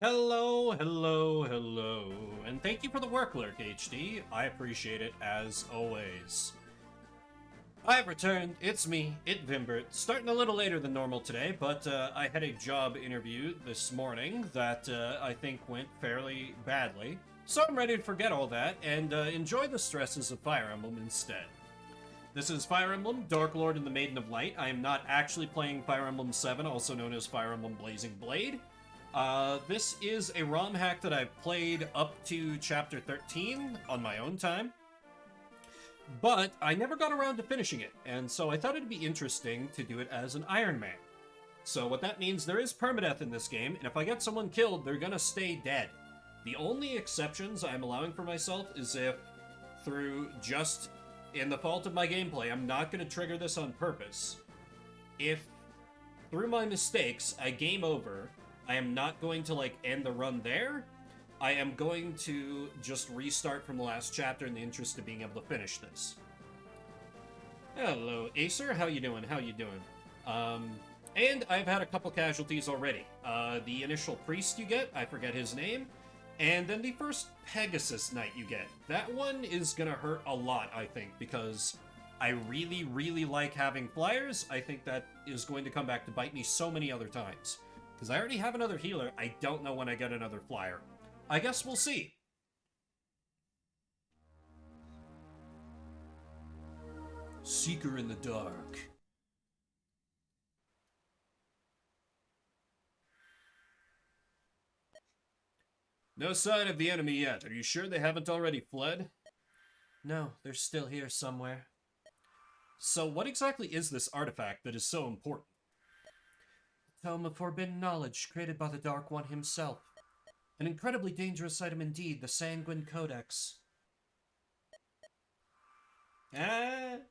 Hello, hello, hello, and thank you for the work, Lurk HD. I appreciate it as always. I've returned. It's me, Vimbert. Starting a little later than normal today, but I had a job interview this morning that I think went fairly badly. So I'm ready to forget all that and enjoy the stresses of Fire Emblem instead. This is Fire Emblem, Dark Lord and the Maiden of Light. I am not actually playing Fire Emblem 7, also known as Fire Emblem Blazing Blade. This is a ROM hack that I've played up to Chapter 13 on my own time, but I never got around to finishing it, and so I thought it'd be interesting to do it as an Ironman. So what that means, there is permadeath in this game, and if I get someone killed, they're gonna stay dead. The only exceptions I'm allowing for myself is if, through just in the fault of my gameplay, I'm not gonna trigger this on purpose. If, through my mistakes, I game over, I am not going to, end the run there. I am going to just restart from the last chapter in the interest of being able to finish this. Hello, Acer. How you doing? How you doing? And I've had a couple casualties already. The initial priest you get, I forget his name, and then the first Pegasus Knight you get. That one is gonna hurt a lot, I think, because I really, really like having flyers. I think that is going to come back to bite me so many other times. Because I already have another healer, I don't know when I get another flyer. I guess we'll see. Seeker in the dark. No sign of the enemy yet. Are you sure they haven't already fled? No, they're still here somewhere. So what exactly is this artifact that is so important? Tome of Forbidden Knowledge, created by the Dark One himself. An incredibly dangerous item indeed, the Sanguine Codex. It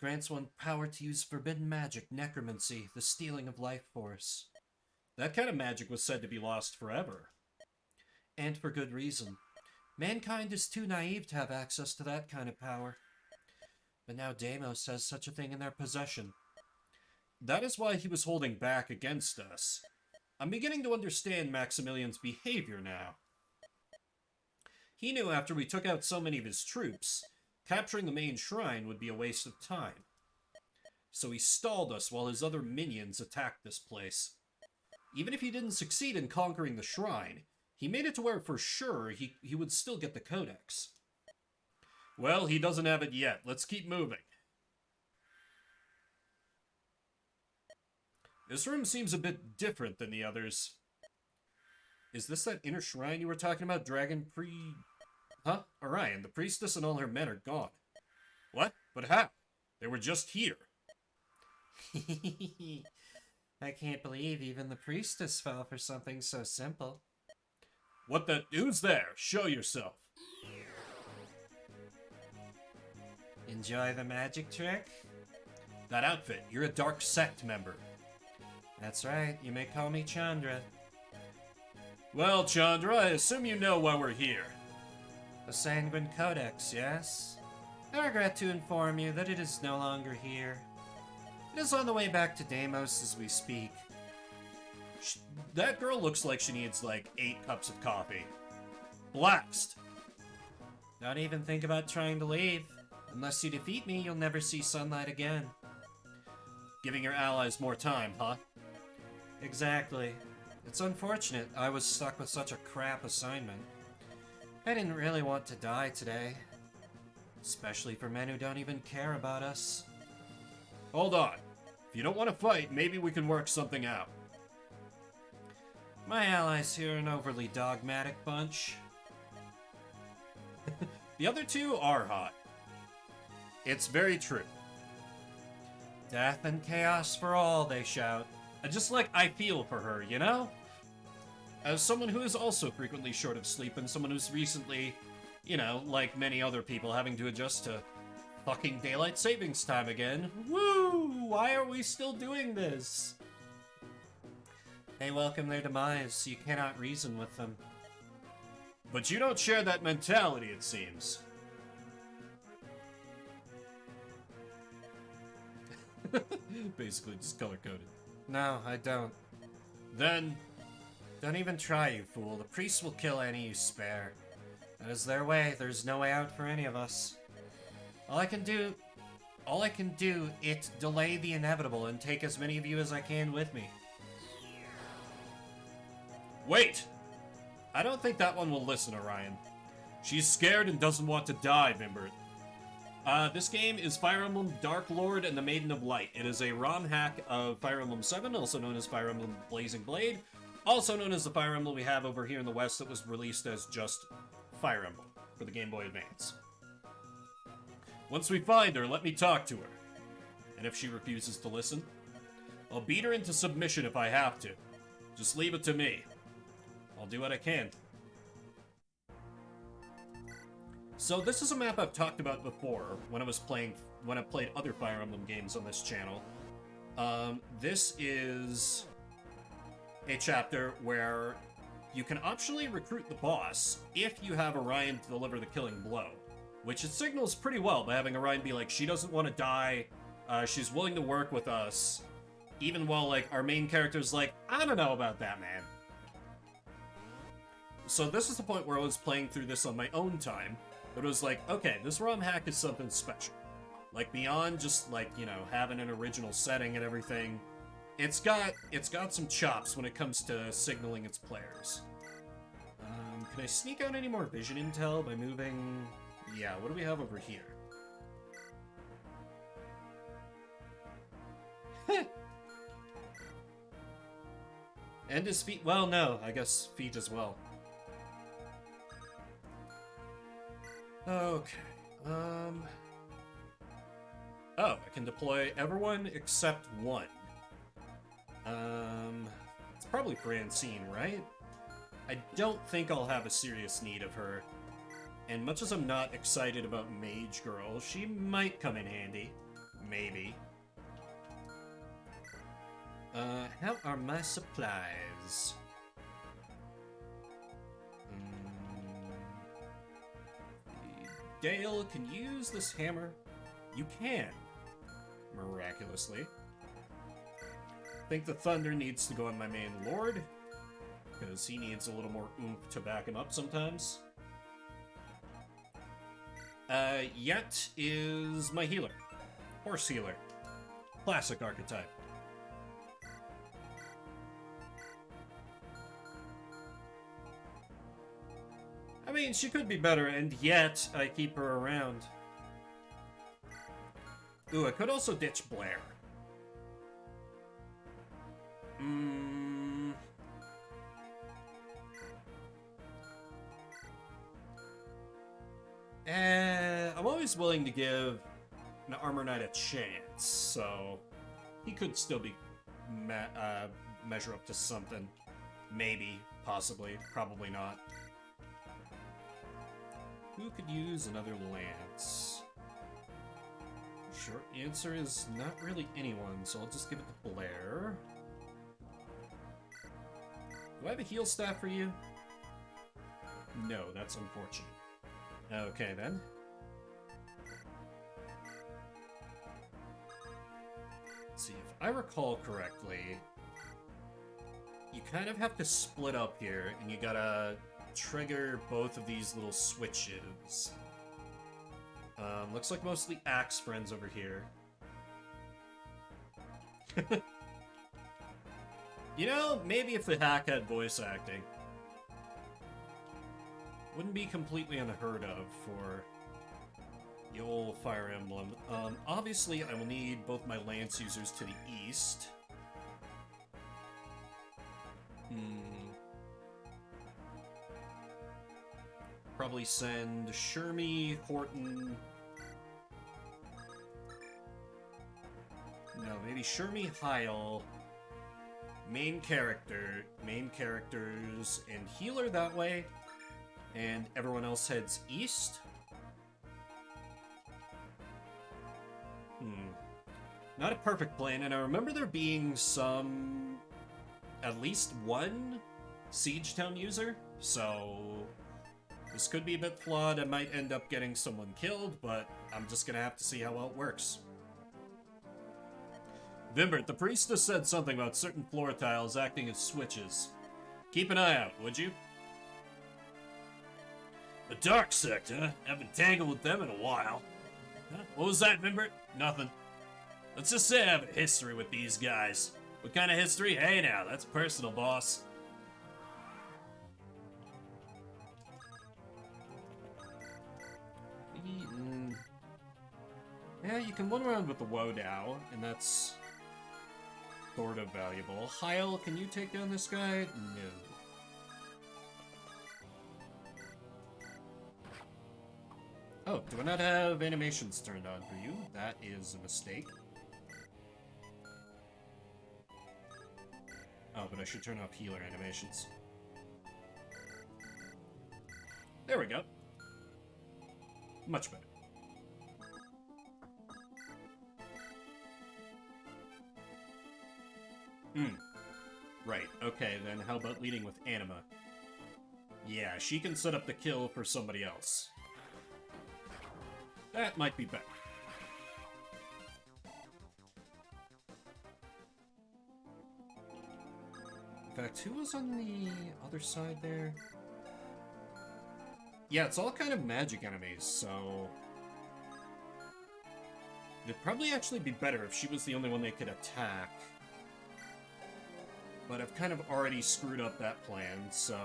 grants one power to use forbidden magic, necromancy, the stealing of life force. That kind of magic was said to be lost forever. And for good reason. Mankind is too naive to have access to that kind of power. But now Deimos has such a thing in their possession. That is why he was holding back against us. I'm beginning to understand Maximilian's behavior now. He knew after we took out so many of his troops, capturing the main shrine would be a waste of time. So he stalled us while his other minions attacked this place. Even if he didn't succeed in conquering the shrine, he made it to where for sure he would still get the codex. Well, he doesn't have it yet. Let's keep moving. This room seems a bit different than the others. Is this that inner shrine you were talking about, Huh? Orion, the priestess and all her men are gone. What? But how? They were just here. I can't believe even the priestess fell for something so simple. What the... Who's there? Show yourself. Enjoy the magic trick? That outfit, you're a dark sect member. That's right, you may call me Chandra. Well, Chandra, I assume you know why we're here. The Sanguine Codex, yes? I regret to inform you that it is no longer here. It is on the way back to Deimos as we speak. That girl looks like she needs, 8 cups of coffee. Blast! Don't even think about trying to leave. Unless you defeat me, you'll never see sunlight again. Giving your allies more time, huh? Exactly. It's unfortunate I was stuck with such a crap assignment. I didn't really want to die today. Especially for men who don't even care about us. Hold on. If you don't want to fight, maybe we can work something out. My allies here are an overly dogmatic bunch. The other two are hot. It's very true. Death and chaos for all, they shout. I feel for her, you know? As someone who is also frequently short of sleep and someone who's recently, like many other people, having to adjust to fucking daylight savings time again. Woo! Why are we still doing this? They welcome their demise, so you cannot reason with them. But you don't share that mentality, it seems. Basically just color-coded. No, I don't. Then, Don't even try, you fool. The priests will kill any you spare. That is their way. There's no way out for any of us. All I can do is delay the inevitable and take as many of you as I can with me. Wait! I don't think that one will listen, Orion. She's scared and doesn't want to die, Vimbert. This game is Fire Emblem Dark Lord and the Maiden of Light. It is a ROM hack of Fire Emblem 7, also known as Fire Emblem Blazing Blade, also known as the Fire Emblem we have over here in the West that was released as just Fire Emblem for the Game Boy Advance. Once we find her, let me talk to her. And if she refuses to listen, I'll beat her into submission if I have to. Just leave it to me. I'll do what I can. So this is a map I've talked about before when I played other Fire Emblem games on this channel. This is a chapter where you can optionally recruit the boss if you have Orion to deliver the killing blow, which it signals pretty well by having Orion be like, she doesn't want to die, she's willing to work with us, even while, like, our main character's like, I don't know about that, man. So this is the point where I was playing through this on my own time, but it was like, okay, this ROM hack is something special. Like, beyond just, like, you know, having an original setting and everything, it's got some chops when it comes to signaling its players. Can I sneak out any more vision intel by moving... Yeah, what do we have over here? And his feet... Well, no, I guess feet as well. Okay, Oh, I can deploy everyone except one. It's probably Francine, right? I don't think I'll have a serious need of her. And much as I'm not excited about Mage Girl, she might come in handy. Maybe. How are my supplies? Dale, can you use this hammer? You can. Miraculously. Think the thunder needs to go on my main lord, because he needs a little more oomph to back him up sometimes. Yet is my healer. Horse healer. Classic archetype. I mean, she could be better, and yet I keep her around. Ooh, I could also ditch Blair. I'm always willing to give an Armor Knight a chance, so he could still be measure up to something. Maybe, possibly, probably not. Who could use another lance? Short answer is not really anyone, so I'll just give it to Blair. Do I have a heal staff for you? No, that's unfortunate. Okay, then. Let's see, if I recall correctly, you kind of have to split up here, and you gotta trigger both of these little switches. Looks like mostly Axe friends over here. You know, maybe if the hack had voice acting. Wouldn't be completely unheard of for the old Fire Emblem. Obviously, I will need both my Lance users to the east. Probably send Shermie, Horton... No, maybe Shermie, Heil, main characters, and healer that way, and everyone else heads east? Not a perfect plan, and I remember there being at least one Siege Town user, so this could be a bit flawed. I might end up getting someone killed, but I'm just gonna have to see how well it works. Vimbert, the priestess said something about certain floor tiles acting as switches. Keep an eye out, would you? The dark sector? Haven't tangled with them in a while. Huh? What was that, Vimbert? Nothing. Let's just say I have a history with these guys. What kind of history? Hey now, that's personal, boss. Yeah, you can run around with the Wodao, and that's sort of valuable. Heil, can you take down this guy? No. Oh, do I not have animations turned on for you? That is a mistake. Oh, but I should turn off healer animations. There we go. Much better. Right, okay, then how about leading with Anima? Yeah, she can set up the kill for somebody else. That might be better. In fact, who was on the other side there? Yeah, it's all kind of magic enemies, so... It'd probably actually be better if she was the only one they could attack. But I've kind of already screwed up that plan, so...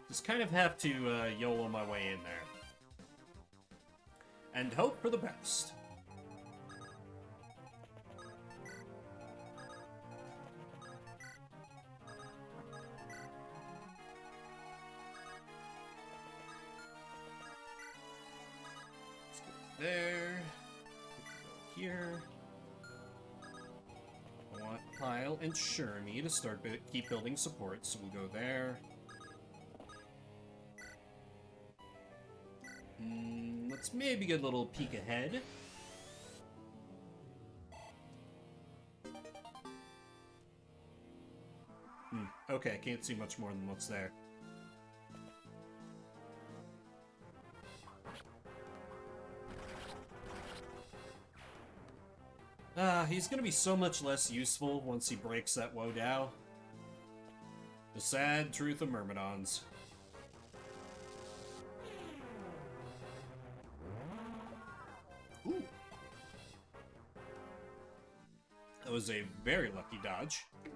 Just kind of have to YOLO my way in there. And hope for the best. Let's go there. Go here. I want Kyle and Shermie to start keep building support, so we'll go there. Let's maybe get a little peek ahead. Okay, I can't see much more than what's there. He's gonna be so much less useful once he breaks that Wodao. The sad truth of Myrmidons. Ooh. That was a very lucky dodge. Okay,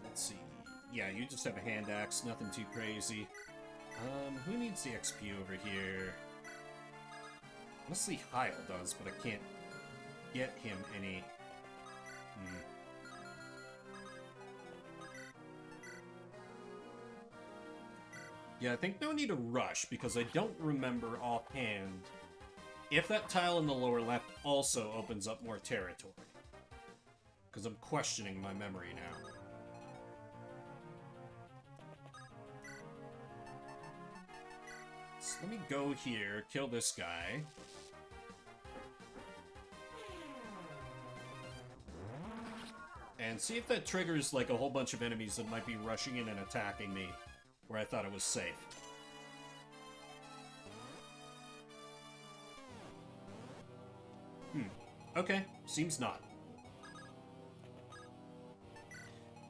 let's see. Yeah, you just have a hand axe, nothing too crazy. Who needs the XP over here? Mostly Heil does, but I can't get him any. Yeah, I think no need to rush, because I don't remember offhand if that tile in the lower left also opens up more territory. Because I'm questioning my memory now. So let me go here, kill this guy. And see if that triggers like a whole bunch of enemies that might be rushing in and attacking me where I thought it was safe. Okay, seems not.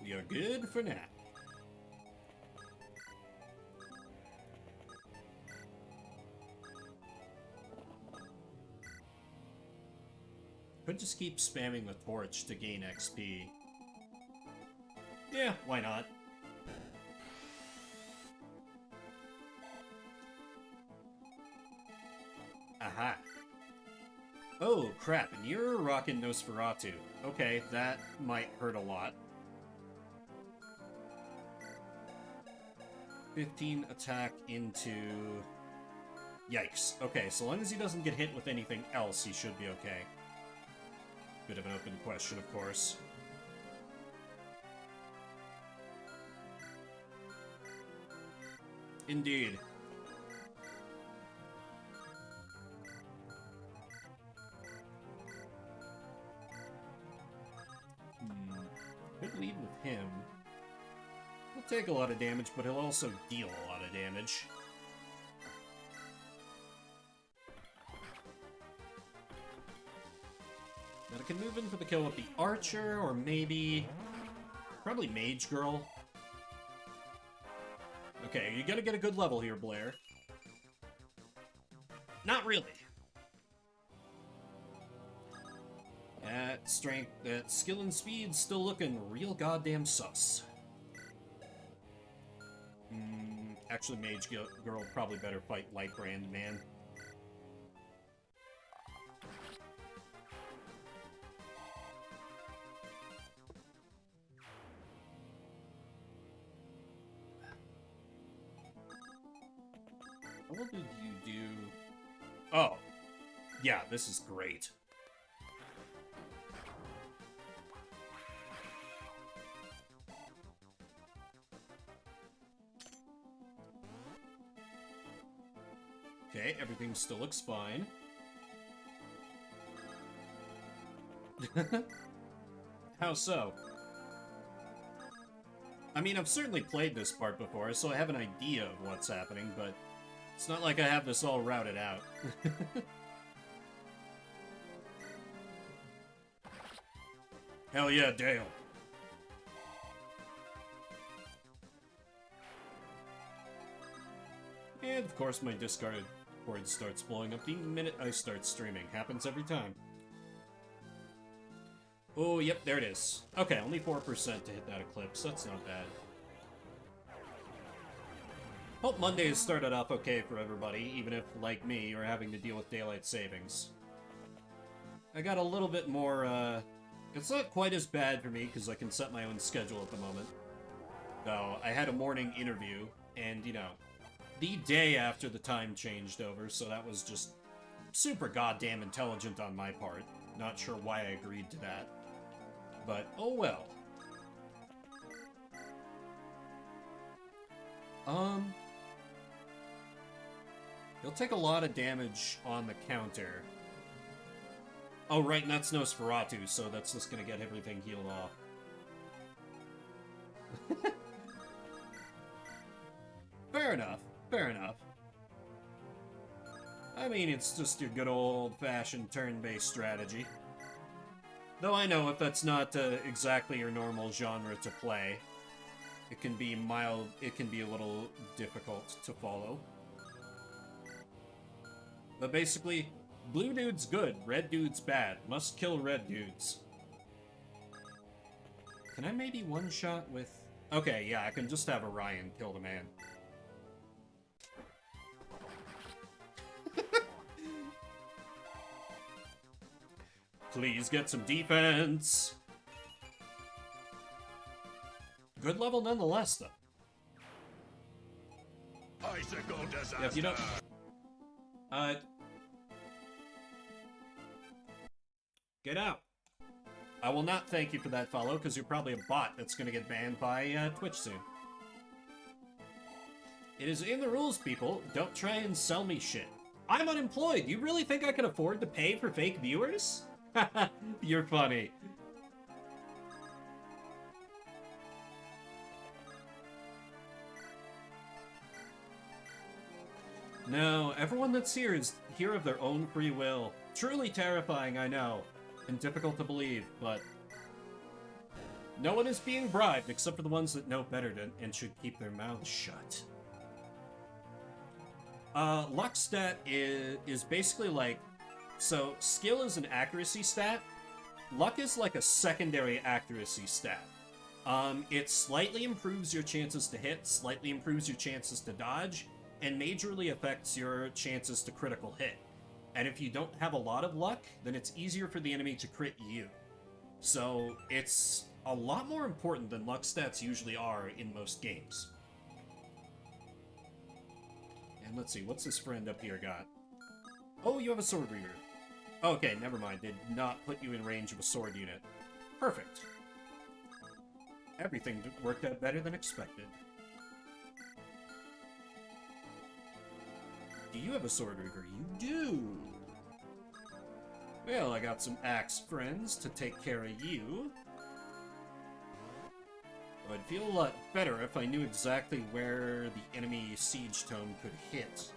We are good for now. Could just keep spamming the torch to gain XP. Yeah, why not? Aha. Oh, crap, and you're rocking Nosferatu. Okay, that might hurt a lot. 15 attack into... Yikes. Okay, so long as he doesn't get hit with anything else, he should be okay. Bit of an open question, of course. Indeed. Could lead with him. He'll take a lot of damage, but he'll also deal a lot of damage. can move in for the kill with the Archer, or maybe... probably Mage Girl. Okay, you gotta get a good level here, Blair. Not really. That strength, that skill and speed still looking real goddamn sus. Actually, Mage Girl probably better fight Light Brand Man. What did you do? Oh. Yeah, this is great. Okay, everything still looks fine. How so? I mean, I've certainly played this part before, so I have an idea of what's happening, but it's not like I have this all routed out. Hell yeah, Dale. And of course my discarded cord starts blowing up the minute I start streaming. Happens every time. Oh, yep, there it is. Okay, only 4% to hit that eclipse. That's not bad. Hope Mondays started off okay for everybody, even if, like me, you're having to deal with daylight savings. I got a little bit more, it's not quite as bad for me, because I can set my own schedule at the moment. Though, I had a morning interview, and, you know, the day after the time changed over, so that was just super goddamn intelligent on my part. Not sure why I agreed to that. But, oh well. He'll take a lot of damage on the counter. Oh, right, and that's Nosferatu, so that's just gonna get everything healed off. Fair enough. Fair enough. I mean, it's just your good old-fashioned turn-based strategy. Though I know if that's not exactly your normal genre to play, it can be it can be a little difficult to follow. But basically, blue dude's good, red dude's bad. Must kill red dudes. Can I maybe one-shot with... Okay, yeah, I can just have Orion kill the man. Please get some defense. Good level nonetheless, though. Icicle disaster. Yeah, if you don't... Get out. I will not thank you for that follow, because you're probably a bot that's going to get banned by Twitch soon. It is in the rules, people. Don't try and sell me shit. I'm unemployed. You really think I can afford to pay for fake viewers? You're funny. No, everyone that's here is here of their own free will. Truly terrifying, I know. And difficult to believe, but... no one is being bribed except for the ones that know better and should keep their mouths shut. Luck stat is basically like... so, skill is an accuracy stat. Luck is like a secondary accuracy stat. It slightly improves your chances to hit, slightly improves your chances to dodge, and majorly affects your chances to critical hit. And if you don't have a lot of luck, then it's easier for the enemy to crit you. So, it's a lot more important than luck stats usually are in most games. And let's see, what's this friend up here got? Oh, you have a sword reader. Okay, never mind. Did not put you in range of a sword unit. Perfect. Everything worked out better than expected. Do you have a sword reader? You do! Well, I got some axe friends to take care of you. I'd feel a lot better if I knew exactly where the enemy siege tome could hit.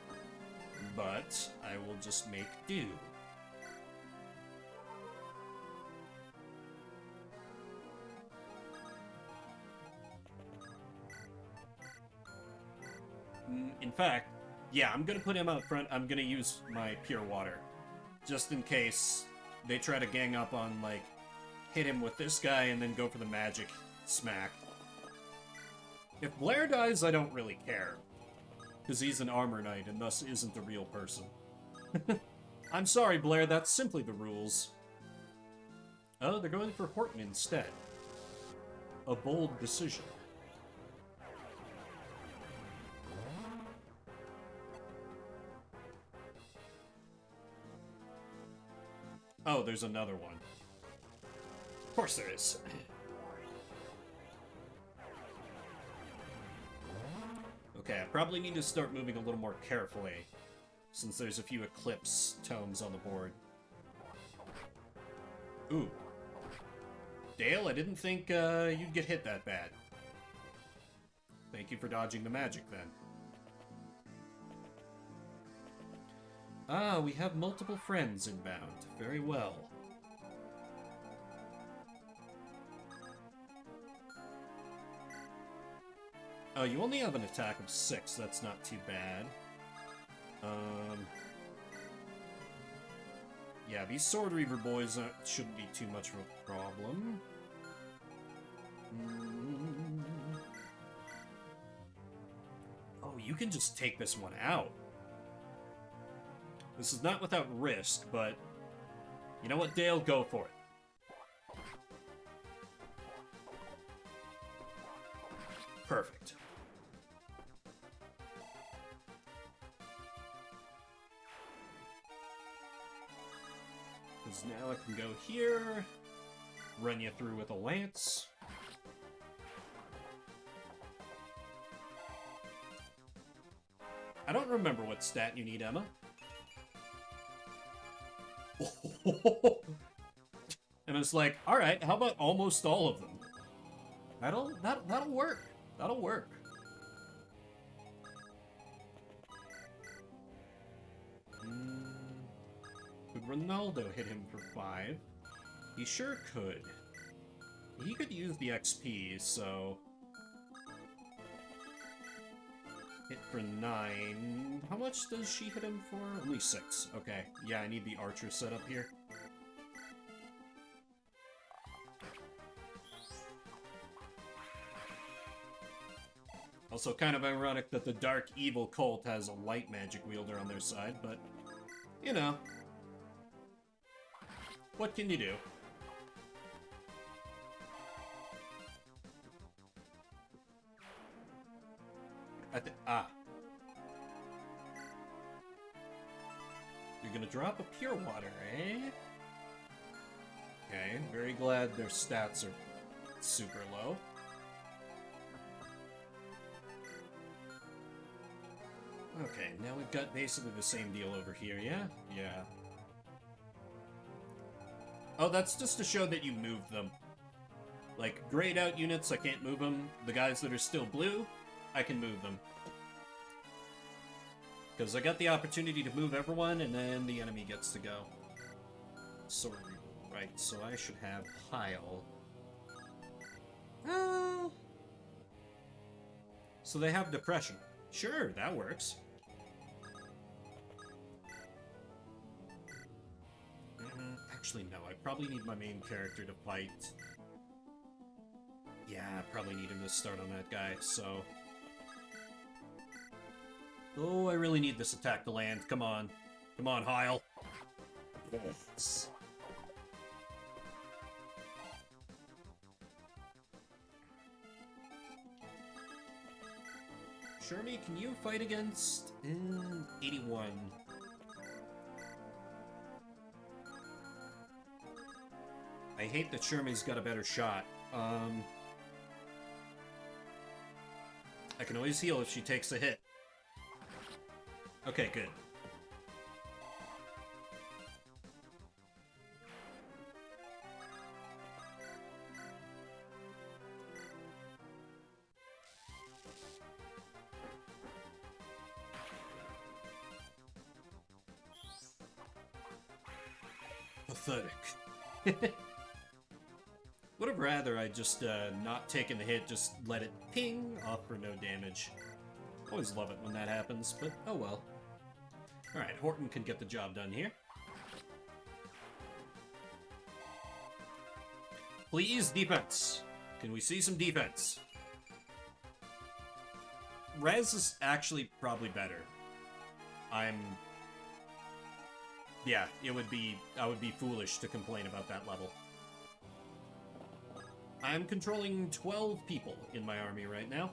But I will just make do. In fact, yeah, I'm gonna put him out front. I'm gonna use my pure water. Just in case they try to gang up on, like, hit him with this guy and then go for the magic smack. If Blair dies, I don't really care. Because he's an armor knight and thus isn't a real person. I'm sorry, Blair, that's simply the rules. Oh, they're going for Horton instead. A bold decision. Oh, there's another one. Of course there is. Okay, I probably need to start moving a little more carefully, since there's a few Eclipse tomes on the board. Ooh. Dale, I didn't think you'd get hit that bad. Thank you for dodging the magic, then. Ah, we have multiple friends inbound. Very well. Oh, you only have an attack of 6. That's not too bad. Yeah, these Sword Reaver boys shouldn't be too much of a problem. Oh, you can just take this one out. This is not without risk, but you know what, Dale? Go for it. Perfect. Because now I can go here, run you through with a lance. I don't remember what stat you need, Emma. And it's like, all right, how about almost all of them? That'll work. That'll work. Could Ronaldo hit him for 5? He sure could. He could use the XP, so... Hit for 9. How much does she hit him for? Only 6. Okay. Yeah, I need the archer set up here. Also kind of ironic that the Dark Evil cult has a light magic wielder on their side, but, you know. What can you do? You're gonna drop a pure water, eh? Okay, very glad their stats are super low. Okay, now we've got basically the same deal over here, yeah? Yeah. Oh, that's just to show that you moved them. Like, grayed out units, I can't move them. The guys that are still blue, I can move them. Because I got the opportunity to move everyone, and then the enemy gets to go. Sorry. Right, so I should have Pile. So they have Depression. Sure, that works. Actually, no, I probably need my main character to fight. Yeah, I probably need him to start on that guy, so... Oh, I really need this attack to land. Come on. Come on, Heil. Yes. Shermie, can you fight against... 81. I hate that Shermie's got a better shot. I can always heal if she takes a hit. Okay, good. Pathetic. Would have rather I just not taken the hit, just let it ping off for no damage. Always love it when that happens, but oh well. Alright, Horton can get the job done here. Please, defense. Can we see some defense? Res is actually probably better. Yeah, I would be foolish to complain about that level. I'm controlling 12 people in my army right now.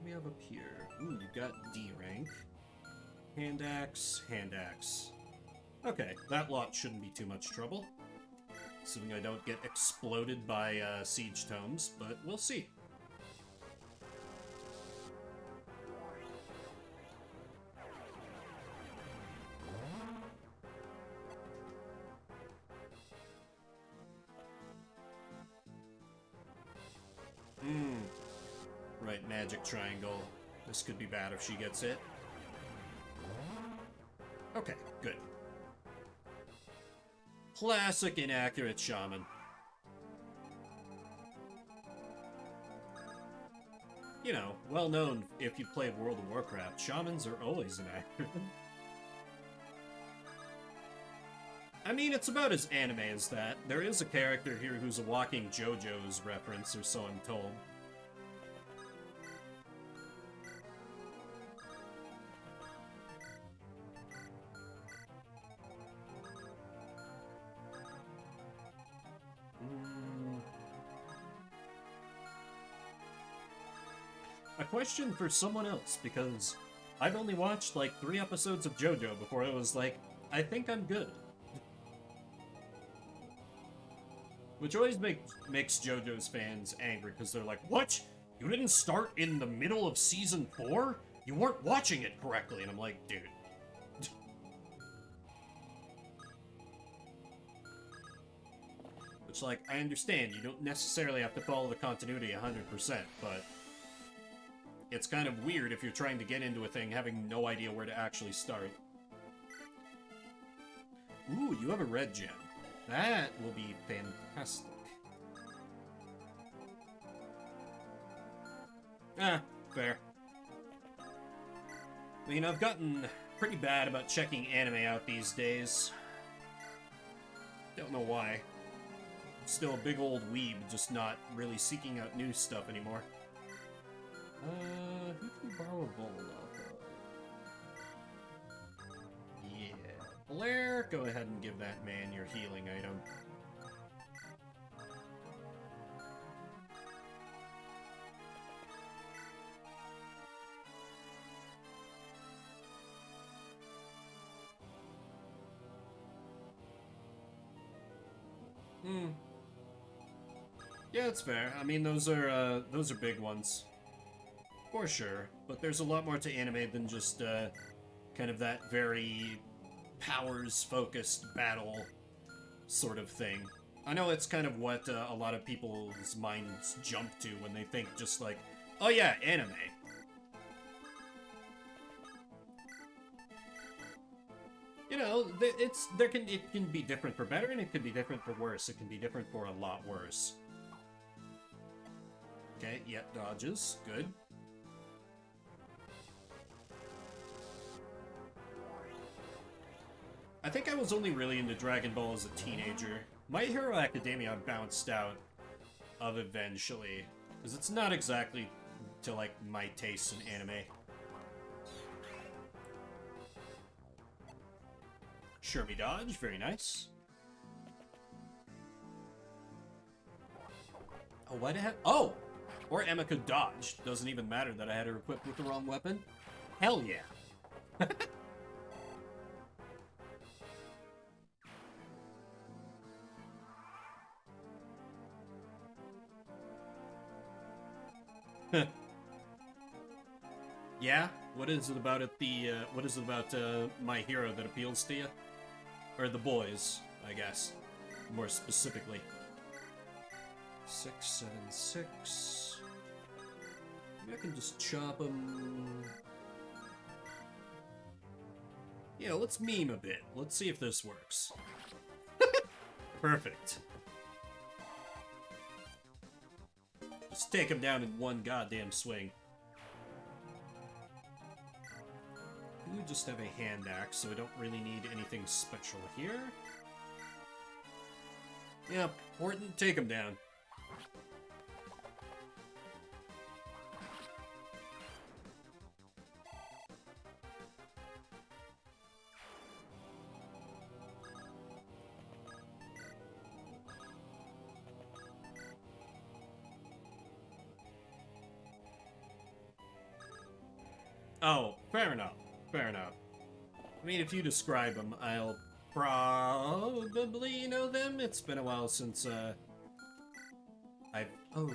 We have up here. Ooh, you got D rank. Hand axe, hand axe. Okay, that lot shouldn't be too much trouble. Assuming I don't get exploded by siege tomes, but we'll see. Right, magic triangle. This could be bad if she gets it. Okay, good. Classic inaccurate shaman. You know, well known if you played World of Warcraft, shamans are always inaccurate. I mean, it's about as anime as that. There is a character here who's a walking JoJo's reference, or so I'm told. A question for someone else, because I've only watched like 3 episodes of JoJo before I was like, I think I'm good. Which always makes JoJo's fans angry, because they're like, what? You didn't start in the middle of Season 4? You weren't watching it correctly. And I'm like, dude. Which, like, I understand, you don't necessarily have to follow the continuity 100%, but it's kind of weird if you're trying to get into a thing having no idea where to actually start. Ooh, you have a red gem. That will be fantastic. Ah, fair. I mean, I've gotten pretty bad about checking anime out these days. Don't know why. Still a big old weeb, just not really seeking out new stuff anymore. Who can borrow a bowl off of? Yeah. Blair, go ahead and give that man your healing item. Yeah, that's fair. I mean, those are big ones. For sure, but there's a lot more to anime than just, kind of that very powers-focused battle sort of thing. I know it's kind of what a lot of people's minds jump to when they think just like, oh yeah, anime. You know, it can be different for better, and it can be different for worse. It can be different for a lot worse. Okay, yep, dodges. Good. I think I was only really into Dragon Ball as a teenager. My Hero Academia bounced out of eventually, because it's not exactly to, like, my tastes in anime. Shermie dodge, very nice. Oh, why'd I have... Oh! Or Emma could dodge. Doesn't even matter that I had her equipped with the wrong weapon. Hell yeah. Yeah? What is it about my hero that appeals to you? Or the boys, I guess. More specifically. 676. Maybe I can just chop him. Yeah, let's meme a bit. Let's see if this works. Perfect. Just take him down in one goddamn swing. We just have a hand axe, so we don't really need anything special here. Yeah, Horton, take him down. Oh, fair enough. Fair enough. I mean, if you describe them, I'll probably know them. It's been a while since, Oh,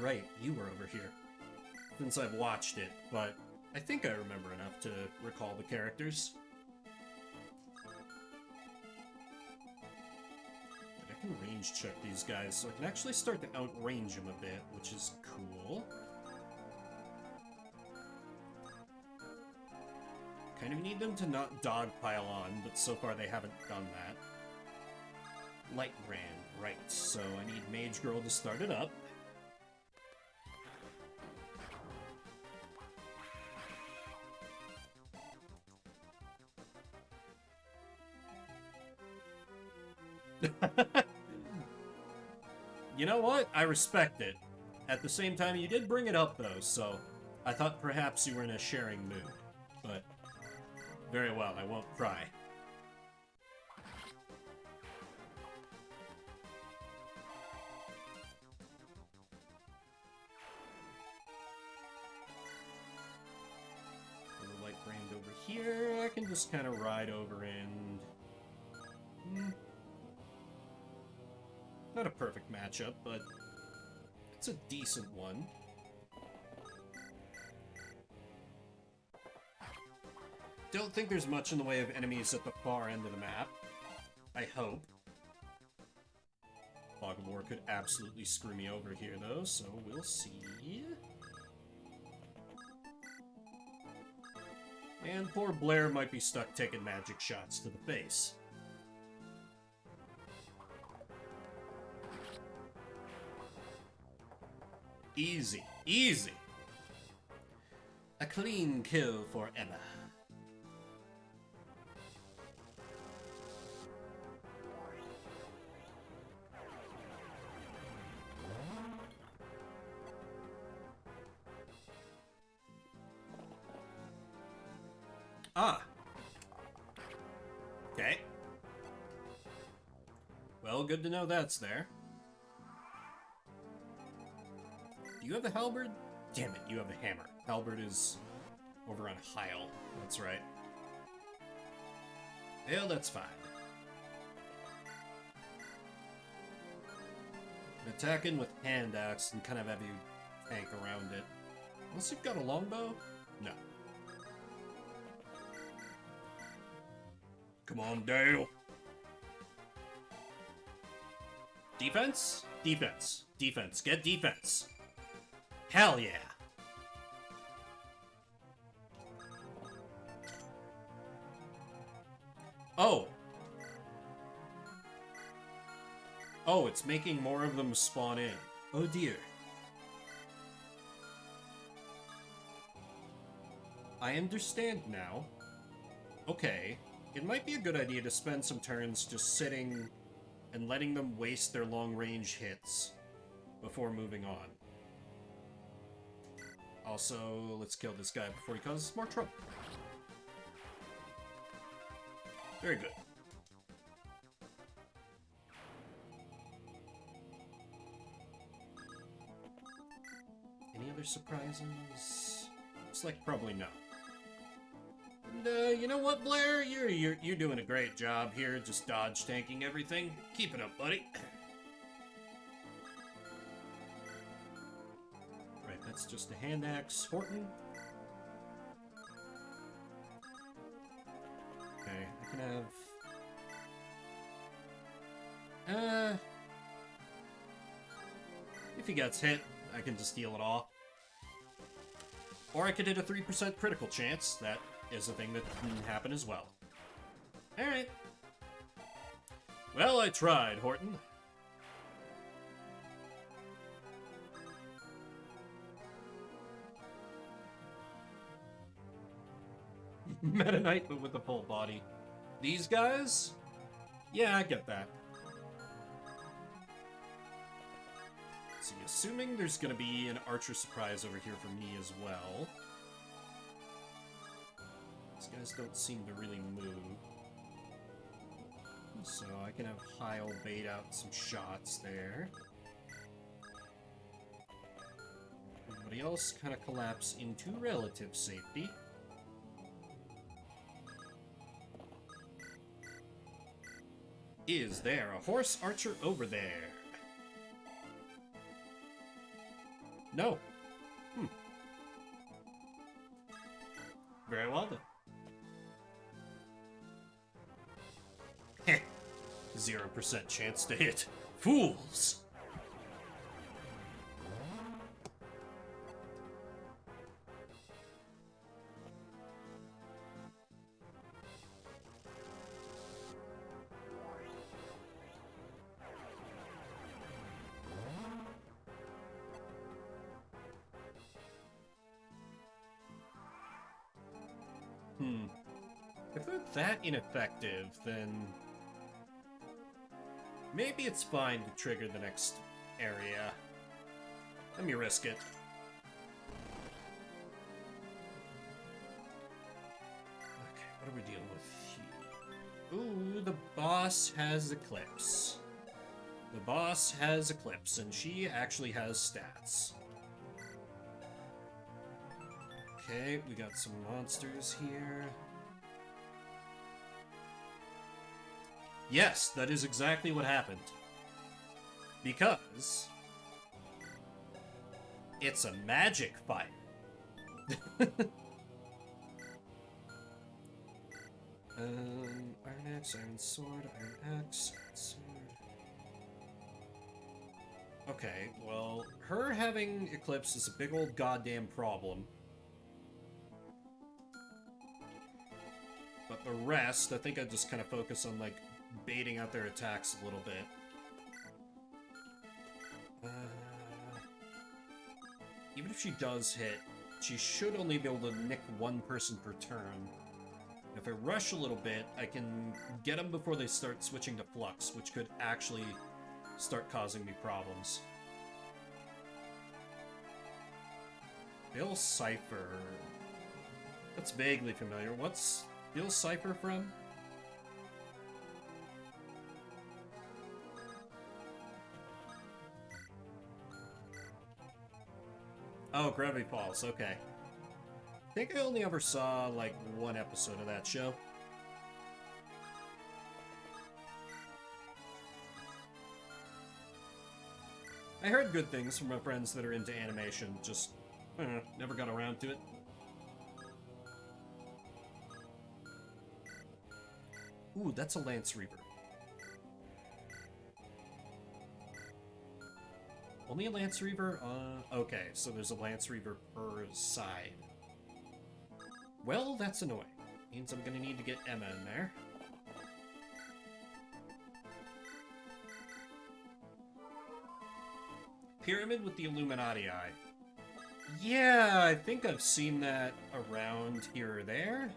right, you were over here. Since I've watched it, but I think I remember enough to recall the characters. But I can range check these guys, so I can actually start to outrange them a bit, which is cool. Kind of need them to not dogpile on, but so far they haven't done that. Light Brand, right, so I need Mage Girl to start it up. You know what? I respect it. At the same time, you did bring it up, though, so I thought perhaps you were in a sharing mood. But very well, I won't cry. The Light Brand over here. I can just kind of ride over and... Not a perfect matchup, but it's a decent one. Don't think there's much in the way of enemies at the far end of the map. I hope. Fog of War could absolutely screw me over here, though, so we'll see. And poor Blair might be stuck taking magic shots to the face. Easy, easy. A clean kill for Emma. Ah. Okay. Well, good to know that's there. Do you have the halberd? Damn it, you have the hammer. Halberd is over on Heil. That's right. Well, that's fine. Attacking with hand axe and kind of have you tank around it. Unless you've got a longbow? No. Come on, Dale. Defense? Defense. Defense. Get defense. Hell yeah. Oh. Oh, it's making more of them spawn in. Oh dear. I understand now. Okay. It might be a good idea to spend some turns just sitting and letting them waste their long-range hits before moving on. Also, let's kill this guy before he causes more trouble. Very good. Any other surprises? Looks like probably no. And, you know what, Blair? You're doing a great job here, just dodge tanking everything. Keep it up, buddy. Right, that's just a hand axe. Horton. Okay, I can have... if he gets hit, I can just deal it off. Or I could hit a 3% critical chance. That is a thing that can happen as well. Alright. Well, I tried, Horton. Meta Knight, but with a full body. These guys? Yeah, I get that. See, assuming there's gonna be an archer surprise over here for me as well. These guys don't seem to really move. So I can have Heil bait out some shots there. Everybody else kind of collapse into relative safety. Is there a horse archer over there? No. Very well then. 0% chance to hit. Fools! If they're that ineffective, then maybe it's fine to trigger the next area. Let me risk it. Okay, what are we dealing with here? Ooh, the boss has Eclipse. The boss has Eclipse, and she actually has stats. Okay, we got some monsters here. Yes, that is exactly what happened. Because it's a magic fight. Iron Axe, Iron Sword, Iron Axe, Iron Sword. Okay, well, her having Eclipse is a big old goddamn problem. But the rest, I think I just kind of focus on, like, baiting out their attacks a little bit. Even if she does hit, she should only be able to nick one person per turn. If I rush a little bit, I can get them before they start switching to Flux, which could actually start causing me problems. Bill Cipher. That's vaguely familiar. What's Bill Cipher from? Oh, Gravity Falls, okay. I think I only ever saw, like, one episode of that show. I heard good things from my friends that are into animation, just, I don't know, never got around to it. Ooh, that's a Lance Reaver. Only a Lance Reaver? Okay, so there's a Lance Reaver per side. Well, that's annoying. Means I'm gonna need to get Emma in there. Pyramid with the Illuminati Eye. Yeah, I think I've seen that around here or there.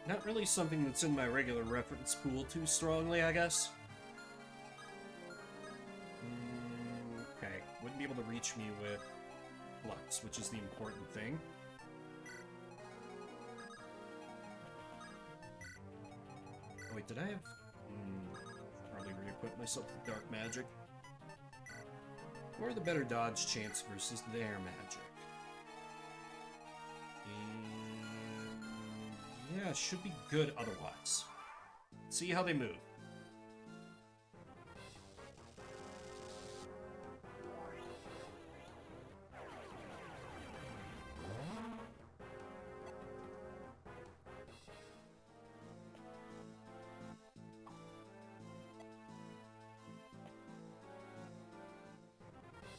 Not really something that's in my regular reference pool too strongly, I guess. Okay, wouldn't be able to reach me with Flux, which is the important thing. Oh wait, did I have... probably re-equip myself with Dark Magic. Or the better dodge chance versus their magic. Yeah, should be good otherwise. See how they move.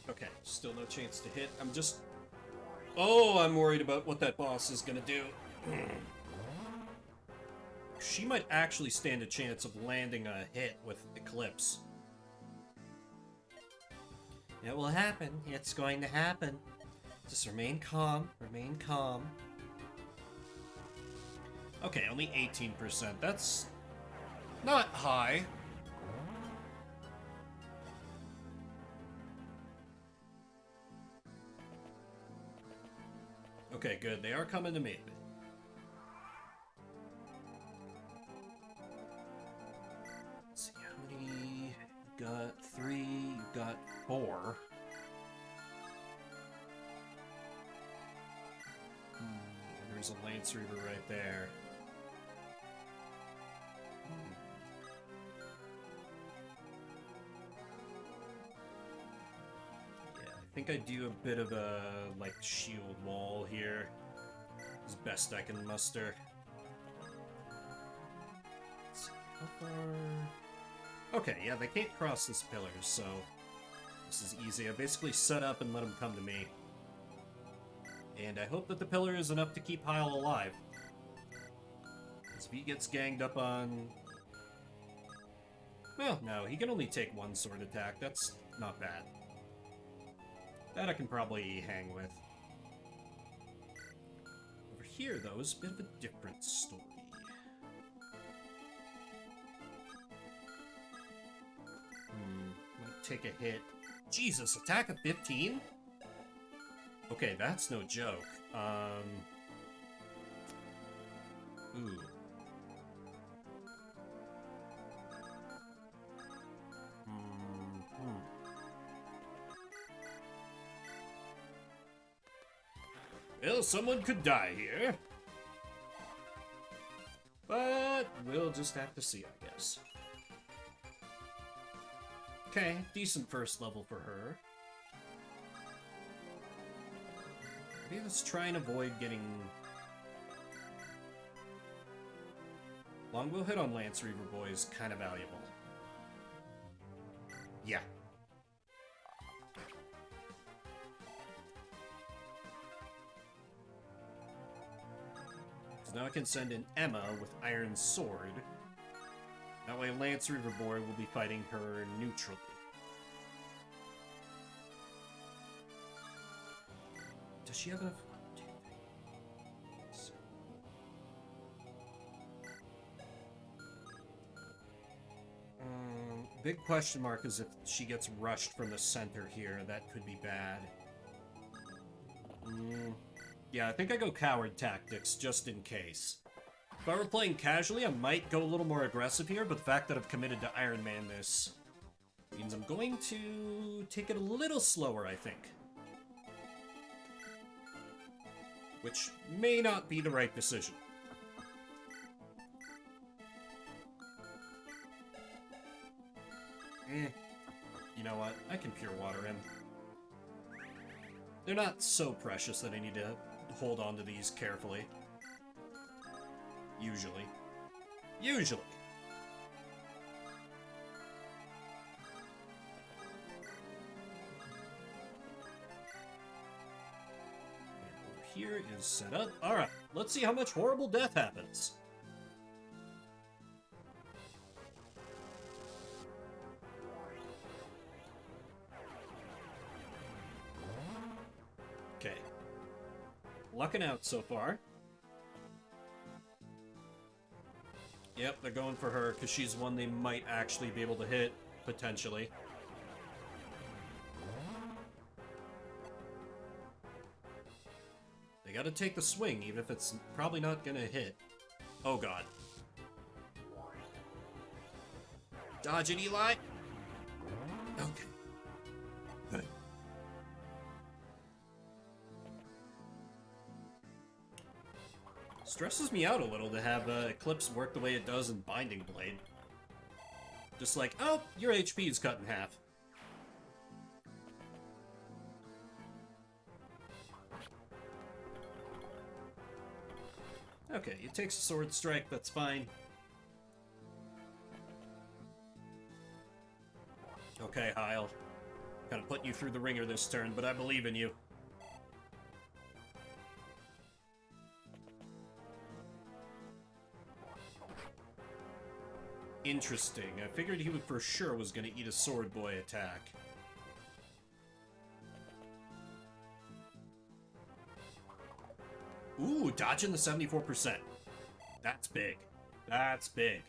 Okay, still no chance to hit. I'm just... Oh, I'm worried about what that boss is gonna do. She might actually stand a chance of landing a hit with Eclipse. It will happen. It's going to happen. Just remain calm. Remain calm. Okay, only 18%. That's not high. Okay, good. They are coming to me. Let's see, how many? You got 3, you got 4. There's a Lance Reaver right there. Yeah, I think I do a bit of a, like, shield wall here. As best I can muster. Let's see, how far... Okay, yeah, they can't cross this pillar, so... This is easy. I basically set up and let them come to me. And I hope that the pillar is enough to keep Heil alive. Because if he gets ganged up on... Well, no, he can only take 1 sword attack. That's not bad. That I can probably hang with. Over here, though, is a bit of a different story. Might take a hit. Jesus, attack of 15? Okay, that's no joke. Ooh. Well, someone could die here. But we'll just have to see, I guess. Okay, decent first level for her. Maybe let's try and avoid getting... Longbow hit on Lance Reaver Boy is kind of valuable. Yeah. So now I can send in Emma with Iron Sword. That way Lance Reaver Boy will be fighting her neutrally. Does she have enough? Big question mark is if she gets rushed from the center here. That could be bad. Yeah, I think I go coward tactics just in case. If I were playing casually, I might go a little more aggressive here, but the fact that I've committed to Ironman this means I'm going to take it a little slower, I think. Which may not be the right decision. You know what? I can pure water him. They're not so precious that I need to hold on to these carefully. Usually. Usually. Here is set up. Alright, let's see how much horrible death happens. Okay. Lucking out so far. Yep, they're going for her because she's one they might actually be able to hit, potentially. They gotta take the swing, even if it's probably not gonna hit. Oh god. Dodge it, Eli! Okay. Good. Stresses me out a little to have Eclipse work the way it does in Binding Blade. Just like, oh, your HP is cut in half. Okay, it takes a sword strike, that's fine. Okay, Heil. Kind of putting you through the ringer this turn, but I believe in you. Interesting. I figured he would for sure was going to eat a sword boy attack. Ooh, dodging the 74%. That's big. That's big.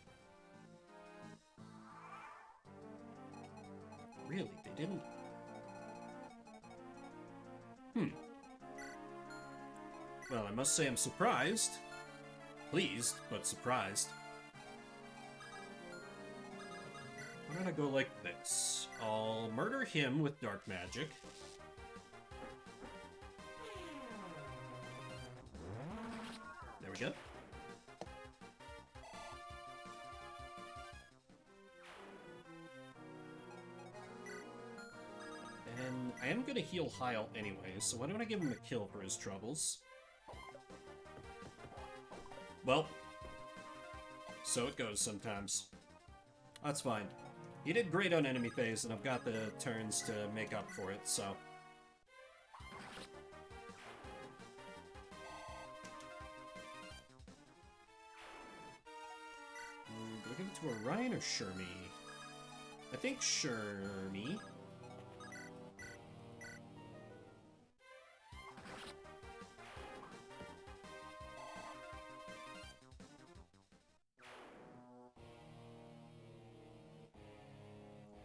Really? They didn't... Well, I must say I'm surprised. Pleased, but surprised. I'm gonna go like this. I'll murder him with dark magic. There we go. And I am gonna heal Heil anyway, so why don't I give him a kill for his troubles? Well, so it goes sometimes. That's fine. He did great on enemy phase, and I've got the turns to make up for it, so... Do I give it to Orion or Shermie? I think Shermie.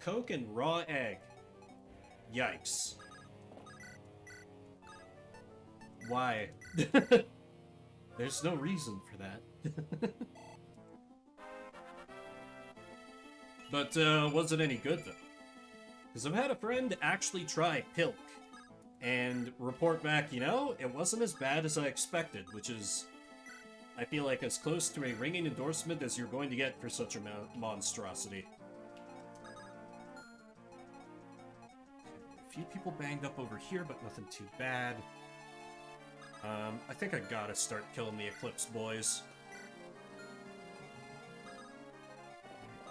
Coke and raw egg. Yikes. Why? There's no reason for that. But, was it any good, though? Because I've had a friend actually try Pilk, and report back, you know, it wasn't as bad as I expected, which is, I feel like, as close to a ringing endorsement as you're going to get for such a monstrosity. A few people banged up over here, but nothing too bad. I think I gotta start killing the Eclipse boys.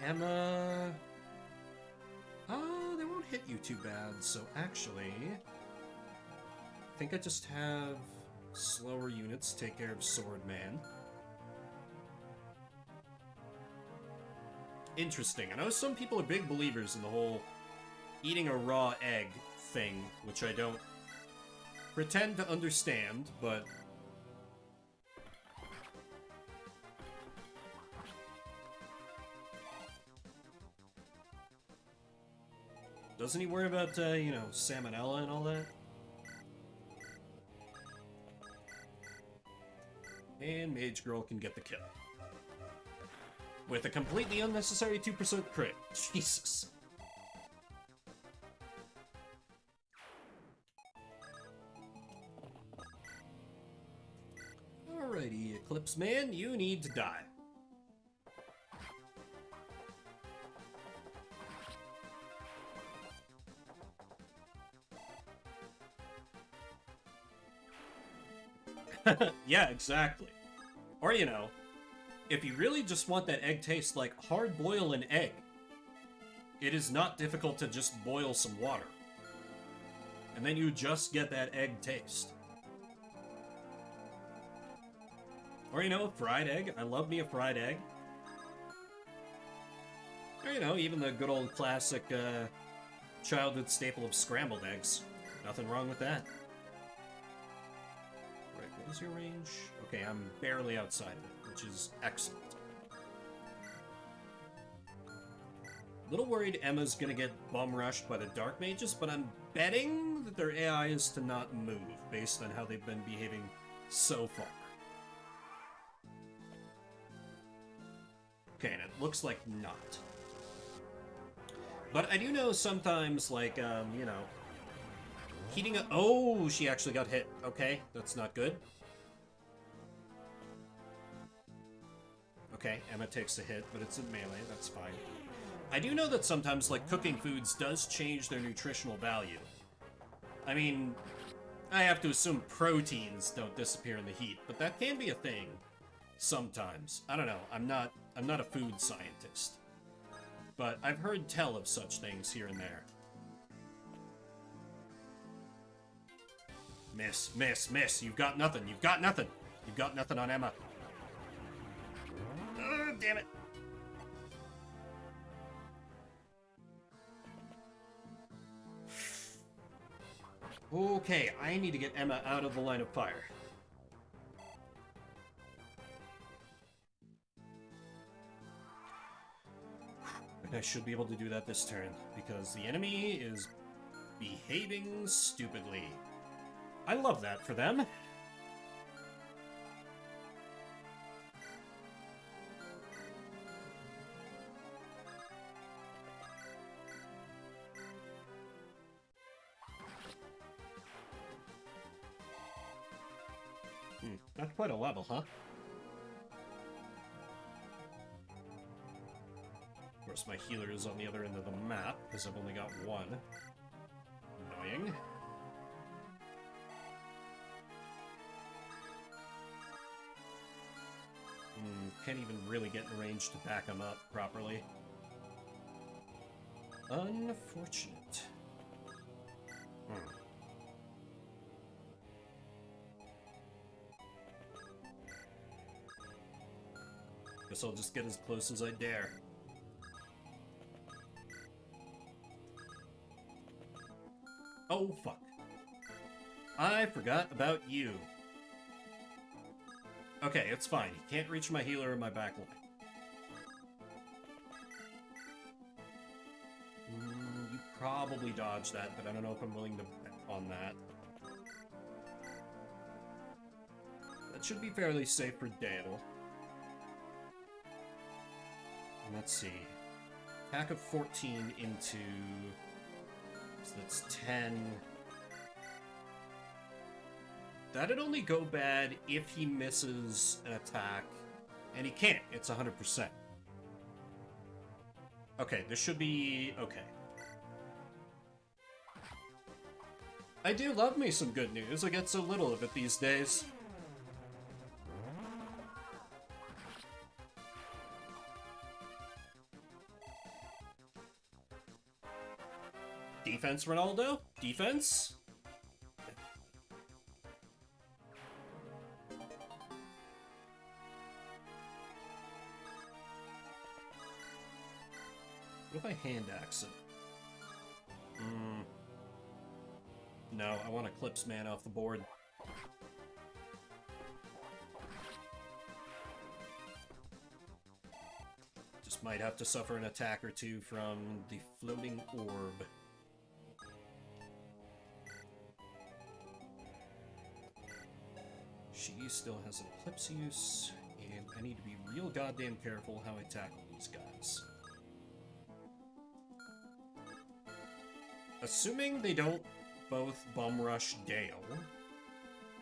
Emma... they won't hit you too bad, so actually... I think I just have slower units take care of Swordman. Interesting. I know some people are big believers in the whole eating a raw egg thing, which I don't pretend to understand, but... Doesn't he worry about, you know, salmonella and all that? And Mage Girl can get the kill. With a completely unnecessary 2% crit. Jesus. Alrighty, Eclipse Man, you need to die. Yeah, exactly. Or, you know, if you really just want that egg taste, like, hard boil an egg. It is not difficult to just boil some water. And then you just get that egg taste. Or, you know, a fried egg. I love me a fried egg. Or, you know, even the good old classic childhood staple of scrambled eggs. Nothing wrong with that. Right, what is your range? Okay, I'm barely outside of it, which is excellent. Little worried Emma's gonna get bum rushed by the Dark Mages, but I'm betting that their AI is to not move, based on how they've been behaving so far. Okay, and it looks like not. But I do know sometimes, like, you know, heating a... Oh, she actually got hit. Okay, that's not good. Okay, Emma takes a hit, but it's in melee, that's fine. I do know that sometimes, like, cooking foods does change their nutritional value. I mean, I have to assume proteins don't disappear in the heat, but that can be a thing sometimes. I don't know, I'm not a food scientist. But I've heard tell of such things here and there. Miss, miss, miss, you've got nothing, you've got nothing. You've got nothing on Emma. Damn it. Okay, I need to get Emma out of the line of fire. I should be able to do that this turn, because the enemy is behaving stupidly. I love that for them. That's quite a level, huh? Of course, my healer is on the other end of the map, because I've only got one. Annoying. Can't even really get in range to back him up properly. Unfortunate. Guess I'll just get as close as I dare. Oh, fuck. I forgot about you. Okay, it's fine. He can't reach my healer or my backline. You probably dodged that, but I don't know if I'm willing to bet on that. That should be fairly safe for Dale. Let's see. Attack of 14 into... So that's 10. That'd only go bad if he misses an attack. And he can't. It's 100%. Okay, this should be okay. I do love me some good news. I get so little of it these days. Defense, Ronaldo? Defense? What if I hand axe it? No, I want Eclipse Man off the board. Just might have to suffer an attack or two from the floating orb. She still has an Eclipse use, and I need to be real goddamn careful how I tackle these guys. Assuming they don't both bum rush Dale,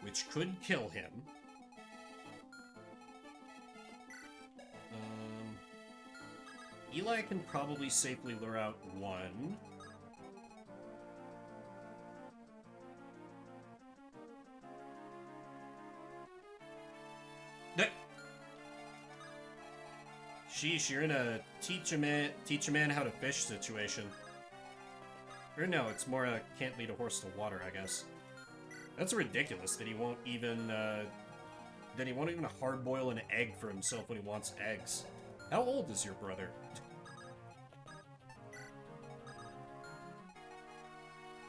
which could kill him. Eli can probably safely lure out one. Sheesh, you're in a teach a man how to fish situation. Or no, it's more a can't lead a horse to water, I guess. That's ridiculous that he won't even hard boil an egg for himself when he wants eggs. How old is your brother?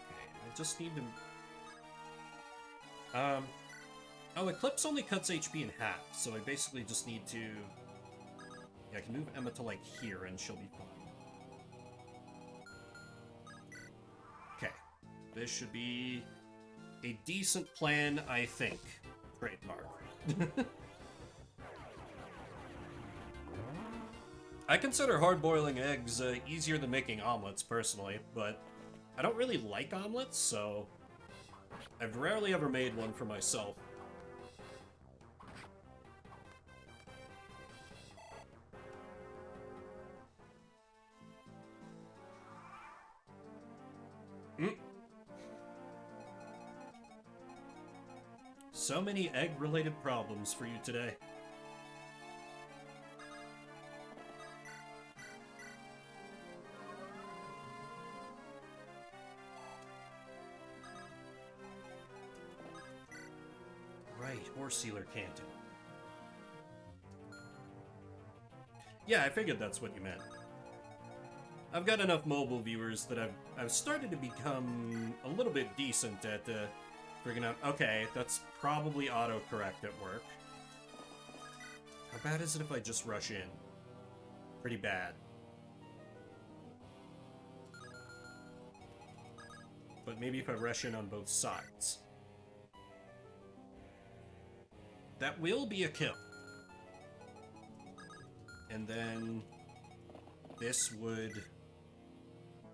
Okay, I just need to... Oh, Eclipse only cuts HP in half, so I basically just need to... Yeah, I can move Emma to, like, here, and she'll be fine. Okay. This should be a decent plan, I think. Trademark. I consider hard-boiling eggs easier than making omelets, personally, but I don't really like omelets, so I've rarely ever made one for myself. So many egg-related problems for you today. Right, Horse Sealer Canton. Yeah, I figured that's what you meant. I've got enough mobile viewers that I've started to become a little bit decent at figuring out, okay, that's probably autocorrect at work. How bad is it if I just rush in? Pretty bad. but maybe if I rush in on both sides. That will be a kill. And then this would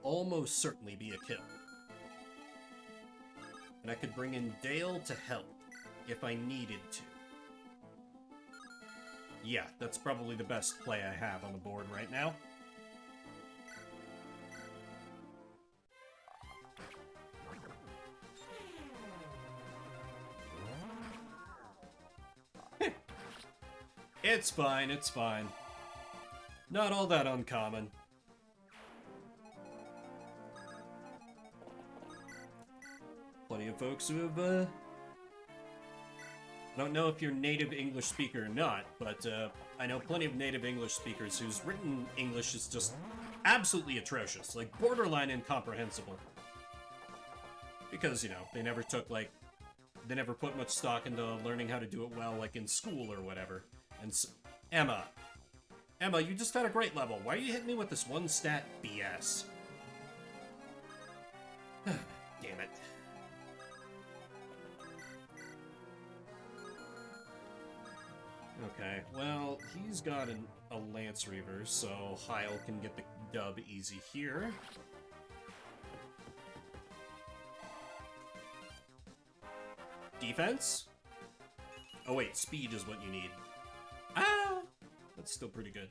almost certainly be a kill. And I could bring in Dale to help if I needed to. Yeah, that's probably the best play I have on the board right now. It's fine, it's fine. Not all that uncommon. Plenty of folks who have, I don't know if you're native English speaker or not, but I know plenty of native English speakers whose written English is just absolutely atrocious, like borderline incomprehensible. Because, you know, they never took, like, they never put much stock into learning how to do it well, like in school or whatever. And so, Emma, you just had a great level. Why are you hitting me with this one stat BS? Damn it. Okay, well, he's got a Lance Reaver, so Heil can get the dub easy here. Defense? Oh wait, speed is what you need. Ah! That's still pretty good.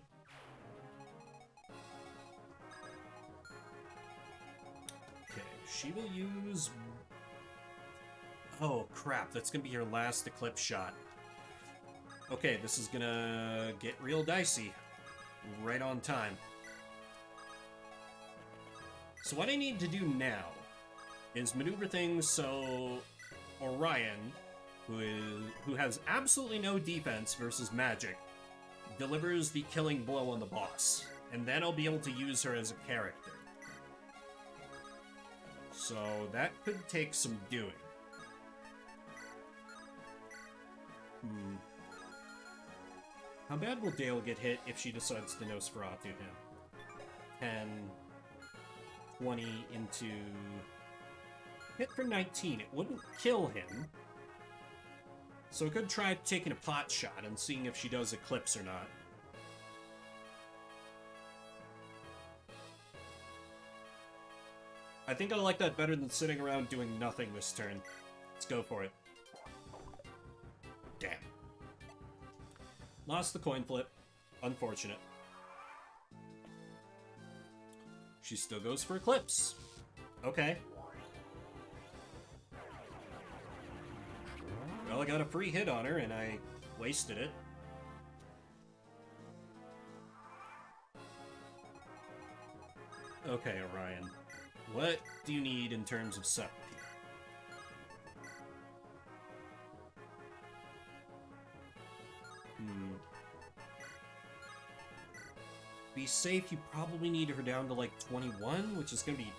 Okay, she will use... Oh crap, that's gonna be her last Eclipse shot. Okay, this is gonna get real dicey. Right on time. So what I need to do now is maneuver things so Orion, who has absolutely no defense versus magic, delivers the killing blow on the boss. And then I'll be able to use her as a character. So that could take some doing. How bad will Dale get hit if she decides to Nosferatu him? 10, 20 into... Hit for 19. It wouldn't kill him. So I could try taking a pot shot and seeing if she does Eclipse or not. I think I like that better than sitting around doing nothing this turn. Let's go for it. Damn. Lost the coin flip. Unfortunate. She still goes for Eclipse. Okay. Well, I got a free hit on her, and I wasted it. Okay, Orion. What do you need in terms of setup here? Be safe, you probably need her down to like 21, which is going to be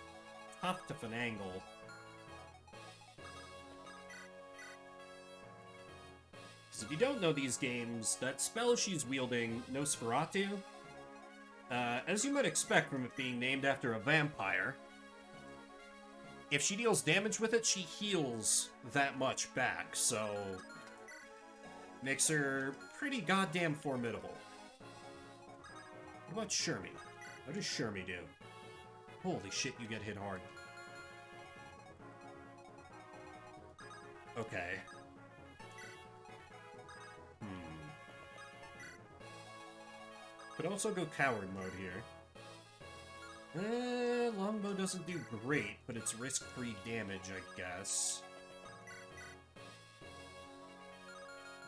tough to finagle. Because if you don't know these games, that spell she's wielding, Nosferatu, as you might expect from it being named after a vampire, if she deals damage with it, she heals that much back, so makes her pretty goddamn formidable. What about Shermie? What does Shermie do? Holy shit, you get hit hard. Okay. Could also go coward mode here. Longbow doesn't do great, but it's risk-free damage, I guess.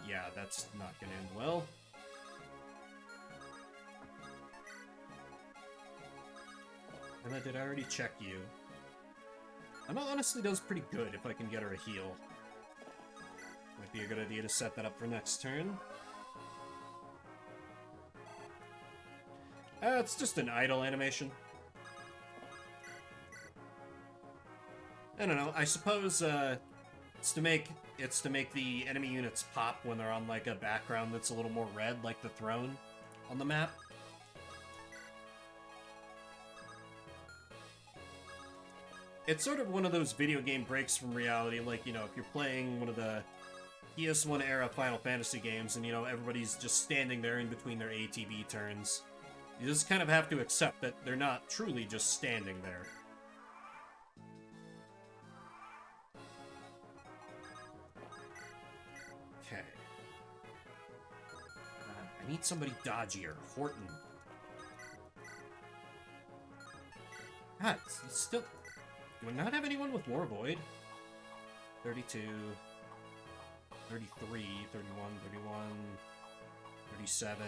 Yeah, that's not gonna end well. Emma, did I already check you? Emma honestly does pretty good if I can get her a heal. Might be a good idea to set that up for next turn. It's just an idle animation. I don't know, I suppose, it's to make the enemy units pop when they're on, like, a background that's a little more red, like the throne on the map. It's sort of one of those video game breaks from reality, like, you know, if you're playing one of the PS1 era Final Fantasy games and, you know, everybody's just standing there in between their ATB turns. You just kind of have to accept that they're not truly just standing there. Okay. I need somebody dodgier. Horton. God, it's still... Do I not have anyone with War Void? 32... 33, 31, 31, 37...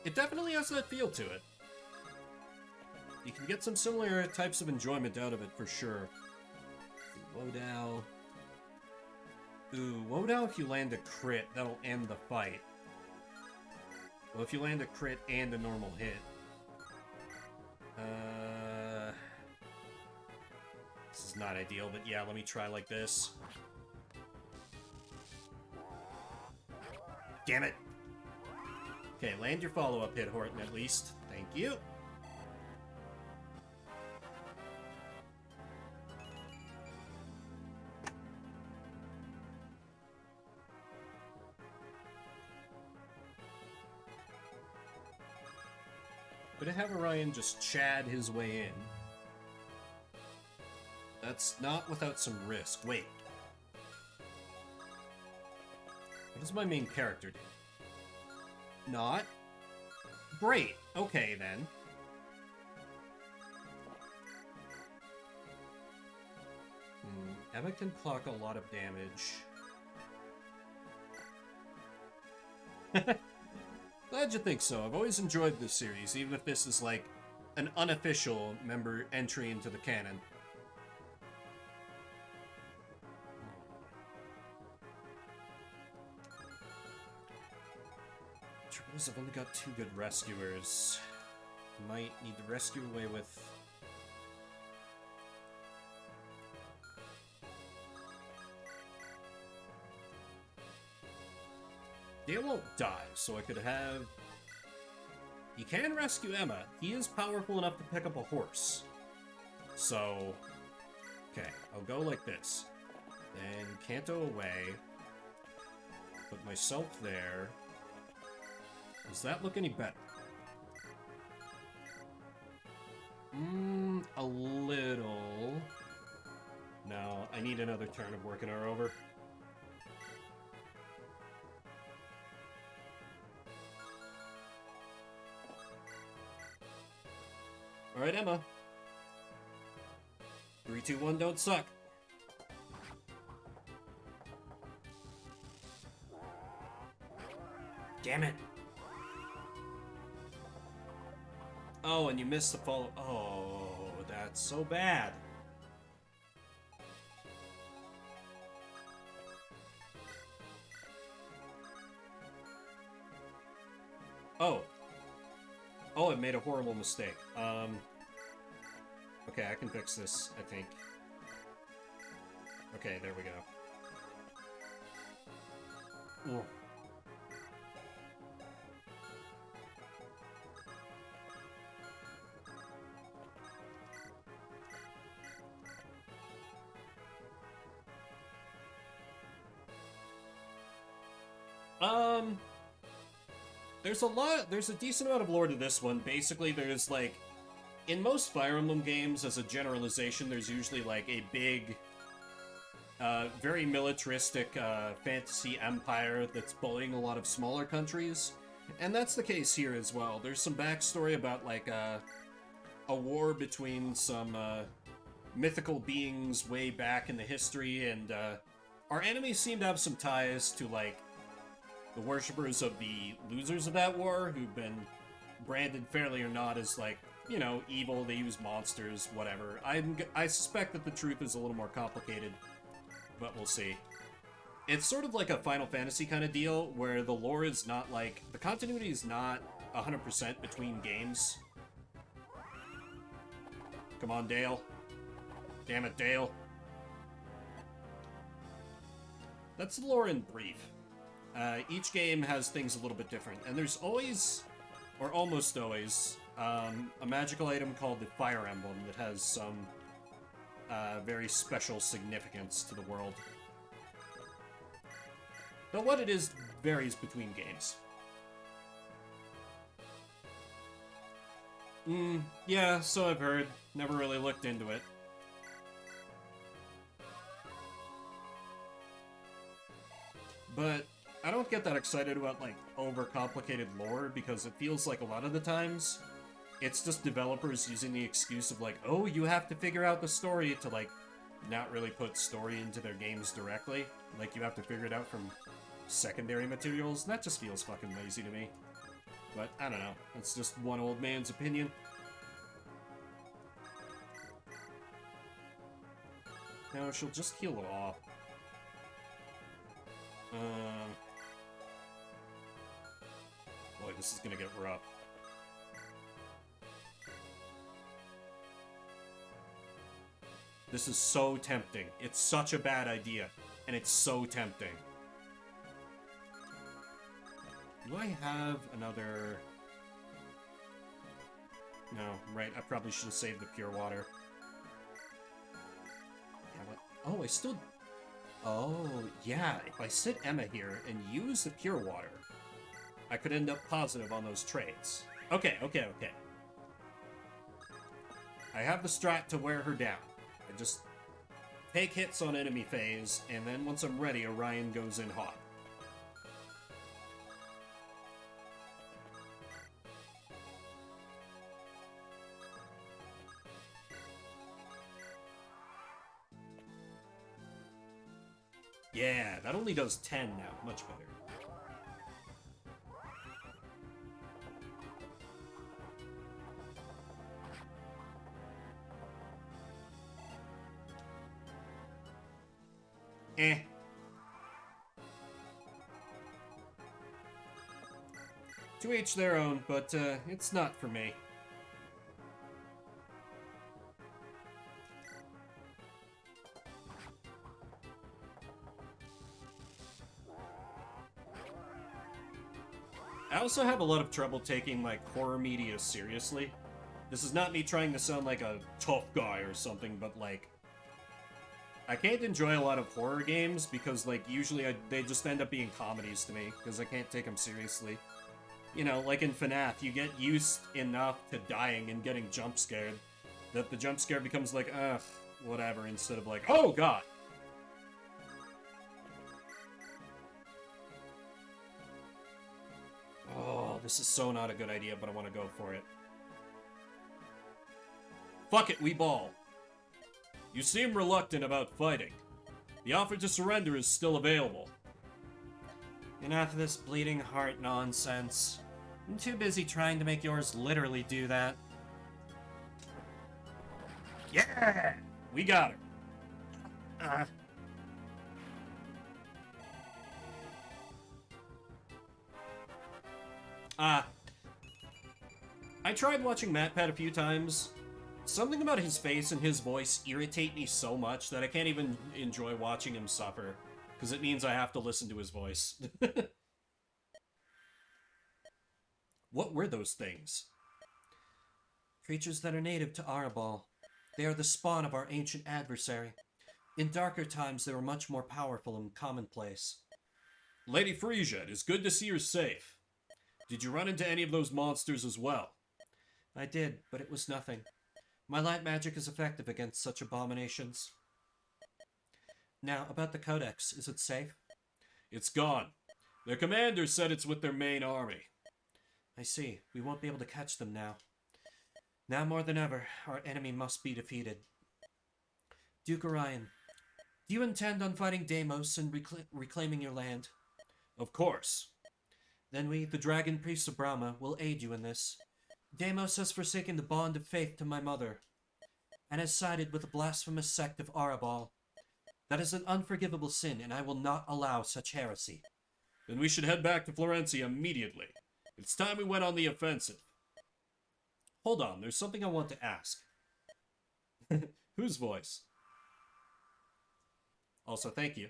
It definitely has that feel to it. You can get some similar types of enjoyment out of it, for sure. Wodow. Ooh, Wodow, if you land a crit, that'll end the fight. Well, if you land a crit and a normal hit. This is not ideal, but yeah, let me try like this. Damn it! Okay, land your follow-up hit, Horton, at least. Thank you. But to have Orion just chad his way in, that's not without some risk. Wait. What does my main character do? Not? Great. Okay, then. Emma can clock a lot of damage. Glad you think so. I've always enjoyed this series, even if this is like an unofficial member entry into the canon. Trouble is, I've only got 2 good rescuers. Might need to rescue away with... Dale won't die, so I could have... You can rescue Emma. He is powerful enough to pick up a horse. So... Okay, I'll go like this. Then Kanto away. Put myself there. Does that look any better? A little... No, I need another turn of working her over. Alright, Emma. 3, 2, 1, don't suck. Damn it. Oh, and you missed the follow... Oh, that's so bad. Oh. Oh, I made a horrible mistake. Okay, I can fix this, I think. Okay, there we go. Ooh. There's a decent amount of lore to this one. Basically, there's like, in most Fire Emblem games, as a generalization, there's usually like a big, very militaristic fantasy empire that's bullying a lot of smaller countries. And that's the case here as well. There's some backstory about like a war between some mythical beings way back in the history, and our enemies seem to have some ties to like the worshippers of the losers of that war, who've been branded fairly or not as like, you know, evil. They use monsters, whatever. I suspect that the truth is a little more complicated, but we'll see. It's sort of like a Final Fantasy kind of deal, where the lore is not like... The continuity is not 100% between games. Come on, Dale. Damn it, Dale. That's the lore in brief. Each game has things a little bit different, and there's always or almost always, a magical item called the Fire Emblem that has some very special significance to the world. Though what it is varies between games. Yeah, so I've heard. Never really looked into it. But I don't get that excited about, like, overcomplicated lore, because it feels like a lot of the times, it's just developers using the excuse of, like, oh, you have to figure out the story to, like, not really put story into their games directly. Like, you have to figure it out from secondary materials. That just feels fucking lazy to me. But, I don't know. It's just one old man's opinion. No, she'll just heal it off. Boy, this is gonna get rough. This is so tempting. It's such a bad idea, and it's so tempting. Do I have another... No, right, I probably should have saved the pure water. Yeah, but... Oh, I still... Oh, yeah, if I sit Emma here and use the pure water, I could end up positive on those trades. Okay. I have the strat to wear her down. I just take hits on enemy phase, and then once I'm ready, Orion goes in hot. Yeah, that only does 10 now. Much better. Eh. To each their own, but it's not for me. I also have a lot of trouble taking, like, horror media seriously. This is not me trying to sound like a tough guy or something, but, like, I can't enjoy a lot of horror games because, like, usually they just end up being comedies to me, because I can't take them seriously. You know, like in FNAF, you get used enough to dying and getting jump scared that the jump scare becomes like, ugh, whatever, instead of like, oh god! Oh, this is so not a good idea, but I want to go for it. Fuck it, we ball. You seem reluctant about fighting. The offer to surrender is still available. Enough of this bleeding heart nonsense. I'm too busy trying to make yours literally do that. Yeah! We got her. I tried watching MatPat a few times. Something about his face and his voice irritate me so much that I can't even enjoy watching him suffer, because it means I have to listen to his voice. What were those things? Creatures that are native to Arabal. They are the spawn of our ancient adversary. In darker times, they were much more powerful and commonplace. Lady Frisia, it is good to see you're safe. Did you run into any of those monsters as well? I did, but it was nothing. My light magic is effective against such abominations. Now, about the Codex, is it safe? It's gone. Their commander said it's with their main army. I see. We won't be able to catch them now. Now more than ever, our enemy must be defeated. Duke Orion, do you intend on fighting Deimos and reclaiming your land? Of course. Then we, the Dragon Priests of Brahma, will aid you in this. Deimos has forsaken the bond of faith to my mother, and has sided with the blasphemous sect of Arabal. That is an unforgivable sin, and I will not allow such heresy. Then we should head back to Florencia immediately. It's time we went on the offensive. Hold on, there's something I want to ask. Whose voice? Also, thank you.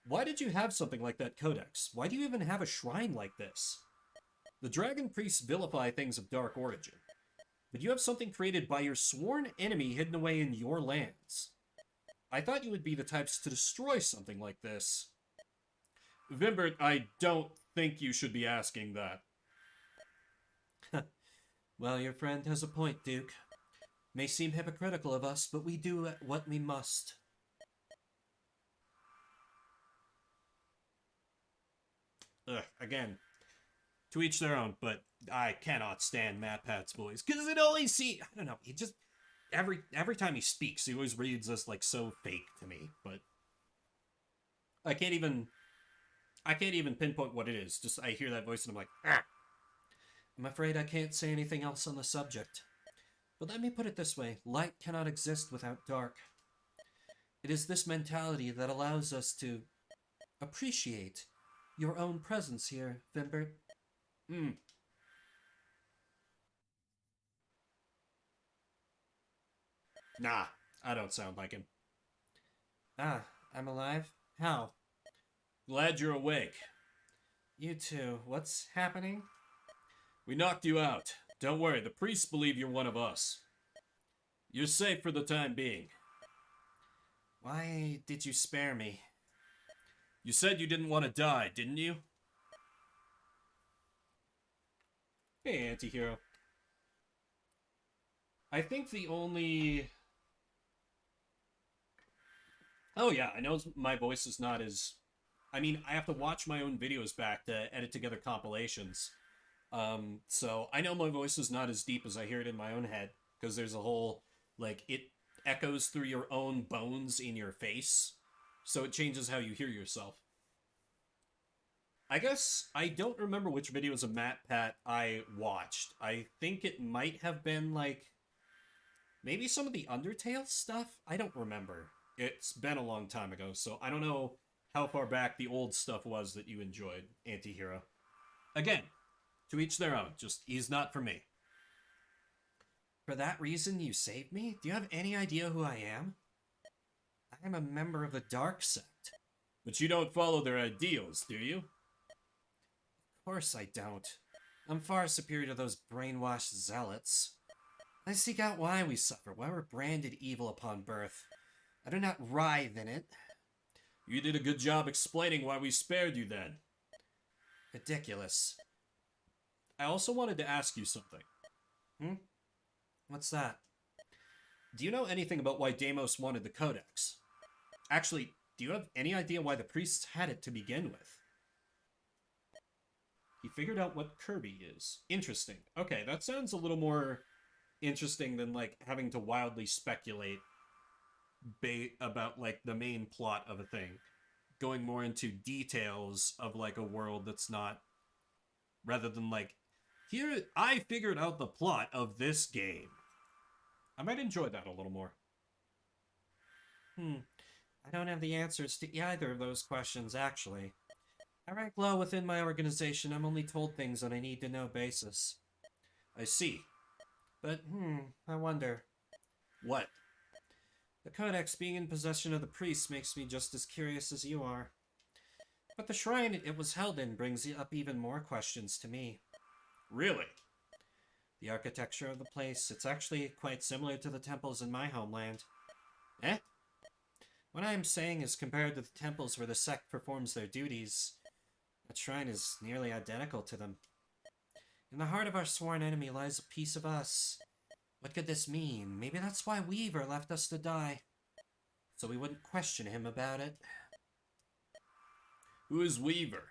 Why did you have something like that codex? Why do you even have a shrine like this? The dragon priests vilify things of dark origin, but you have something created by your sworn enemy hidden away in your lands. I thought you would be the types to destroy something like this. Vimbert, I don't think you should be asking that. Well, your friend has a point, Duke. May seem hypocritical of us, but we do what we must. Again, to each their own, but I cannot stand Matt Pat's voice, because it always I don't know, he just, every time he speaks, he always reads us like so fake to me, but I can't even pinpoint what it is. Just, I hear that voice and I'm like, ah. I'm afraid I can't say anything else on the subject. But let me put it this way, light cannot exist without dark. It is this mentality that allows us to appreciate your own presence here, Vimbert. Nah, I don't sound like him. Ah, I'm alive? How? Glad you're awake. You too. What's happening? We knocked you out. Don't worry, the priests believe you're one of us. You're safe for the time being. Why did you spare me? You said you didn't want to die, didn't you? Hey, anti-hero. I think the only... Oh yeah, I know my voice is not as... I mean, I have to watch my own videos back to edit together compilations. So I know my voice is not as deep as I hear it in my own head, because there's a whole, like, it echoes through your own bones in your face, so it changes how you hear yourself. I guess I don't remember which videos of Matt Pat I watched. I think it might have been, like, maybe some of the Undertale stuff? I don't remember. It's been a long time ago, so I don't know how far back the old stuff was that you enjoyed, anti-hero. Again, to each their own. Just, he's not for me. For that reason you saved me? Do you have any idea who I am? I am a member of the Dark Sect. But you don't follow their ideals, do you? Of course I don't. I'm far superior to those brainwashed zealots. I seek out why we suffer, why we're branded evil upon birth. I do not writhe in it. You did a good job explaining why we spared you then. Ridiculous. I also wanted to ask you something. What's that? Do you know anything about why Deimos wanted the Codex? Actually, do you have any idea why the priests had it to begin with? He figured out what Kirby is. Interesting. Okay, that sounds a little more interesting than, like, having to wildly speculate about, like, the main plot of a thing. Going more into details of, like, a world that's not... Rather than, like, here, I figured out the plot of this game. I might enjoy that a little more. I don't have the answers to either of those questions, actually. I rank low within my organization. I'm only told things on a need-to-know basis. I see. But, I wonder. What? The Codex being in possession of the priests makes me just as curious as you are. But the shrine it was held in brings up even more questions to me. Really? The architecture of the place, it's actually quite similar to the temples in my homeland. Eh? What I am saying is compared to the temples where the sect performs their duties, that shrine is nearly identical to them. In the heart of our sworn enemy lies a piece of us. What could this mean? Maybe that's why Weaver left us to die. So we wouldn't question him about it. Who is Weaver?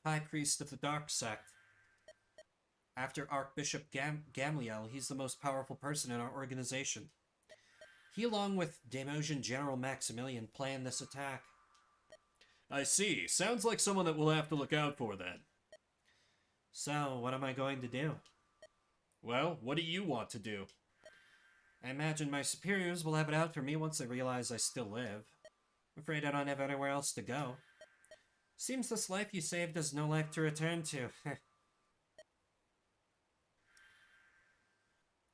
High Priest of the Dark Sect. After Archbishop Gamliel, he's the most powerful person in our organization. He, along with Daemosian General Maximilian, planned this attack. I see. Sounds like someone that we'll have to look out for, then. So, what am I going to do? Well, what do you want to do? I imagine my superiors will have it out for me once they realize I still live. I'm afraid I don't have anywhere else to go. Seems this life you saved is no life to return to.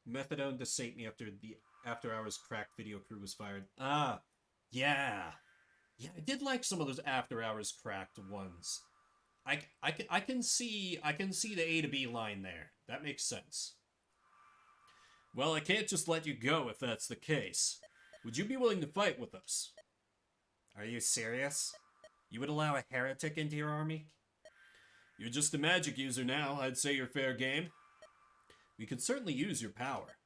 Methadone to sate me after the after-hours crack video crew was fired. Ah, yeah. Yeah, I did like some of those after-hours cracked ones. I can see the A to B line there. That makes sense. Well, I can't just let you go if that's the case. Would you be willing to fight with us? Are you serious? You would allow a heretic into your army? You're just a magic user now. I'd say you're fair game. We could certainly use your power.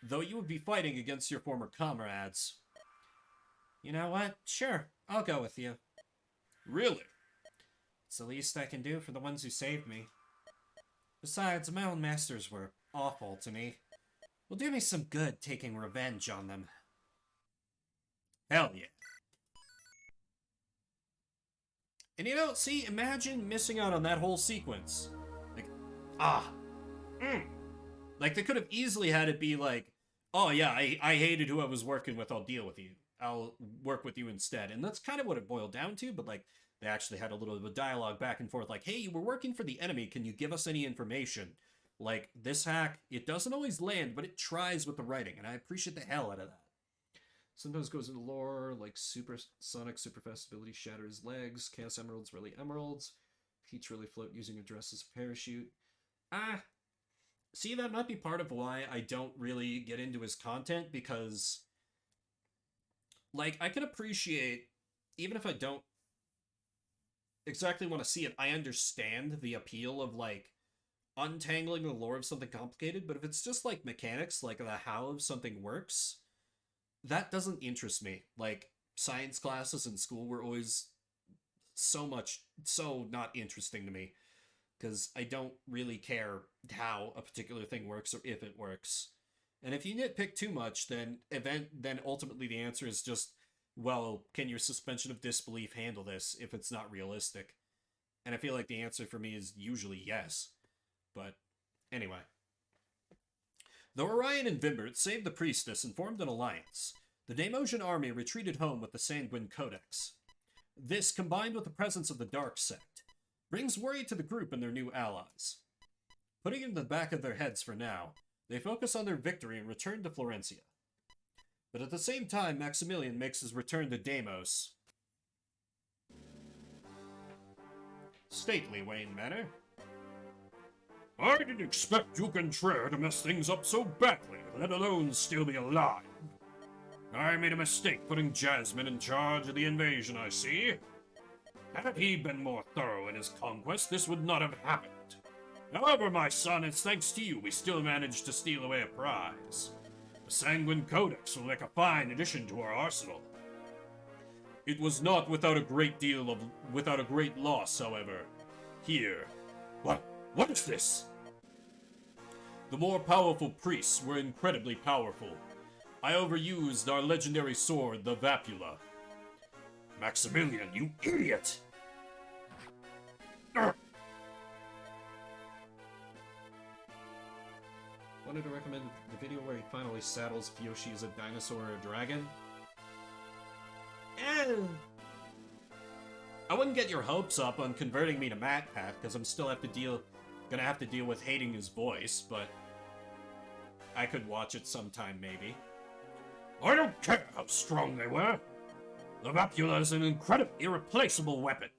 Though you would be fighting against your former comrades. You know what? Sure, I'll go with you. Really? It's the least I can do for the ones who saved me. Besides, my own masters were awful to me. Will do me some good taking revenge on them. Hell yeah. And you know, see, imagine missing out on that whole sequence. Like, Like, they could have easily had it be like, oh yeah, I hated who I was working with, I'll deal with you. I'll work with you instead. And that's kind of what it boiled down to, but like, they actually had a little bit of a dialogue back and forth, like, hey, you were working for the enemy, can you give us any information? Like, this hack, it doesn't always land, but it tries with the writing, and I appreciate the hell out of that. Sometimes goes into lore, like supersonic, super fast ability, shatter his legs, chaos emeralds, really emeralds, Peach really float using a dress as a parachute. See, that might be part of why I don't really get into his content, because, like, I can appreciate, even if I don't exactly want to see it, I understand the appeal of, like, untangling the lore of something complicated, but if it's just, like, mechanics, like the how of something works, that doesn't interest me. Like, science classes in school were always so not interesting to me, because I don't really care how a particular thing works or if it works. And if you nitpick too much, then ultimately the answer is just, well, can your suspension of disbelief handle this if it's not realistic? And I feel like the answer for me is usually yes. But anyway. Though Orion and Vimbert saved the priestess and formed an alliance, the Deimosian army retreated home with the Sanguine Codex. This, combined with the presence of the Dark Sect, brings worry to the group and their new allies. Putting it in the back of their heads for now, they focus on their victory and return to Florencia. But at the same time, Maximilian makes his return to Deimos. Stately Wayne Manor. I didn't expect Duke and Trey to mess things up so badly, let alone still be alive. I made a mistake putting Jasmine in charge of the invasion, I see. Had he been more thorough in his conquest, this would not have happened. However, my son, it's thanks to you we still managed to steal away a prize. The Sanguine Codex will make a fine addition to our arsenal. It was not without a great loss, however. Here. What is this? The more powerful priests were incredibly powerful. I overused our legendary sword, the Vapula. Maximilian, you idiot! Wanted to recommend the video where he finally saddles Yoshi as a dinosaur or a dragon. I wouldn't get your hopes up on converting me to MatPat, because I'm still gonna have to deal with hating his voice, but I could watch it sometime, maybe. I don't care how strong they were. The Vapula is an incredible, irreplaceable weapon.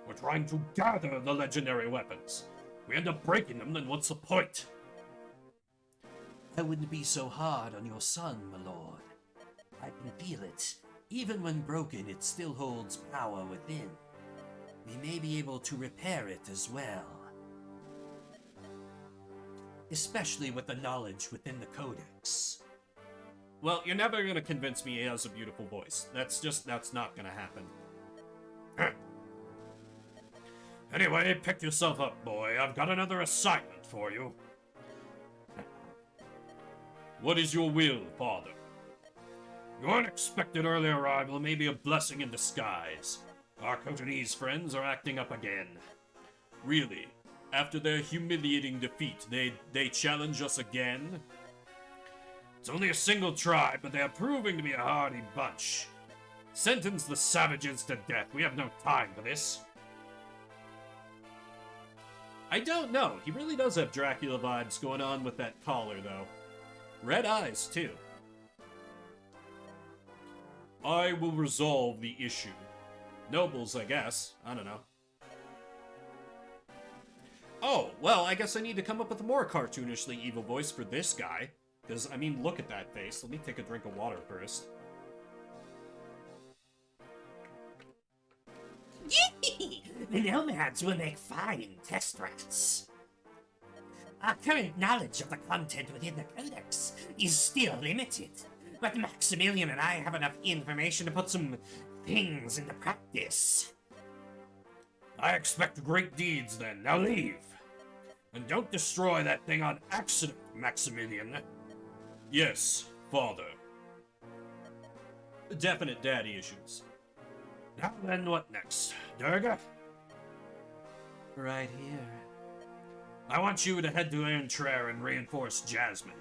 We're trying to gather the legendary weapons. We end up breaking them, then what's the point? I wouldn't be so hard on your son, my lord. I can feel it. Even when broken, it still holds power within. We may be able to repair it as well. Especially with the knowledge within the Codex. Well, you're never gonna convince me he has a beautiful voice. That's not gonna happen. Anyway, pick yourself up, boy. I've got another assignment for you. What is your will, father? Your unexpected early arrival may be a blessing in disguise. Our Cotonese friends are acting up again. Really, after their humiliating defeat, they challenge us again? It's only a single tribe, but they are proving to be a hardy bunch. Sentence the savages to death. We have no time for this. I don't know. He really does have Dracula vibes going on with that collar, though. Red eyes, too. I will resolve the issue. Nobles, I guess. I don't know. Oh, well, I guess I need to come up with a more cartoonishly evil voice for this guy. Because, I mean, look at that face. Let me take a drink of water first. The nomads will make fine test rats. Our current knowledge of the content within the codex is still limited, but Maximilian and I have enough information to put some things into practice. I expect great deeds, then. Now leave. And don't destroy that thing on accident, Maximilian. Yes, father. Definite daddy issues. Now then, what next? Durga? Right here. I want you to head to Antrer and reinforce Jasmine.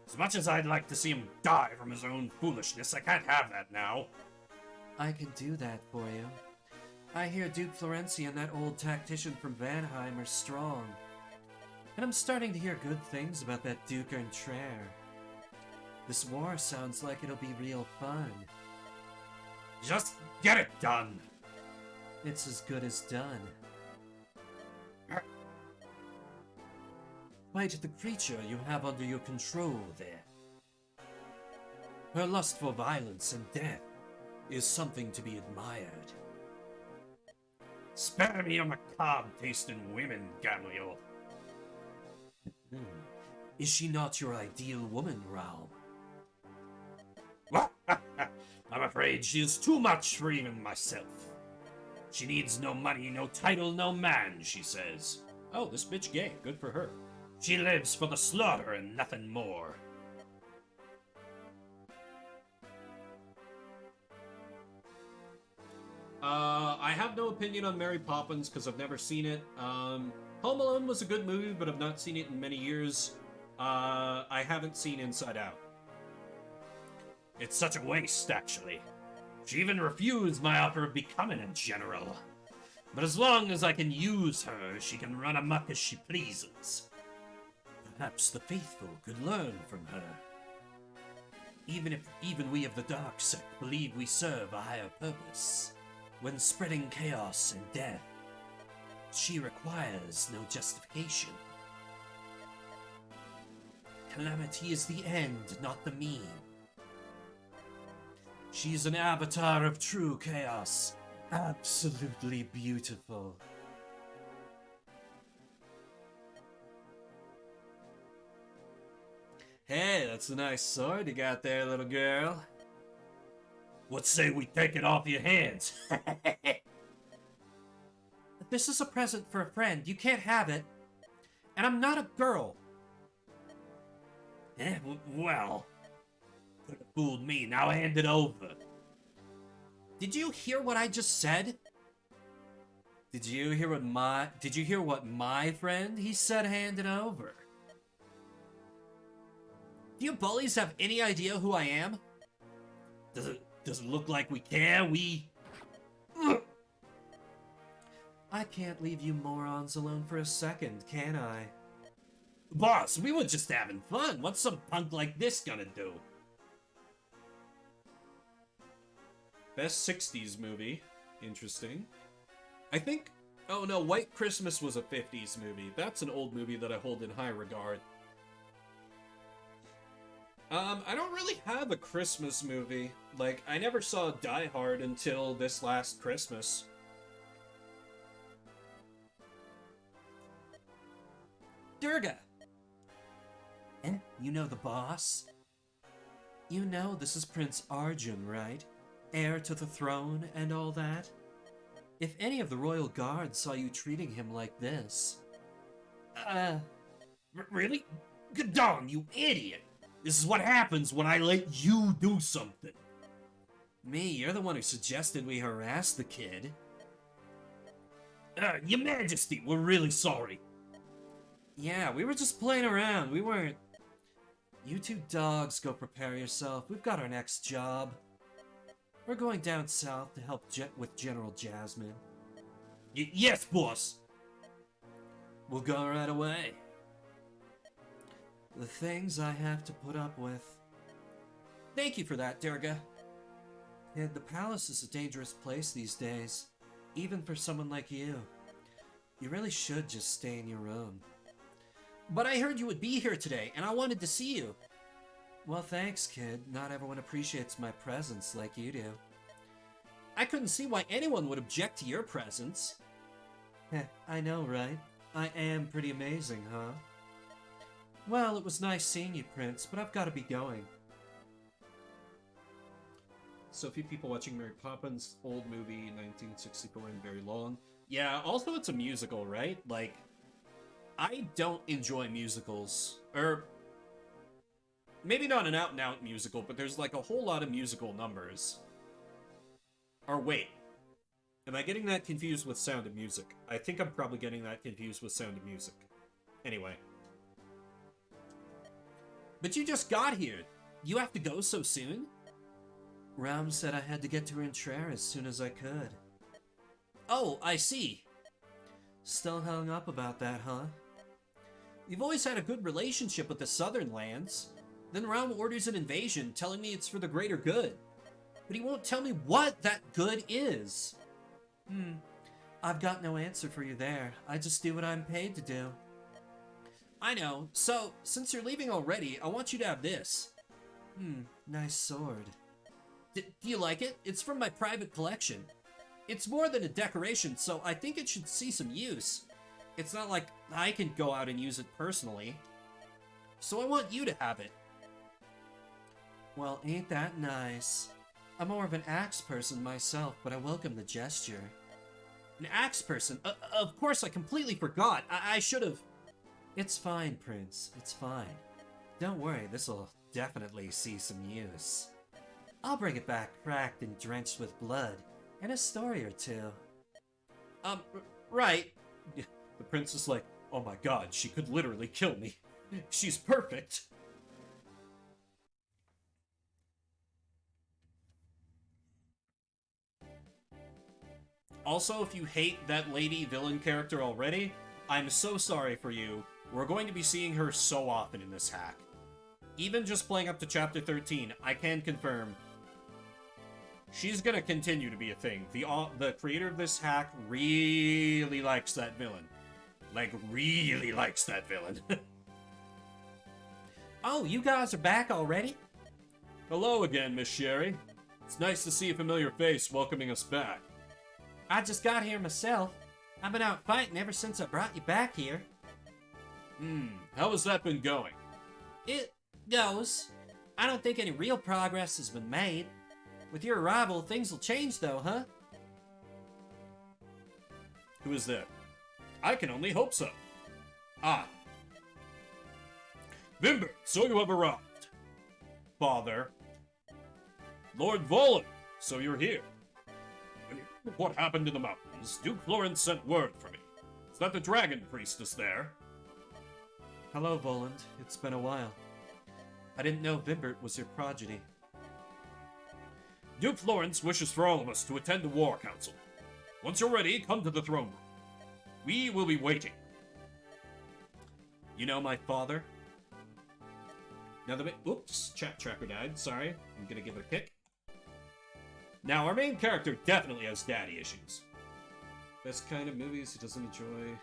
As much as I'd like to see him die from his own foolishness, I can't have that now. I can do that for you. I hear Duke Florenzi and that old tactician from Vanheim are strong. And I'm starting to hear good things about that Duke Antrer. This war sounds like it'll be real fun. Just get it done. It's as good as done. Fight the creature you have under your control there. Her lust for violence and death is something to be admired. Spare me your macabre-tasting women, Gamliel. Is she not your ideal woman, Raoul? I'm afraid she is too much for even myself. She needs no money, no title, no man, she says. Oh, this bitch gay. Good for her. She lives for the slaughter and nothing more. I have no opinion on Mary Poppins because I've never seen it. Home Alone was a good movie, but I've not seen it in many years. I haven't seen Inside Out. It's such a waste, actually. She even refused my offer of becoming a general. But as long as I can use her, she can run amok as she pleases. Perhaps the faithful could learn from her. Even we of the dark sect believe we serve a higher purpose. When spreading chaos and death, she requires no justification. Calamity is the end, not the mean. She's an avatar of true chaos. Absolutely beautiful. Hey, that's a nice sword you got there, little girl. What say we take it off your hands? This is a present for a friend. You can't have it. And I'm not a girl. Well, could have fooled me. Now hand it over. Did you hear what I just said? Did you hear what my friend he said hand it over? Do you bullies have any idea who I am? Does it look like we care? I can't leave you morons alone for a second, can I? Boss, we were just having fun. What's some punk like this gonna do? Best 60s movie. Interesting. I think... Oh no, White Christmas was a 50s movie. That's an old movie that I hold in high regard. I don't really have a Christmas movie. Like, I never saw Die Hard until this last Christmas. Durga! You know the boss? You know this is Prince Arjun, right? Heir to the throne and all that? If any of the royal guards saw you treating him like this... Really? Gadon, you idiot! This is what happens when I let you do something. Me, you're the one who suggested we harass the kid. Your Majesty, we're really sorry. Yeah, we were just playing around. We weren't... You two dogs go prepare yourself. We've got our next job. We're going down south to help with General Jasmine. Yes, boss. We'll go right away. The things I have to put up with. Thank you for that, Durga. And the palace is a dangerous place these days, even for someone like you. You really should just stay in your room. But I heard you would be here today, and I wanted to see you. Well, thanks, kid. Not everyone appreciates my presence like you do. I couldn't see why anyone would object to your presence. Heh, I know, right? I am pretty amazing, huh? Well, it was nice seeing you, Prince, but I've got to be going. So few people watching Mary Poppins, old movie, 1964, and very long. Yeah, also it's a musical, right? Like, I don't enjoy musicals. Or, maybe not an out-and-out musical, but there's like a whole lot of musical numbers. Or wait, am I getting that confused with Sound of Music? I think I'm probably getting that confused with Sound of Music. Anyway. But you just got here. You have to go so soon? Ram said I had to get to Rintrer as soon as I could. Oh, I see. Still hung up about that, huh? You've always had a good relationship with the southern lands. Then Ram orders an invasion, telling me it's for the greater good. But he won't tell me what that good is. I've got no answer for you there. I just do what I'm paid to do. I know. So, since you're leaving already, I want you to have this. Nice sword. Do you like it? It's from my private collection. It's more than a decoration, so I think it should see some use. It's not like I can go out and use it personally. So I want you to have it. Well, ain't that nice? I'm more of an axe person myself, but I welcome the gesture. An axe person? Of course, I completely forgot. I should have... It's fine, Prince. It's fine. Don't worry, this'll definitely see some use. I'll bring it back cracked and drenched with blood, and a story or two. Right. The prince is like, oh my god, she could literally kill me. She's perfect. Also, if you hate that lady villain character already, I'm so sorry for you. We're going to be seeing her so often in this hack. Even just playing up to chapter 13, I can confirm she's gonna continue to be a thing. The creator of this hack really likes that villain. Like, really likes that villain. Oh, you guys are back already? Hello again, Miss Sherry. It's nice to see a familiar face welcoming us back. I just got here myself. I've been out fighting ever since I brought you back here. How has that been going? It goes. I don't think any real progress has been made. With your arrival, things will change though, huh? Who is that? I can only hope so. Ah. Vimber, so you have arrived. Father. Lord Volan, so you're here. What happened in the mountains? Duke Florence sent word for me. Is that the dragon priestess there? Hello, Voland. It's been a while. I didn't know Vimbert was your progeny. Duke Florence wishes for all of us to attend the War Council. Once you're ready, come to the throne room. We will be waiting. You know my father? Now oops, chat tracker died. Sorry. I'm gonna give it a kick. Now, our main character definitely has daddy issues. Best kind of movies he doesn't enjoy.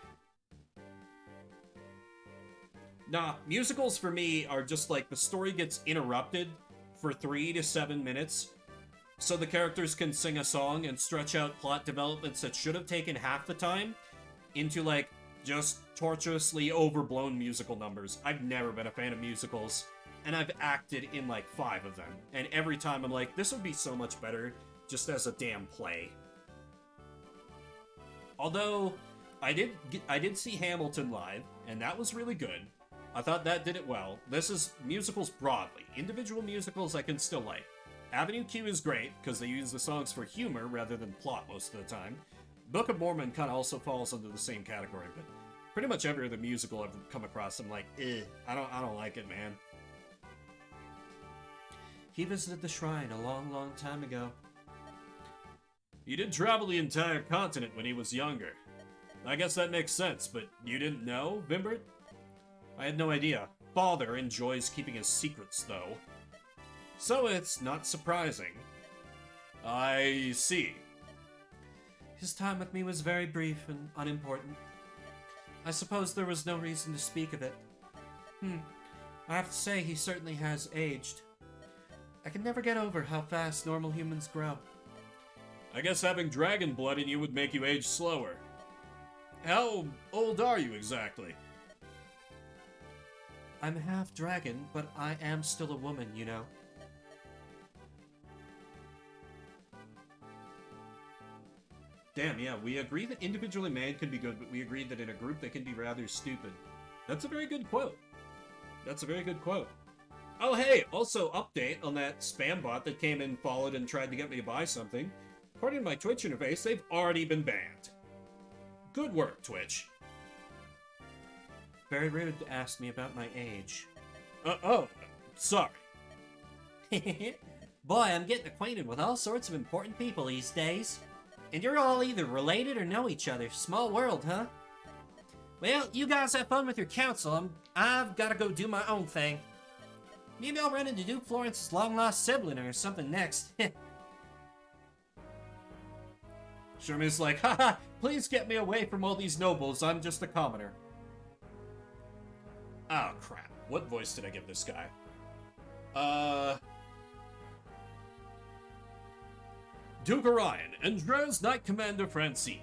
Nah, musicals for me are just like the story gets interrupted for 3 to 7 minutes, so the characters can sing a song and stretch out plot developments that should have taken half the time into like just tortuously overblown musical numbers. I've never been a fan of musicals, and I've acted in like 5 of them, and every time I'm like, this would be so much better just as a damn play. Although, I did see Hamilton live, and that was really good. I thought that did it well. This is musicals broadly. Individual musicals I can still like. Avenue Q is great, because they use the songs for humor rather than plot most of the time. Book of Mormon kind of also falls under the same category, but pretty much every other musical I've come across, I'm like, I don't like it, man. He visited the shrine a long, long time ago. He did travel the entire continent when he was younger. I guess that makes sense, but you didn't know, Vimbert? I had no idea. Father enjoys keeping his secrets, though. So it's not surprising. I see. His time with me was very brief and unimportant. I suppose there was no reason to speak of it. I have to say he certainly has aged. I can never get over how fast normal humans grow. I guess having dragon blood in you would make you age slower. How old are you exactly? I'm half dragon, but I am still a woman, you know. Damn, yeah, we agree that individually man can be good, but we agreed that in a group they can be rather stupid. That's a very good quote. That's a very good quote. Oh, hey, also update on that spam bot that came in, followed, and tried to get me to buy something. According to my Twitch interface, they've already been banned. Good work, Twitch. Very rude to ask me about my age. Sorry. Boy, I'm getting acquainted with all sorts of important people these days. And you're all either related or know each other. Small world, huh? Well, you guys have fun with your council. I've got to go do my own thing. Maybe I'll run into Duke Florence's long-lost sibling or something next. Sherman's like, haha, please get me away from all these nobles. I'm just a commoner. Oh, crap. What voice did I give this guy? Duke Orion, Endre's Knight Commander Francine.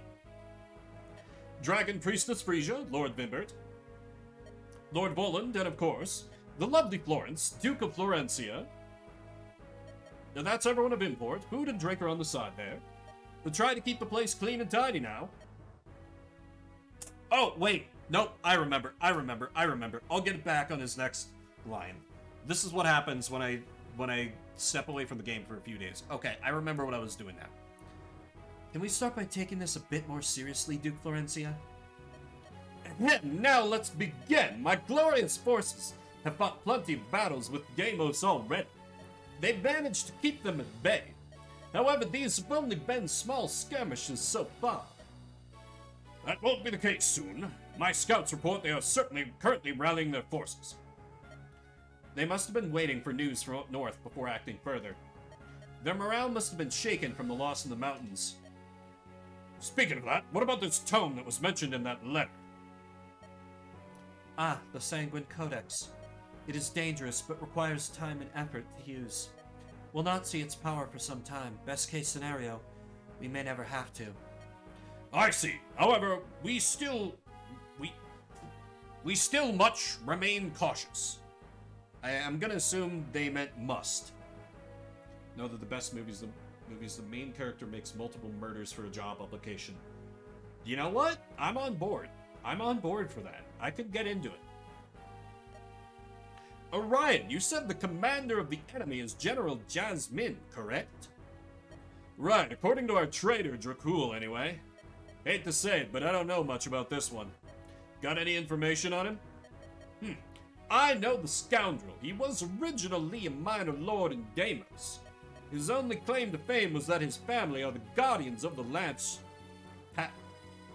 Dragon Priestess Frisia, Lord Vimbert. Lord Voland, and of course, the lovely Florence, Duke of Florencia. Now that's everyone of import. Food and drink are on the side there. But try to keep the place clean and tidy now. Oh, wait. Nope, I remember. I'll get it back on his next line. This is what happens when I step away from the game for a few days. Okay, I remember what I was doing now. Can we start by taking this a bit more seriously, Duke Florencia? And now let's begin. My glorious forces have fought plenty of battles with Deimos already. They've managed to keep them at bay. However, these have only been small skirmishes so far. That won't be the case soon. My scouts report they are certainly currently rallying their forces. They must have been waiting for news from up north before acting further. Their morale must have been shaken from the loss in the mountains. Speaking of that, what about this tome that was mentioned in that letter? Ah, the Sanguine Codex. It is dangerous, but requires time and effort to use. We'll not see its power for some time. Best case scenario, we may never have to. I see. However, we still much remain cautious. I'm gonna assume they meant must. Know that the best movies, the main character makes multiple murders for a job application. You know what? I'm on board. I'm on board for that. I could get into it. Orion, you said the commander of the enemy is General Jasmine, correct? Right, according to our trader, Dracul, anyway. Hate to say it, but I don't know much about this one. Got any information on him? I know the scoundrel. He was originally a minor lord in Deimos. His only claim to fame was that his family are the guardians of the lance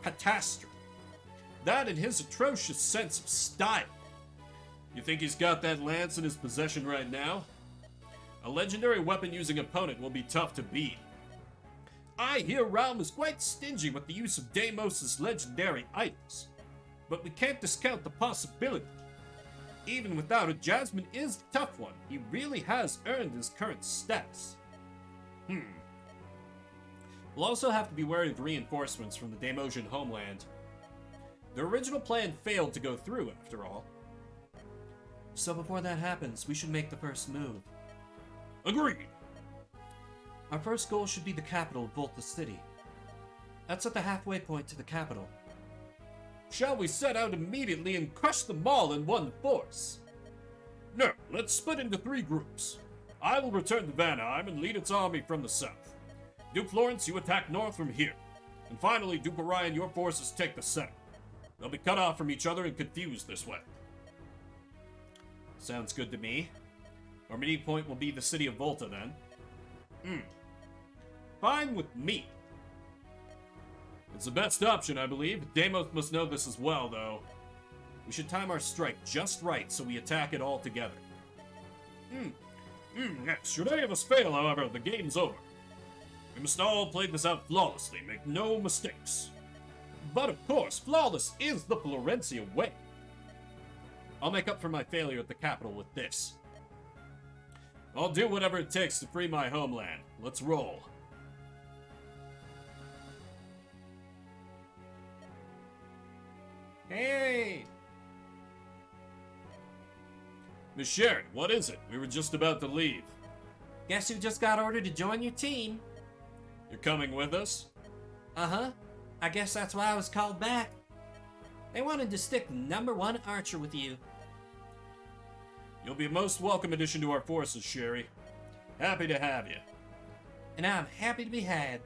Patastri. That and his atrocious sense of style. You think he's got that lance in his possession right now? A legendary weapon-using opponent will be tough to beat. I hear Realm is quite stingy with the use of Deimos' legendary items, but we can't discount the possibility. Even without it, Jasmine is the tough one. He really has earned his current status. We'll also have to be wary of reinforcements from the Deimosian homeland. The original plan failed to go through, after all. So before that happens, we should make the first move. Agreed. Our first goal should be the capital, Volta City. That's at the halfway point to the capital. Shall we set out immediately and crush them all in one force? No, let's split into 3 groups. I will return to Vanheim and lead its army from the south. Duke Florence, you attack north from here. And finally, Duke Orion, your forces take the center. They'll be cut off from each other and confused this way. Sounds good to me. Our meeting point will be the city of Volta, then. Fine with me. It's the best option, I believe. Deimos must know this as well, though. We should time our strike just right so we attack it all together. Yes. Should any of us fail, however, the game's over. We must all play this out flawlessly, make no mistakes. But of course, flawless is the Florencia way. I'll make up for my failure at the capital with this. I'll do whatever it takes to free my homeland. Let's roll. Hey! Miss Sharon, what is it? We were just about to leave. Guess who just got ordered to join your team? You're coming with us? Uh-huh. I guess that's why I was called back. They wanted to stick #1 archer with you. You'll be a most welcome addition to our forces, Sherry. Happy to have you. And I'm happy to be had.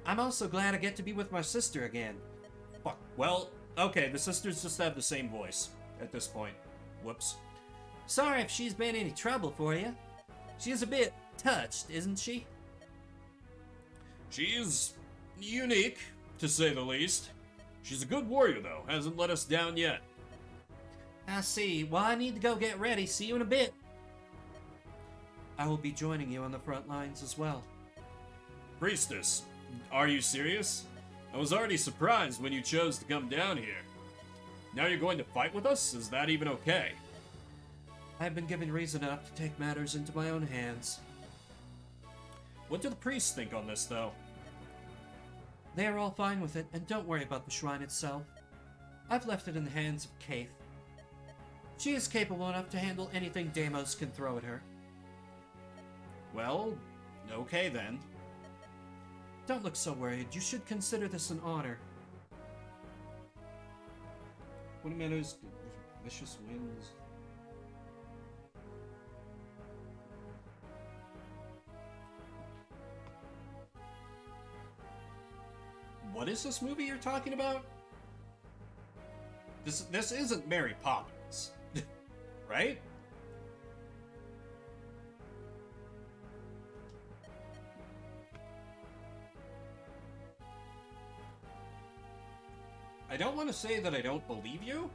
I'm also glad I get to be with my sister again. Fuck. Well, okay, the sisters just have the same voice at this point. Whoops. Sorry if she's been any trouble for you. She's a bit touched, isn't she? She's unique, to say the least. She's a good warrior, though. Hasn't let us down yet. I see. Well, I need to go get ready. See you in a bit. I will be joining you on the front lines as well. Priestess, are you serious? I was already surprised when you chose to come down here. Now you're going to fight with us? Is that even okay? I've been given reason enough to take matters into my own hands. What do the priests think on this, though? They are all fine with it, and don't worry about the shrine itself. I've left it in the hands of Kaith. She is capable enough to handle anything Deimos can throw at her. Well, okay then. Don't look so worried. You should consider this an honor. What matters? Vicious winds. What is this movie you're talking about? This isn't Mary Poppins, right? I don't want to say that I don't believe you,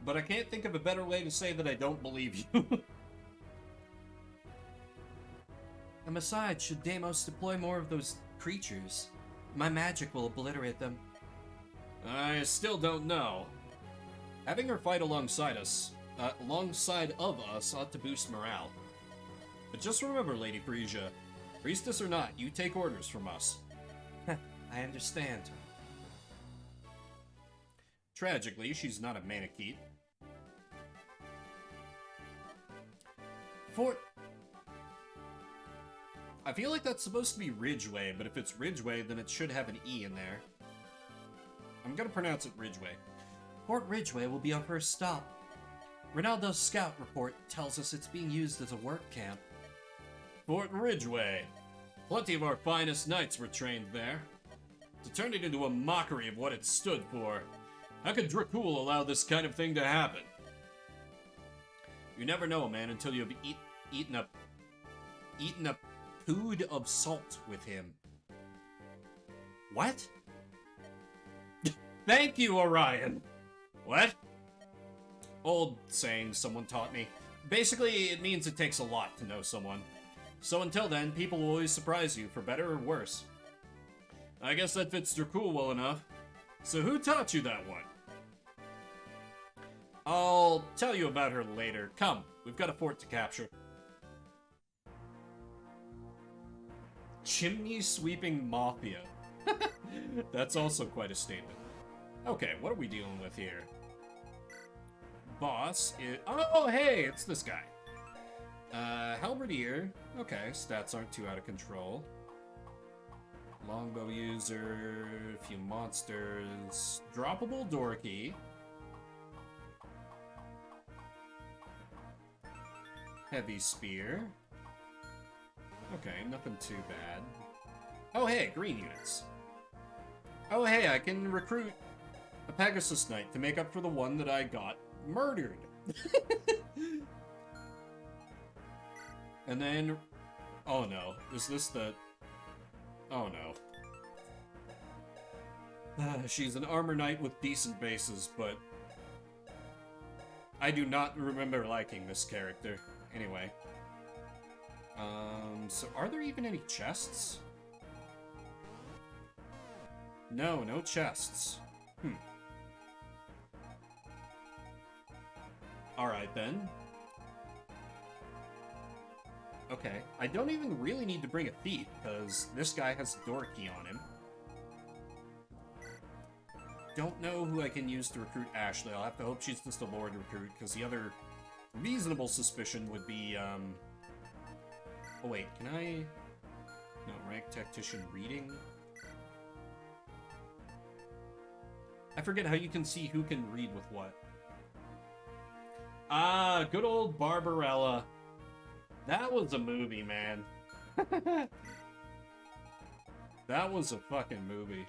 but I can't think of a better way to say that I don't believe you. And besides, should Deimos deploy more of those creatures, my magic will obliterate them. I still don't know. Having her fight alongside of us, ought to boost morale. But just remember, Lady Frisia, priestess or not, you take orders from us. I understand. Tragically, she's not a Manakete. I feel like that's supposed to be Ridgeway, but if it's Ridgeway, then it should have an E in there. I'm gonna pronounce it Ridgeway. Fort Ridgeway will be our first stop. Ronaldo's scout report tells us it's being used as a work camp. Fort Ridgeway. Plenty of our finest knights were trained there. To turn it into a mockery of what it stood for, how could Dracul allow this kind of thing to happen? You never know, man, until you've eaten a pood of salt with him. What? Thank you, Orion. What? Old saying someone taught me. Basically, it means it takes a lot to know someone. So until then, people will always surprise you, for better or worse. I guess that fits Dracul well enough. So who taught you that one? I'll tell you about her later. Come, we've got a fort to capture. Chimney sweeping mafia. That's also quite a statement. Okay, what are we dealing with here? Boss is... Oh, hey, it's this guy. Halberdier. Okay, stats aren't too out of control. Longbow user, a few monsters. Droppable door key. Heavy spear. Okay, nothing too bad. Oh hey, green units. Oh hey, I can recruit a Pegasus Knight to make up for the one that I got murdered. And then... Oh no, is this the... Oh no. She's an armor knight with decent bases, but... I do not remember liking this character. Anyway. So are there even any chests? No, no chests. Alright then. Okay, I don't even really need to bring a thief, because this guy has a door key on him. Don't know who I can use to recruit Ashley. I'll have to hope she's just a Lord recruit, because the other reasonable suspicion would be, Oh wait, can I... No, rank tactician reading? I forget how you can see who can read with what. Ah, good old Barbarella. That was a movie, man. That was a fucking movie.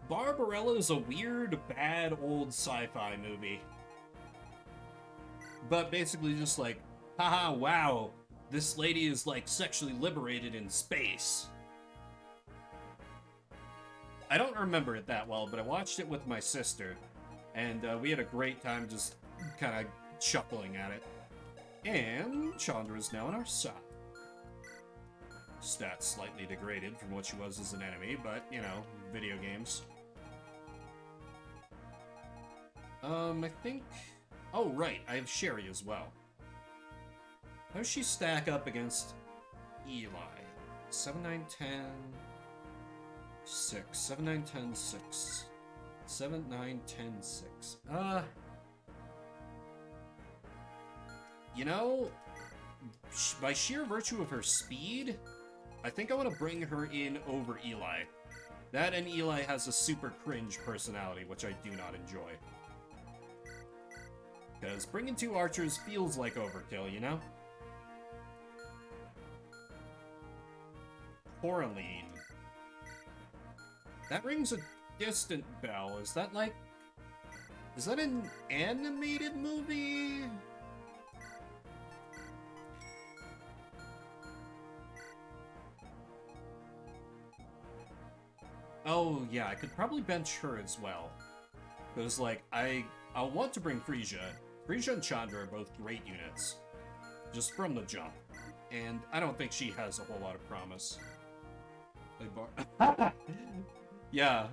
Barbarella is a weird, bad, old sci-fi movie. But basically just like, haha, wow, this lady is like sexually liberated in space. I don't remember it that well, but I watched it with my sister, and we had a great time just kind of chuckling at it. And Chandra is now on our side. Stats slightly degraded from what she was as an enemy, but, you know, video games. I think... Oh, right, I have Sherry as well. How does she stack up against Eli? 7, 9, 10... 6. 7, 9, 10, 6. 7, 9, 10, 6. You know, by sheer virtue of her speed, I think I want to bring her in over Eli. That and Eli has a super cringe personality, which I do not enjoy. Because bringing 2 archers feels like overkill, you know? Coraline. That rings a distant bell. Is that like... Is that an animated movie? Oh, yeah, I could probably bench her as well. Because, like, I'll want to bring Frisia. Frisia and Chandra are both great units. Just from the jump. And I don't think she has a whole lot of promise. Like yeah.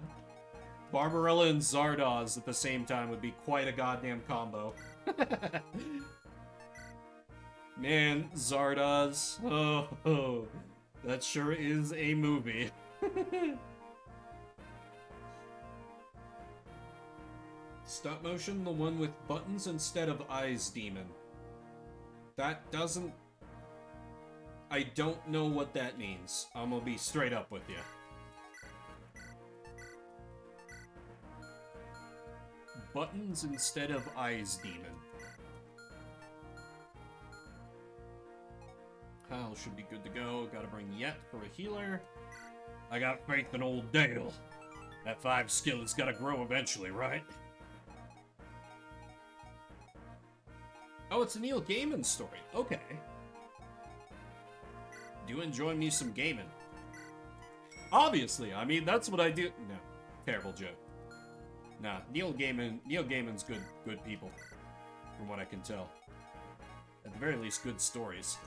Barbarella and Zardoz at the same time would be quite a goddamn combo. Man, Zardoz. Oh, that sure is a movie. Stop motion, the one with buttons instead of eyes demon. That doesn't... I don't know what that means. I'm gonna be straight up with you. Buttons instead of eyes demon. Kyle should be good to go. Gotta bring Yet for a healer. I got faith in old Dale. That 5 skill has gotta grow eventually, right? Oh, it's a Neil Gaiman story. Okay. Do enjoy me some gaming. Obviously, I mean, that's what I do. No, terrible joke. Nah, Neil Gaiman's good people, from what I can tell. At the very least, good stories.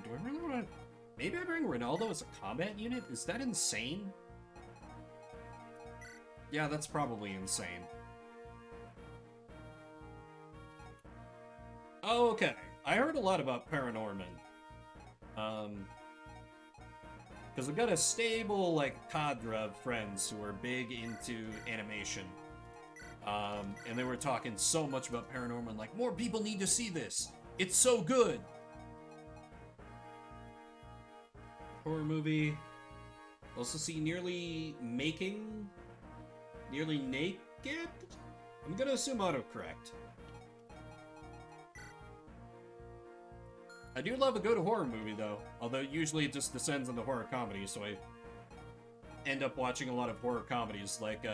Do I really want to... Maybe I bring Ronaldo as a combat unit? Is that insane? Yeah, that's probably insane. Oh, okay. I heard a lot about Paranorman. Because I've got a stable, like, cadre of friends who are big into animation. And they were talking so much about Paranorman, like, more people need to see this! It's so good! Horror movie. Also see Nearly Naked? I'm gonna assume autocorrect. I do love a good horror movie, though. Although usually it just descends into horror comedy, so I end up watching a lot of horror comedies, like,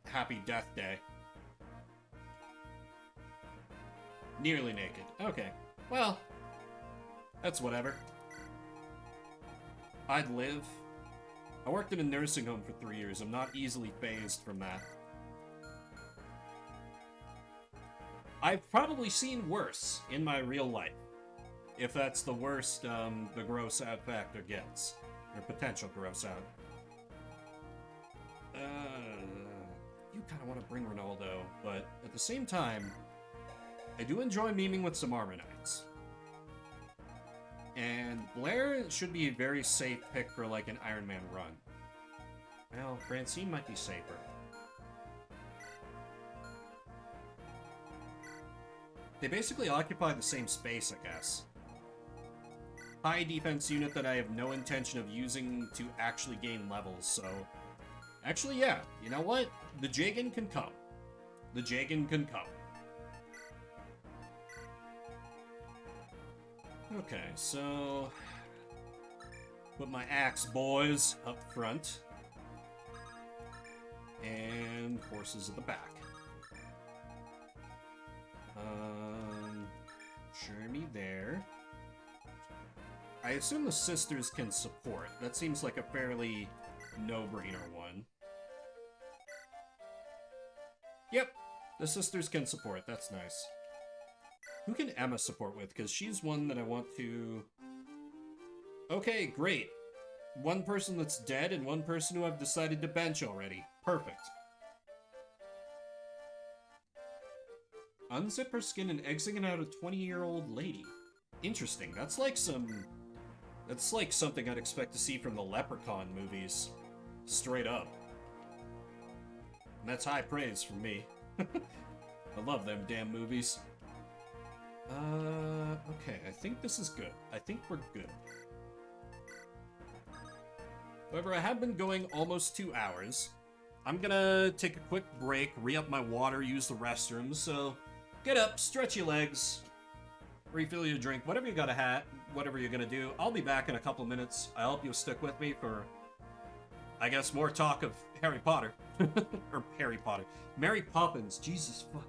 Happy Death Day. Nearly Naked. Okay. Well, that's whatever. I'd live. I worked in a nursing home for 3 years. I'm not easily fazed from that. I've probably seen worse in my real life. if that's the worst the gross out factor gets. Or potential gross out. You kind of want to bring Ronaldo, but at the same time, I do enjoy memeing with some Armor Knights. And Blair should be a very safe pick for like an Ironman run. Well, Francine might be safer. They basically occupy the same space, I guess. High defense unit that I have no intention of using to actually gain levels, so... Actually, yeah, you know what? The Jagan can come. The Jagan can come. Okay, so... Put my axe boys up front. And horses at the back. Jeremy there. I assume the sisters can support. That seems like a fairly no-brainer one. Yep, the sisters can support. That's nice. Who can Emma support with? Because she's one that I want to... Okay, great. One person that's dead and one person who I've decided to bench already. Perfect. Unzip her skin and exit out a 20-year-old lady. Interesting. That's like some... That's like something I'd expect to see from the Leprechaun movies. Straight up. And that's high praise from me. I love them damn movies. Okay, I think this is good. I think we're good. However, I have been going almost 2 hours. I'm gonna take a quick break, re-up my water, use the restroom, so get up, stretch your legs, refill your drink, whatever you gotta whatever you're gonna do. I'll be back in a couple minutes. I hope you'll stick with me for, I guess, more talk of Harry Potter. Or Harry Potter. Mary Poppins, Jesus fuck.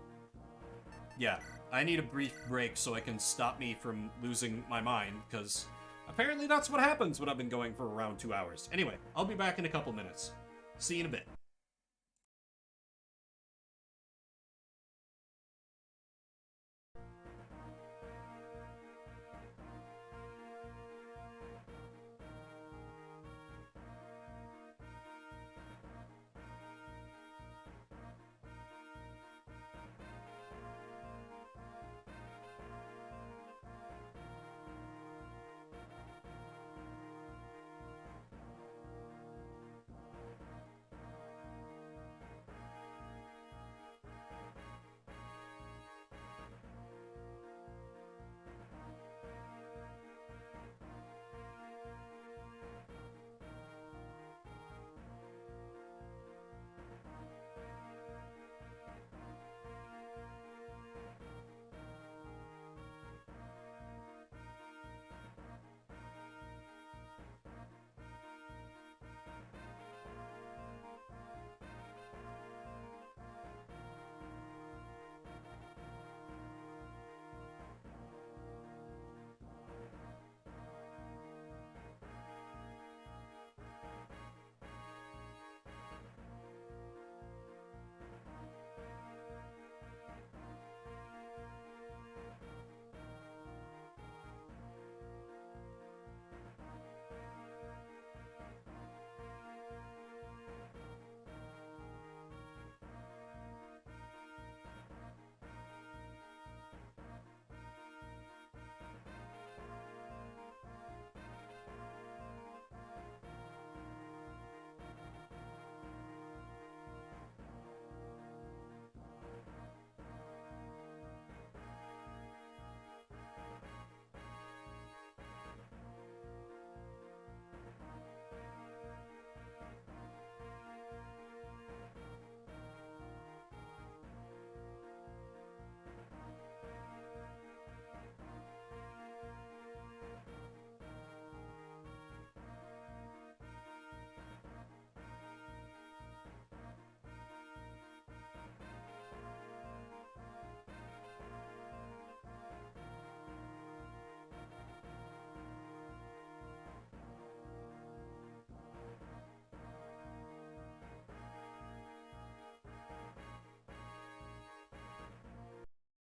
Yeah, I need a brief break so I can stop me from losing my mind, because apparently that's what happens when I've been going for around 2 hours. Anyway, I'll be back in a couple minutes. See you in a bit.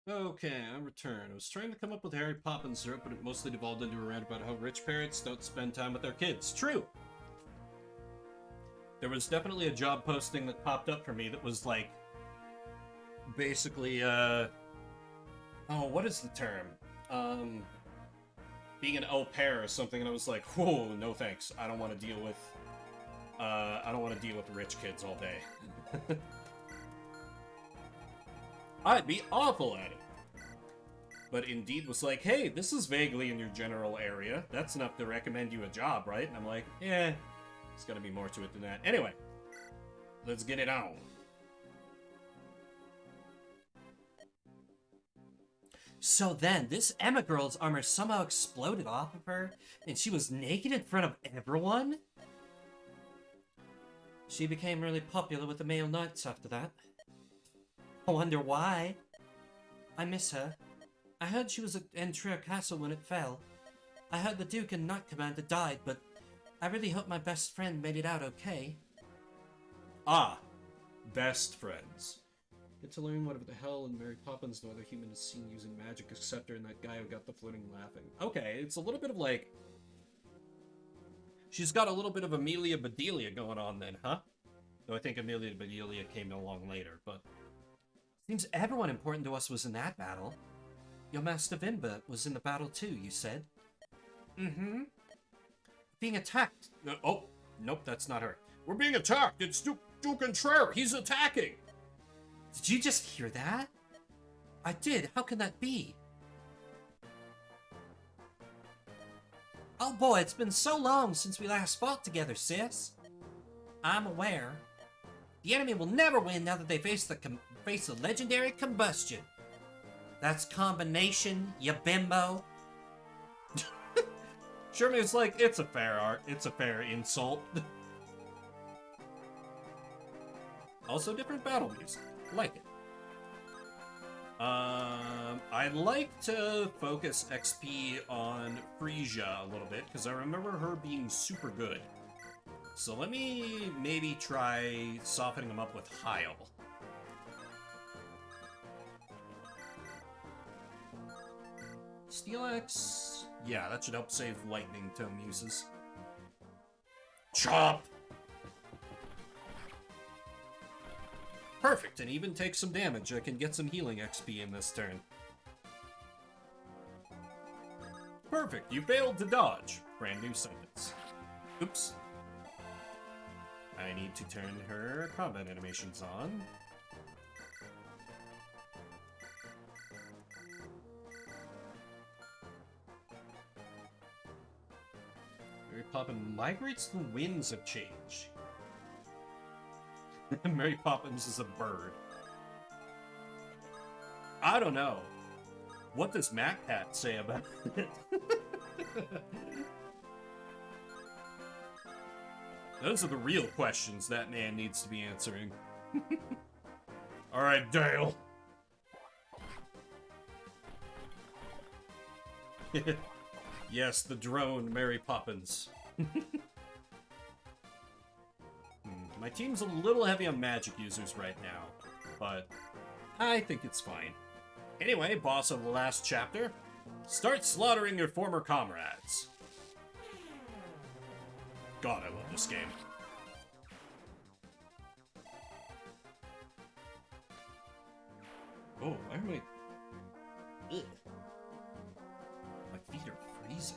Okay, I return. I was trying to come up with Harry Poppins syrup, but it mostly devolved into a rant about how rich parents don't spend time with their kids. True! There was definitely a job posting that popped up for me that was like, basically, oh, what is the term? Being an au pair or something, and I was like, whoa, no thanks. I don't want to deal with, rich kids all day. I'd be awful at it. But Indeed was like, hey, this is vaguely in your general area. That's enough to recommend you a job, right? And I'm like, yeah, there's gotta be more to it than that. Anyway, let's get it on. So then, this Emma girl's armor somehow exploded off of her, and she was naked in front of everyone? She became really popular with the male knights after that. I wonder why. I miss her. I heard she was at Entria Castle when it fell. I heard the Duke and Knight Commander died, but I really hope my best friend made it out okay. Ah, best friends. Get to learn whatever the hell in Mary Poppins no other human is seen using magic except her and that guy who got the floating laughing. Okay, it's a little bit of like... She's got a little bit of Amelia Bedelia going on then, huh? Though I think Amelia Bedelia came along later, but... Seems everyone important to us was in that battle. Your Master Vimber was in the battle too, you said? Mm-hmm. Being attacked. Oh, nope, that's not her. We're being attacked! It's Duke and Trare! He's attacking! Did you just hear that? I did. How can that be? Oh boy, it's been so long since we last fought together, sis. I'm aware. The enemy will never win now that they face the legendary combustion. That's combination, you bimbo. Sherman's like, it's a fair insult. Also different battle music. Like it. I'd like to focus XP on Frisia a little bit, because I remember her being super good. So let me maybe try softening them up with Heil. Steelix? Yeah, that should help save lightning to muses. Chop! Perfect, and even take some damage. I can get some healing XP in this turn. Perfect, you failed to dodge. Brand new sentence. Oops. I need to turn her combat animations on. Mary Poppins migrates the winds have changed. Mary Poppins is a bird. I don't know. What does MacPat say about it? Those are the real questions that man needs to be answering. Alright, Dale. Yes, the drone Mary Poppins. My team's a little heavy on magic users right now, but I think it's fine. Anyway, boss of the last chapter, start slaughtering your former comrades. God, I love this game. Oh, why am I... Ugh. My feet are freezing.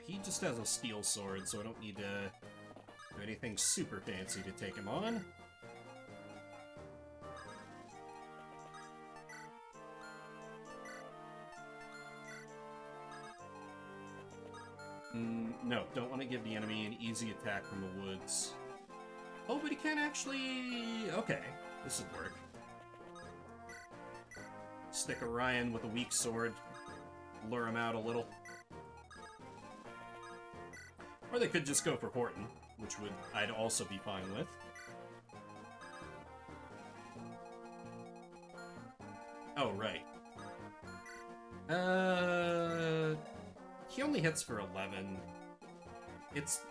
He just has a steel sword, so I don't need to do anything super fancy to take him on. No, don't want to give the enemy an easy attack from the woods. Oh, but he can't actually... Okay, this would work. Stick Orion with a weak sword. Lure him out a little. Or they could just go for Horton, which I'd also be fine with. Oh, right. He only hits for 11. It's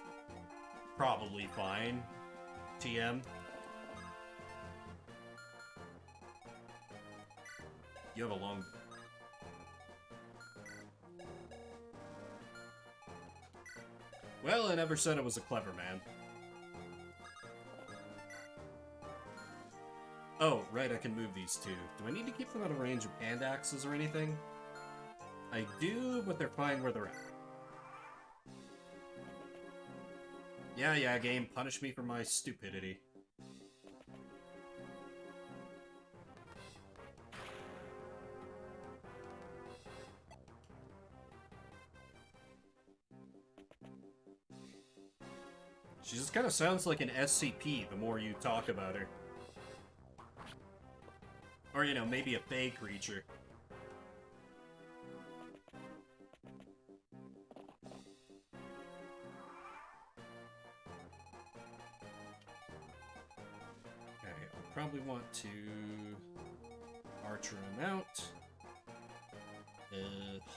probably fine. TM. You have a long... Well, I never said I was a clever man. Oh, right, I can move these two. Do I need to keep them out of range of hand axes or anything? I do, but they're fine where they're at. Yeah, game, punish me for my stupidity. She just kind of sounds like an SCP the more you talk about her. Or, you know, maybe a Fey creature. Okay, I'll probably want to archer him out.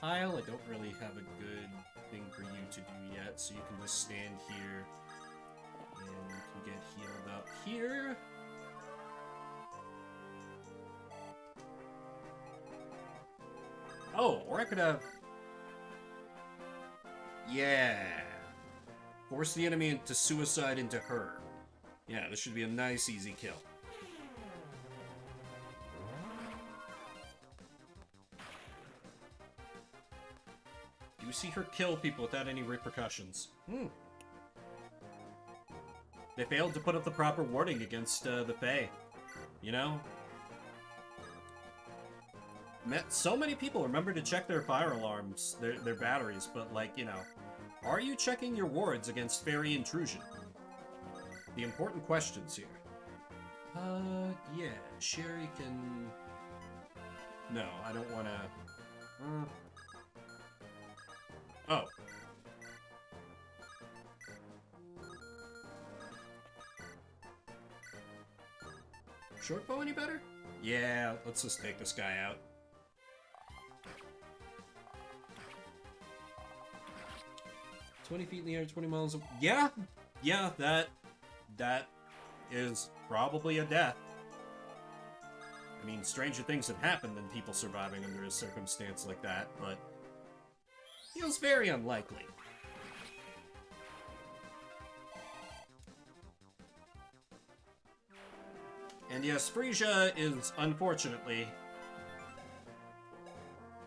Heil, I don't really have a good thing for you to do yet, so you can just stand here. And you can get healed up here. Oh, or I could have... Yeah. Force the enemy into suicide into her. Yeah, this should be a nice, easy kill. You see her kill people without any repercussions. They failed to put up the proper warding against the Fae. You know? So many people remember to check their fire alarms, their batteries, but like, you know, are you checking your wards against fairy intrusion? The important questions here. Yeah, Sherry can... No, I don't want to... Oh. Short bow any better? Yeah, let's just take this guy out. "20 feet in the air, 20 miles... Yeah! Yeah, that is probably a death. I mean, stranger things have happened than people surviving under a circumstance like that, but... feels very unlikely. And yes, Frisia is, unfortunately,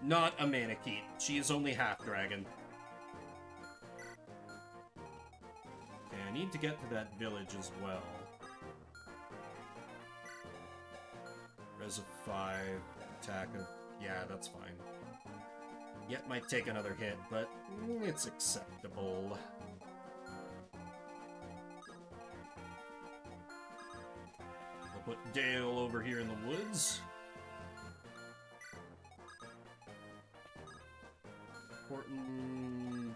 not a Manakete. She is only half-dragon. Okay, I need to get to that village as well. Res of 5, attack of... yeah, that's fine. Yet might take another hit, but it's acceptable. I'll put Dale over here in the woods. Important...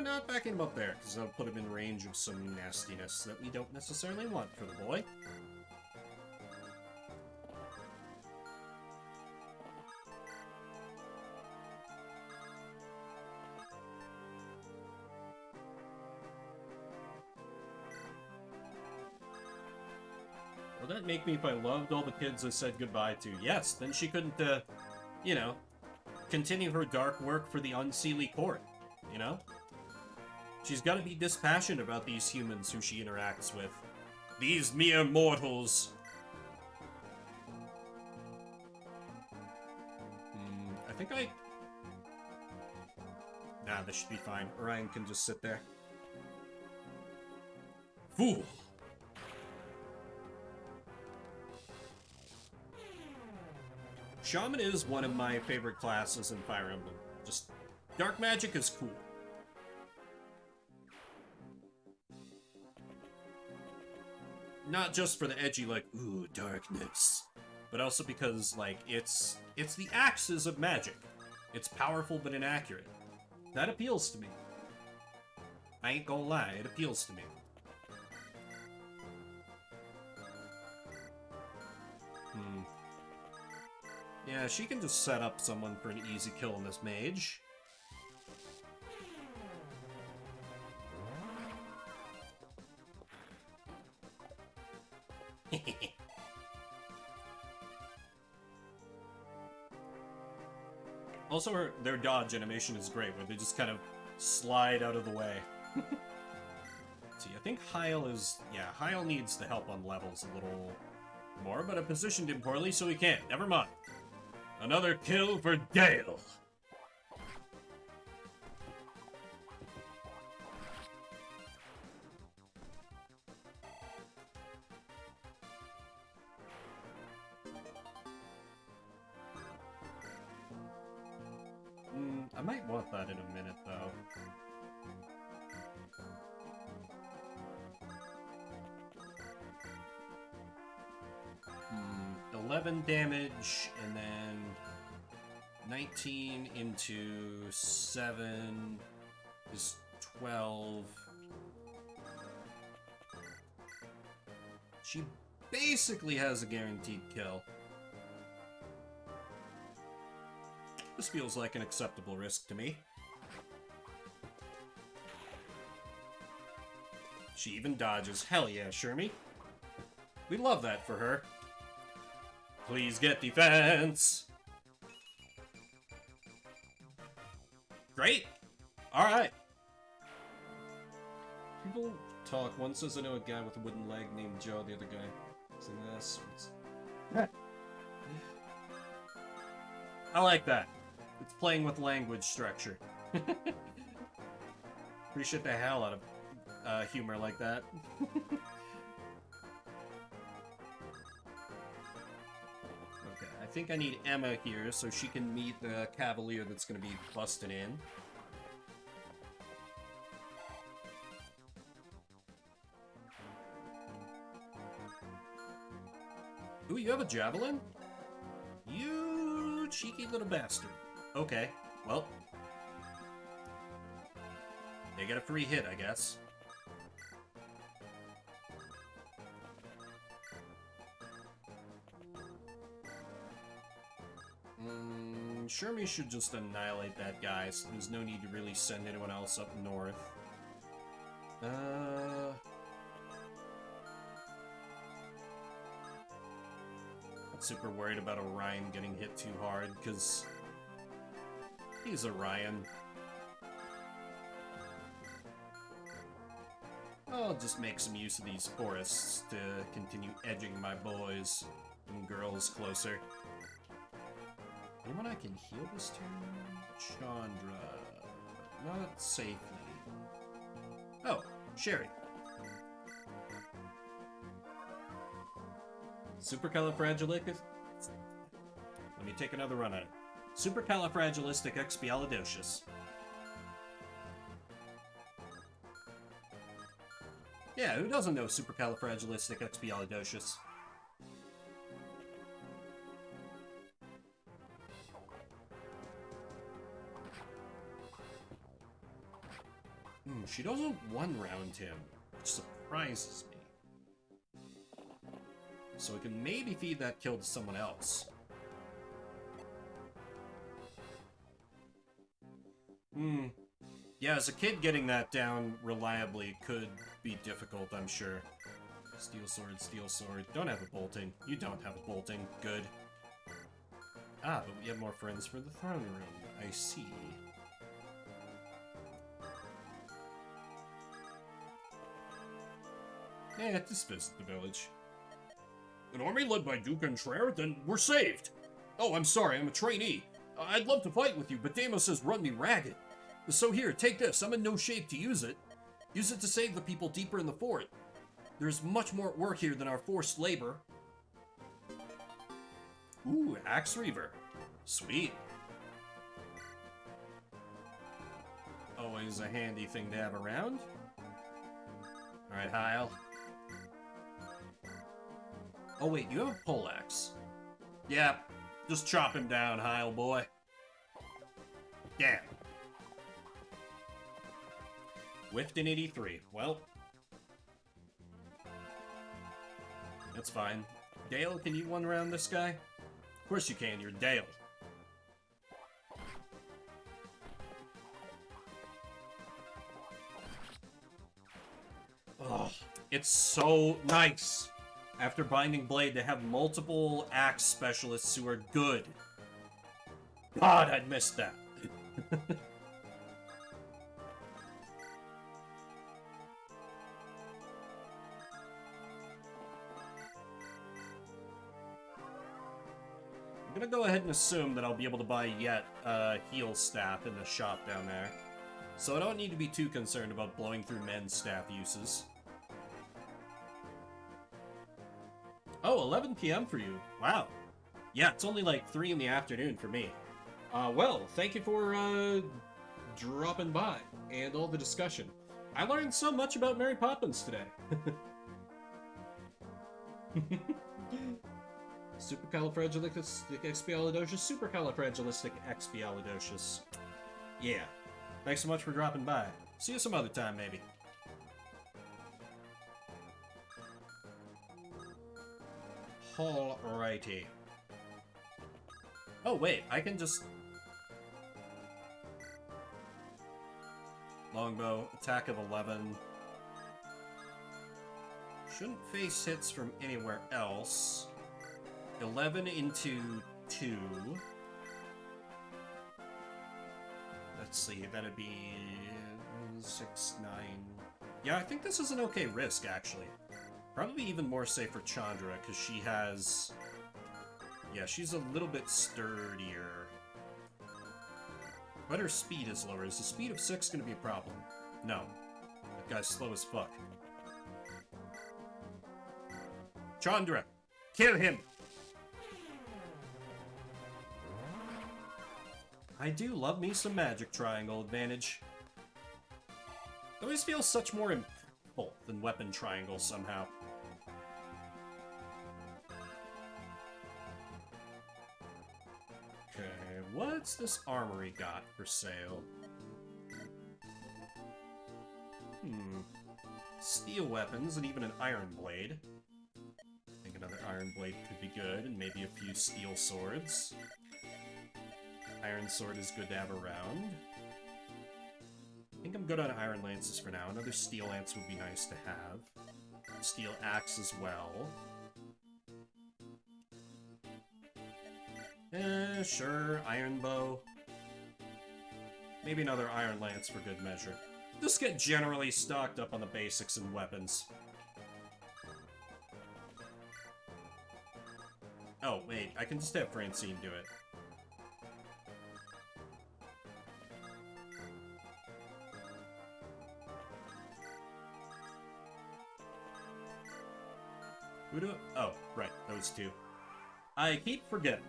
not backing him up there, because that'll put him in range of some nastiness that we don't necessarily want for the boy. Will that make me if I loved all the kids I said goodbye to? Yes, then she couldn't, you know, continue her dark work for the Unseelie Court, you know? She's got to be dispassionate about these humans who she interacts with. These mere mortals. I think I... Nah, this should be fine. Orion can just sit there. Fool! Shaman is one of my favorite classes in Fire Emblem. Just, dark magic is cool. Not just for the edgy, like, ooh, darkness. But also because, like, it's the axis of magic. It's powerful but inaccurate. That appeals to me. I ain't gonna lie, it appeals to me. Yeah, she can just set up someone for an easy kill on this mage. Also, their dodge animation is great, where they just kind of slide out of the way. See, I think Heil is... Yeah, Heil needs the help on levels a little more, but I positioned him poorly, so he can't. Never mind. Another kill for Gale. I might want that in a minute, though. 11 damage, and then 19 into 7 is 12. She basically has a guaranteed kill. This feels like an acceptable risk to me. She even dodges. Hell yeah, Shermie. We love that for her. Please get defense. Great. All right. People talk. One says I know a guy with a wooden leg named Joe. The other guy is in this. I like that. It's playing with language structure. Appreciate the hell out of humor like that. Okay, I think I need Emma here so she can meet the Cavalier that's going to be busting in. Ooh, you have a javelin? You cheeky little bastard. Okay, well. They get a free hit, I guess. Shermie should just annihilate that guy, so there's no need to really send anyone else up north. Not super worried about Orion getting hit too hard, because he's Orion. I'll just make some use of these forests to continue edging my boys and girls closer. Anyone I can heal this turn? Chandra. Not safely. Oh, Sherry. Supercalifragilistic. Let me take another run at it. Supercalifragilisticexpialidocious. Yeah, who doesn't know supercalifragilisticexpialidocious? She doesn't one-round him, which surprises me. So we can maybe feed that kill to someone else. Yeah, as a kid, getting that down reliably could be difficult, I'm sure. Steel sword, steel sword. Don't have a bolting. You don't have a bolting. Good. Ah, but we have more friends for the throne room. I see. Yeah, just visit the village. An army led by Duke Contreras? Then we're saved! Oh, I'm sorry, I'm a trainee. I'd love to fight with you, but Deimos has run me ragged. So here, take this. I'm in no shape to use it. Use it to save the people deeper in the fort. There's much more at work here than our forced labor. Ooh, Axe Reaver. Sweet. Always a handy thing to have around. Alright, Heil. Oh wait, you have a poleaxe. Yeah, just chop him down, Heil boy. Damn. Whiffed in 83. Well, that's fine. Dale, can you one round this guy? Of course you can, you're Dale. Oh, it's so nice After Binding Blade, to have multiple axe specialists who are good. God, I'd missed that. I'm gonna go ahead and assume that I'll be able to buy yet a heal staff in the shop down there. So I don't need to be too concerned about blowing through men's staff uses. Oh, 11 p.m. for you. Wow. Yeah, it's only like 3 in the afternoon for me. Well, thank you for dropping by and all the discussion. I learned so much about Mary Poppins today. Supercalifragilisticexpialidocious, supercalifragilisticexpialidocious. Yeah. Thanks so much for dropping by. See you some other time, maybe. Alrighty. Oh, wait, I can just... Longbow, attack of 11. Shouldn't face hits from anywhere else. 11 into 2. Let's see, that'd be 6, 9. Yeah, I think this is an okay risk, actually. Probably even more safe for Chandra, because she has... Yeah, she's a little bit sturdier. But her speed is lower. Is the speed of 6 going to be a problem? No. That guy's slow as fuck. Chandra! Kill him! I do love me some magic triangle advantage. It always feels such more impactful than weapon triangle somehow. Okay, what's this armory got for sale? Steel weapons and even an iron blade. I think another iron blade could be good, and maybe a few steel swords. Iron sword is good to have around. I think I'm good on iron lances for now. Another steel lance would be nice to have. Steel axe as well. Sure, iron bow. Maybe another iron lance for good measure. Just get generally stocked up on the basics and weapons. Oh, wait, I can just have Francine do it. Who do it? Oh, right, those two. I keep forgetting.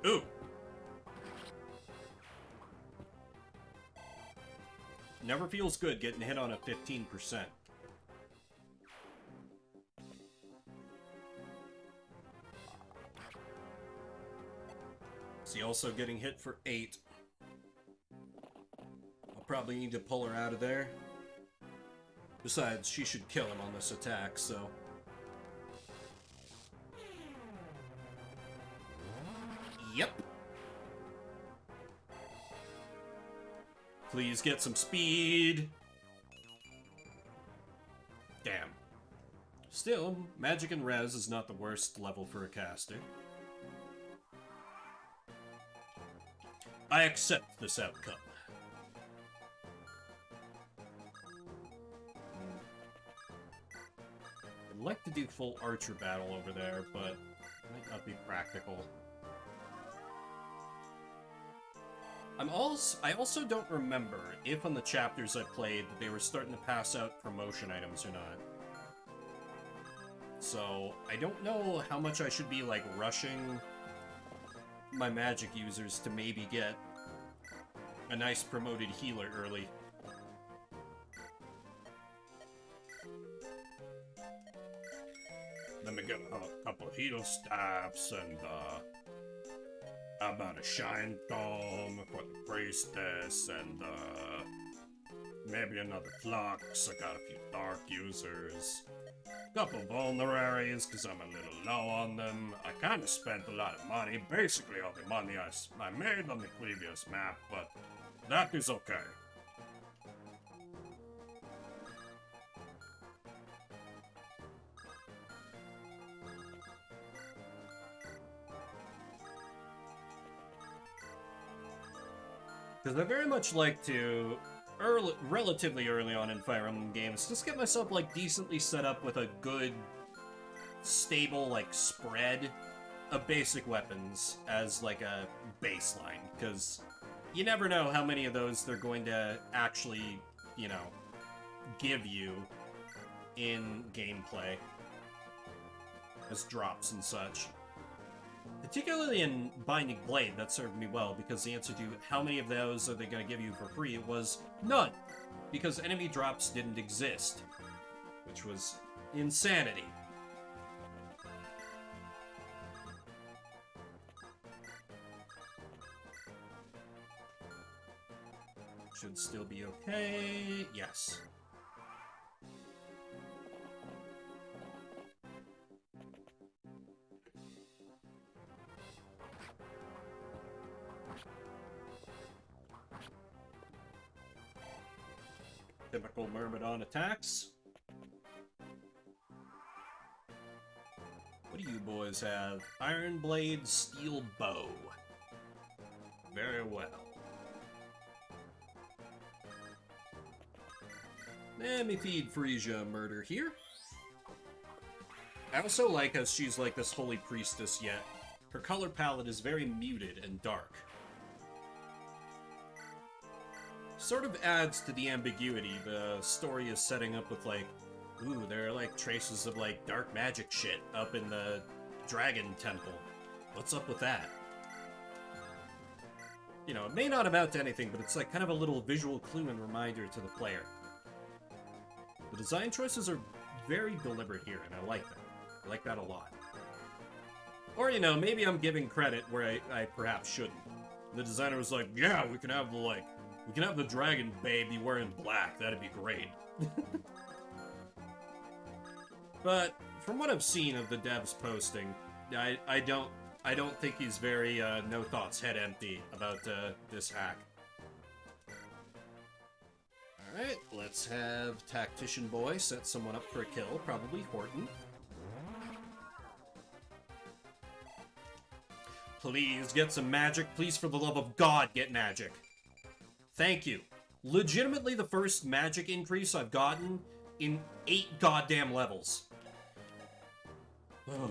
Ooh! Never feels good getting hit on a 15%. Is he also getting hit for 8? I'll probably need to pull her out of there. Besides, she should kill him on this attack, so... Yep. Please get some speed. Damn. Still, magic and res is not the worst level for a caster. I accept this outcome. I'd like to do full archer battle over there, but it might not be practical. I also don't remember if on the chapters I played that they were starting to pass out promotion items or not. So, I don't know how much I should be, like, rushing my magic users to maybe get a nice promoted healer early. Let me get a couple of heal staffs and, how about a shine tome for the priestess and, maybe another flux. I got a few dark users. Couple vulneraries, because I'm a little low on them. I kind of spent a lot of money, basically all the money I made on the previous map, but that is okay. Because I very much like to, relatively early on in Fire Emblem games, just get myself, like, decently set up with a good, stable, like, spread of basic weapons as, like, a baseline. Because you never know how many of those they're going to actually, you know, give you in gameplay as drops and such. Particularly in Binding Blade, that served me well, because the answer to how many of those are they going to give you for free was none, because enemy drops didn't exist, which was insanity. Should still be okay. Yes. Typical Myrmidon attacks. What do you boys have? Iron Blade, Steel Bow. Very well. Let me feed Frisia murder here. I also like how she's like this holy priestess, yet her color palette is very muted and dark. Sort of adds to the ambiguity the story is setting up with, like, ooh, there are like traces of like dark magic shit up in the dragon temple. What's up with that? You know, it may not amount to anything, but it's like kind of a little visual clue and reminder to the player. The design choices are very deliberate here, and I like that. I like that a lot. Or, you know, maybe I'm giving credit where I perhaps shouldn't. The designer was like, yeah, we can have the dragon baby wearing black. That'd be great. But from what I've seen of the devs posting, I don't think he's very no thoughts, head empty about this hack. All right, let's have Tactician Boy set someone up for a kill, probably Horton. Please get some magic. Please, for the love of God, get magic. Thank you. Legitimately the first magic increase I've gotten in 8 goddamn levels. Oh,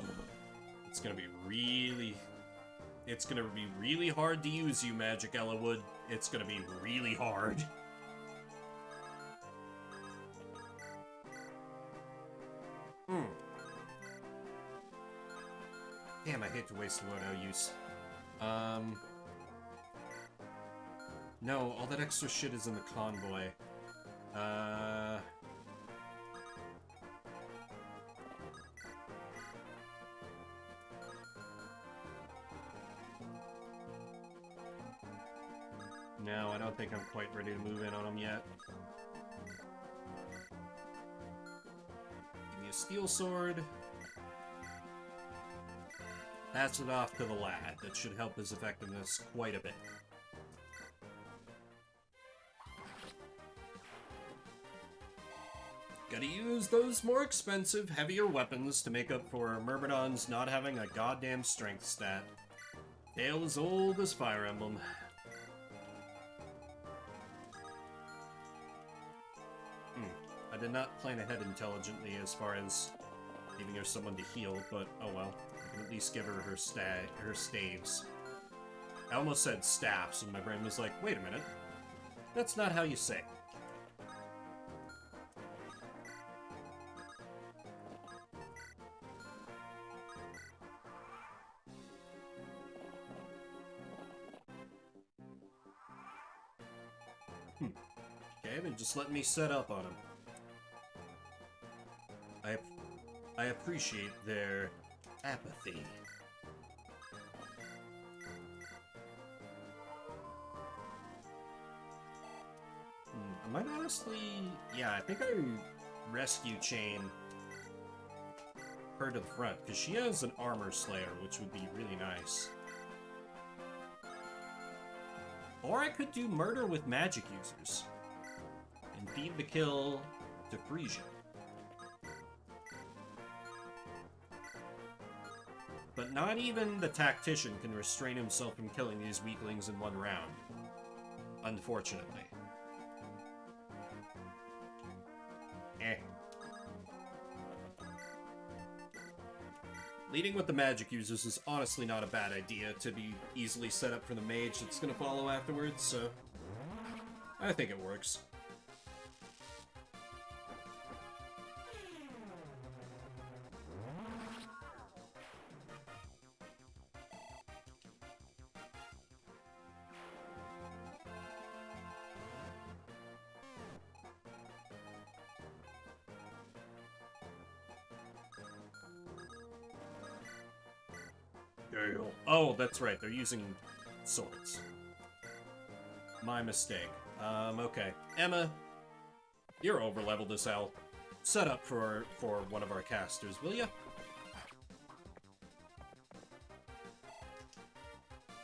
it's gonna be really hard to use you, Magic Ellawood. It's gonna be really hard. Damn, I hate to waste loadout use. No, all that extra shit is in the convoy. No, I don't think I'm quite ready to move in on him yet. Give me a steel sword. Pass it off to the lad. That should help his effectiveness quite a bit. Gotta use those more expensive, heavier weapons to make up for Myrmidon's not having a goddamn strength stat. Tale as old as Fire Emblem. I did not plan ahead intelligently as far as giving her someone to heal, but oh well. I can at least give her her staves. I almost said staffs, and my brain was like, wait a minute. That's not how you say it. Okay, then just let me set up on him. I appreciate their apathy. I might honestly... Yeah, I think I rescue chain her to the front, because she has an armor slayer, which would be really nice. Or I could do murder with magic users and feed the kill to Frisia. But not even the tactician can restrain himself from killing these weaklings in one round. unfortunately. Eh. Leading with the magic users is honestly not a bad idea to be easily set up for the mage that's gonna follow afterwards, so I think it works. Oh, that's right, they're using swords. My mistake. Okay. Emma, you're over-leveled as hell. Set up for one of our casters, will ya?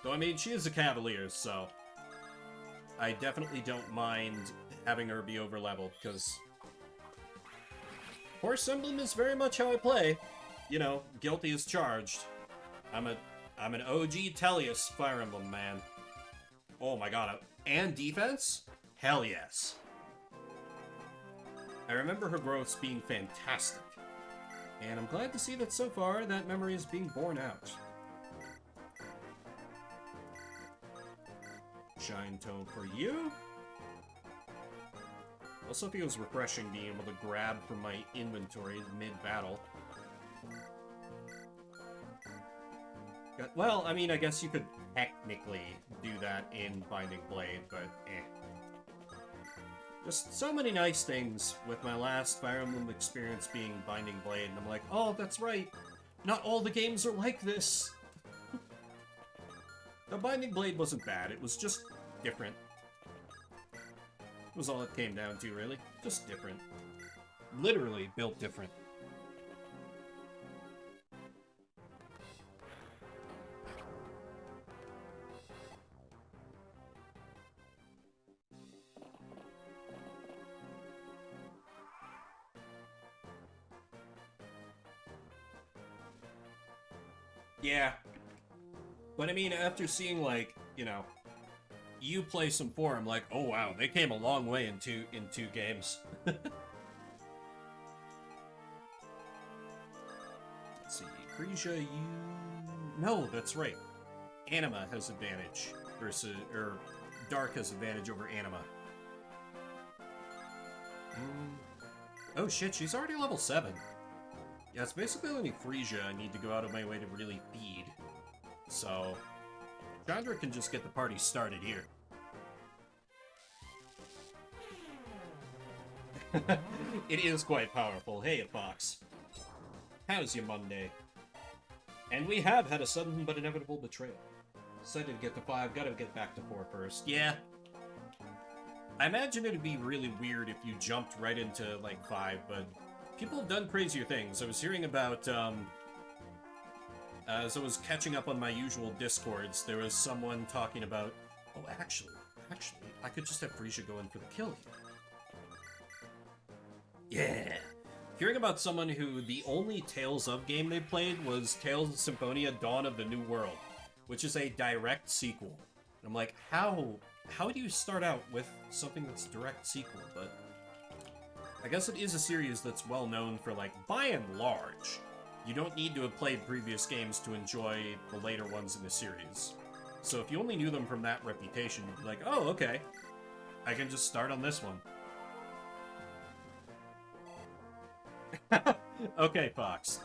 Though, I mean, she is a cavalier, so I definitely don't mind having her be over-leveled, because Horse Emblem is very much how I play. You know, guilty as charged. I'm an OG Tellius Fire Emblem man. Oh my god. And defense? Hell yes. I remember her growth being fantastic. And I'm glad to see that so far that memory is being borne out. Shine Tone for you. Also feels refreshing being able to grab from my inventory mid-battle. Well, I mean, I guess you could technically do that in Binding Blade, but eh. Just so many nice things with my last Fire Emblem experience being Binding Blade, and I'm like, oh, that's right. Not all the games are like this. The Binding Blade wasn't bad, it was just different. Was all it came down to, really. Just different. Literally built different. Yeah. But I mean, after seeing, like, you know, you play some for him, like, oh wow, they came a long way in two games. Let's see, Frisia, you... No, that's right. Anima has advantage versus... or Dark has advantage over Anima. Oh shit, she's already level 7. Yeah, it's basically only Frisia I need to go out of my way to really feed. So... Chandra can just get the party started here. It is quite powerful. Hey, Fox. How's your Monday? And we have had a sudden but inevitable betrayal. Excited to get to 5, gotta get back to 4 first. Yeah. I imagine it'd be really weird if you jumped right into, like, 5, but people have done crazier things. I was hearing about, as I was catching up on my usual Discords, there was someone talking about, oh, actually, I could just have Frisia go in for the kill here. Yeah! Hearing about someone who the only Tales of game they played was Tales of Symphonia Dawn of the New World, which is a direct sequel. And I'm like, how do you start out with something that's a direct sequel? But I guess it is a series that's well known for, like, by and large, you don't need to have played previous games to enjoy the later ones in the series. So if you only knew them from that reputation, you'd be like, oh, okay, I can just start on this one. Okay, Fox.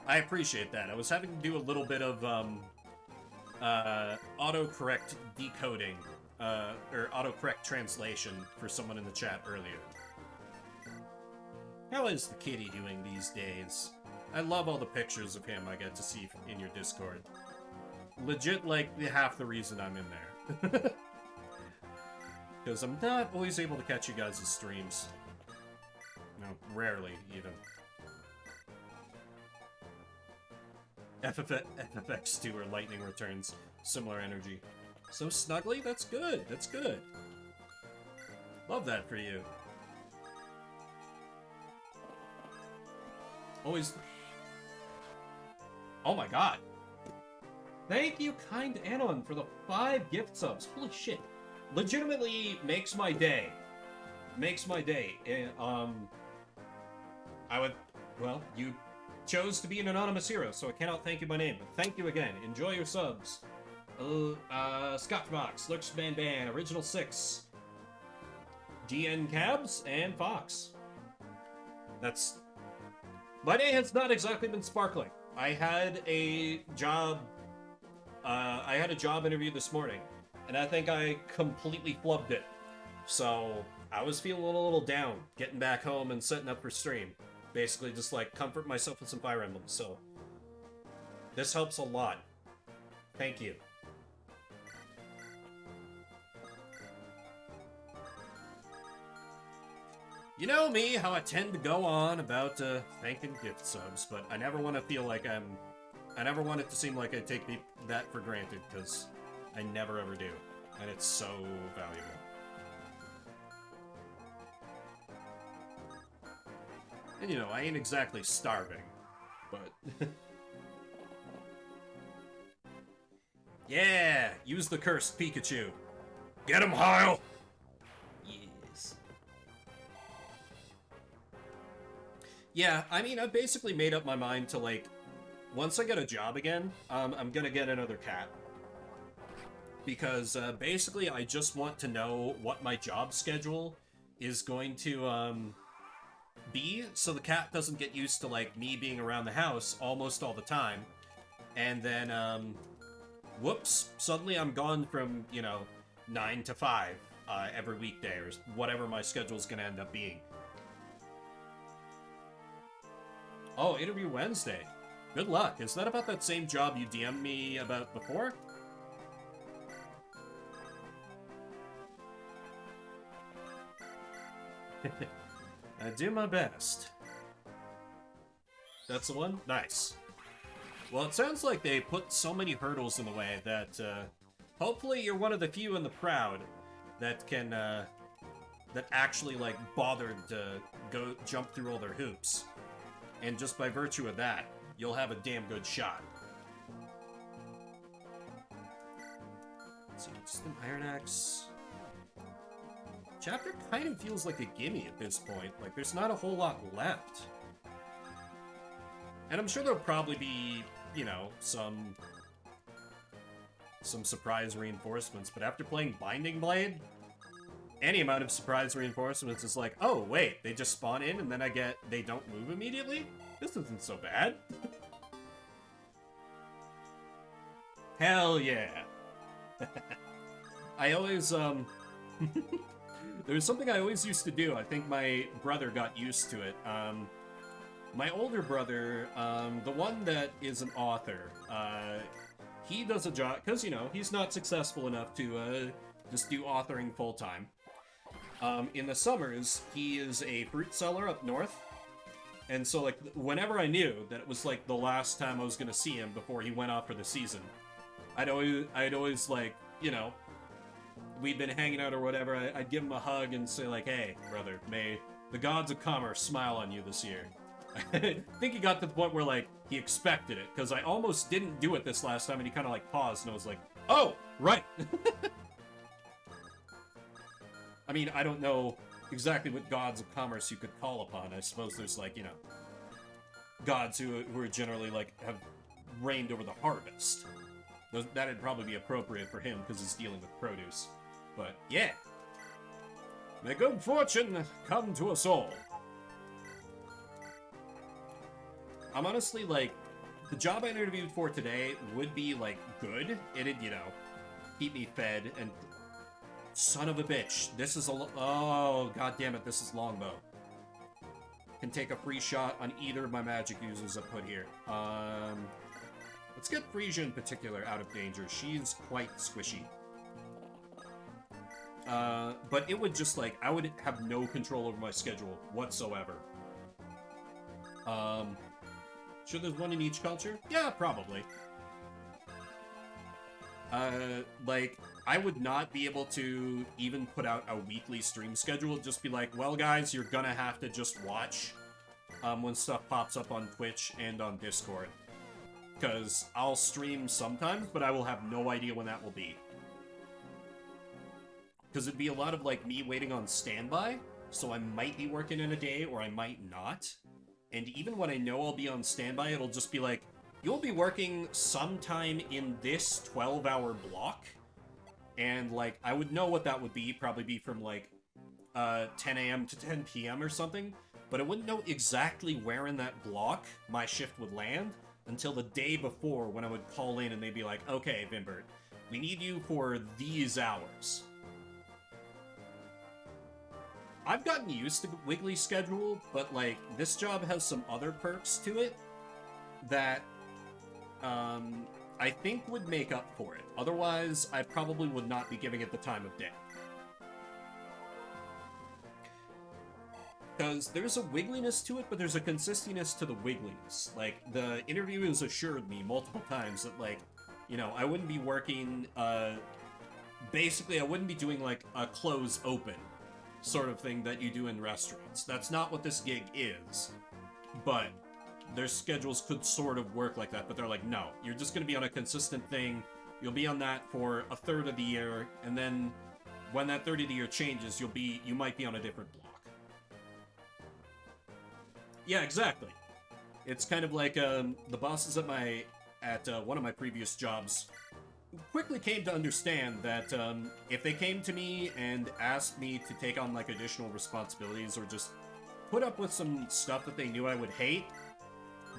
I appreciate that. I was having to do a little bit of, autocorrect decoding, or autocorrect translation for someone in the chat earlier. How is the kitty doing these days? I love all the pictures of him I get to see in your Discord. Legit, like, half the reason I'm in there. Because I'm not always able to catch you guys' streams. No, rarely, even. FFX2 or Lightning Returns. Similar energy. So snuggly? That's good. That's good. Love that for you. Always... Oh my god. Thank you, kind Anon, for the 5 gift subs. Holy shit. legitimately makes my day. Makes my day. I would, well, you chose to be an anonymous hero, so I cannot thank you by name, but thank you again. Enjoy your subs. Scotchbox, Lurks Ban, Original 6, DN Cabs, and Fox. That's... My day has not exactly been sparkling. I had a job interview this morning, and I think I completely flubbed it. So, I was feeling a little down, getting back home and setting up for stream. Basically just, like, comfort myself with some Fire Emblem, so... This helps a lot. Thank you. You know me, how I tend to go on about, thanking gift subs, but I never want to feel like I never want it to seem like I take that for granted, because I never ever do. And it's so valuable. And you know, I ain't exactly starving, but... Yeah! Use the cursed Pikachu! Get him, Heil! Yes. Yeah, I mean, I've basically made up my mind to, like, once I get a job again, I'm gonna get another cat. Because, basically, I just want to know what my job schedule is going to, be, so the cat doesn't get used to, like, me being around the house almost all the time. And then, whoops, suddenly I'm gone from, you know, 9 to 5, every weekday, or whatever my schedule's gonna end up being. Oh, Interview Wednesday. Good luck. Is that about that same job you DM'd me about before? I do my best. That's the one? Nice. Well, it sounds like they put so many hurdles in the way that, hopefully you're one of the few in the crowd that can, that actually, like, bothered to jump through all their hoops. And just by virtue of that, you'll have a damn good shot. Let's see, just an Iron Axe. Chapter kind of feels like a gimme at this point. Like, there's not a whole lot left. And I'm sure there'll probably be, you know, some surprise reinforcements, but after playing Binding Blade, any amount of surprise reinforcements is like, oh, wait, they just spawn in and then they don't move immediately? This isn't so bad. Hell yeah. I always, there was something I always used to do. I think my brother got used to it. My older brother, the one that is an author, he does a job, because, you know, he's not successful enough to just do authoring full-time. In the summers, he is a fruit seller up north, and so, like, whenever I knew that it was, like, the last time I was gonna see him before he went off for the season, I'd always, like, you know, we'd been hanging out or whatever, I'd give him a hug and say, like, hey, brother, may the gods of commerce smile on you this year. I think he got to the point where, like, he expected it, because I almost didn't do it this last time, and he kind of, like, paused, and I was like, oh, right! I mean, I don't know exactly what gods of commerce you could call upon. I suppose there's, like, you know, gods who are generally, like, have reigned over the harvest. That'd probably be appropriate for him, because he's dealing with produce. But, yeah. May good fortune come to us all. I'm honestly, like, the job I interviewed for today would be, like, good. It'd, you know, keep me fed, and... Son of a bitch. This is a... Oh, god damn it, this is Longbow. Can take a free shot on either of my magic users I put here. Let's get Frisia in particular out of danger. She's quite squishy. But it would just, like, I would have no control over my schedule whatsoever. Sure there's one in each culture? Yeah, probably. Like, I would not be able to even put out a weekly stream schedule. Just be like, well, guys, you're gonna have to just watch, when stuff pops up on Twitch and on Discord. Because I'll stream sometimes, but I will have no idea when that will be. because it'd be a lot of, like, me waiting on standby, so I might be working in a day, or I might not. And even when I know I'll be on standby, it'll just be like, you'll be working sometime in this 12-hour block, and, like, I would know what that would be, probably be from, like, 10 a.m. to 10 p.m. or something, but I wouldn't know exactly where in that block my shift would land until the day before, when I would call in and they'd be like, okay, Vimbert, we need you for these hours. I've gotten used to Wiggly's schedule, but, like, this job has some other perks to it that, I think would make up for it. Otherwise, I probably would not be giving it the time of day. Because there's a wiggliness to it, but there's a consistiness to the wiggliness. Like, the interviewers assured me multiple times that, like, you know, I wouldn't be working, basically, I wouldn't be doing, like, a close-open sort of thing that you do in restaurants. That's not what this gig is, but their schedules could sort of work like that, but they're like, no, you're just going to be on a consistent thing, you'll be on that for a third of the year, and then when that third of the year changes, you might be on a different block. Yeah, exactly. It's kind of like, the bosses at one of my previous jobs quickly came to understand that, if they came to me and asked me to take on, like, additional responsibilities or just put up with some stuff that they knew I would hate,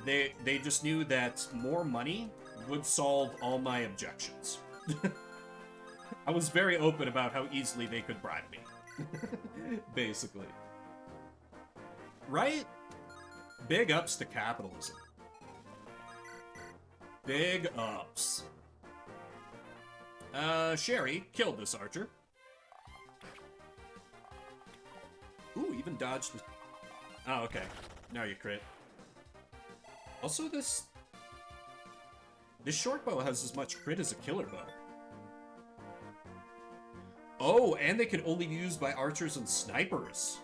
they just knew that more money would solve all my objections. I was very open about how easily they could bribe me. Basically. Right? Big ups to capitalism. Big ups. Sherry killed this archer. Ooh, even dodged the... Oh, okay. Now you crit. Also, this short bow has as much crit as a killer bow. Oh, and they can only be used by archers and snipers.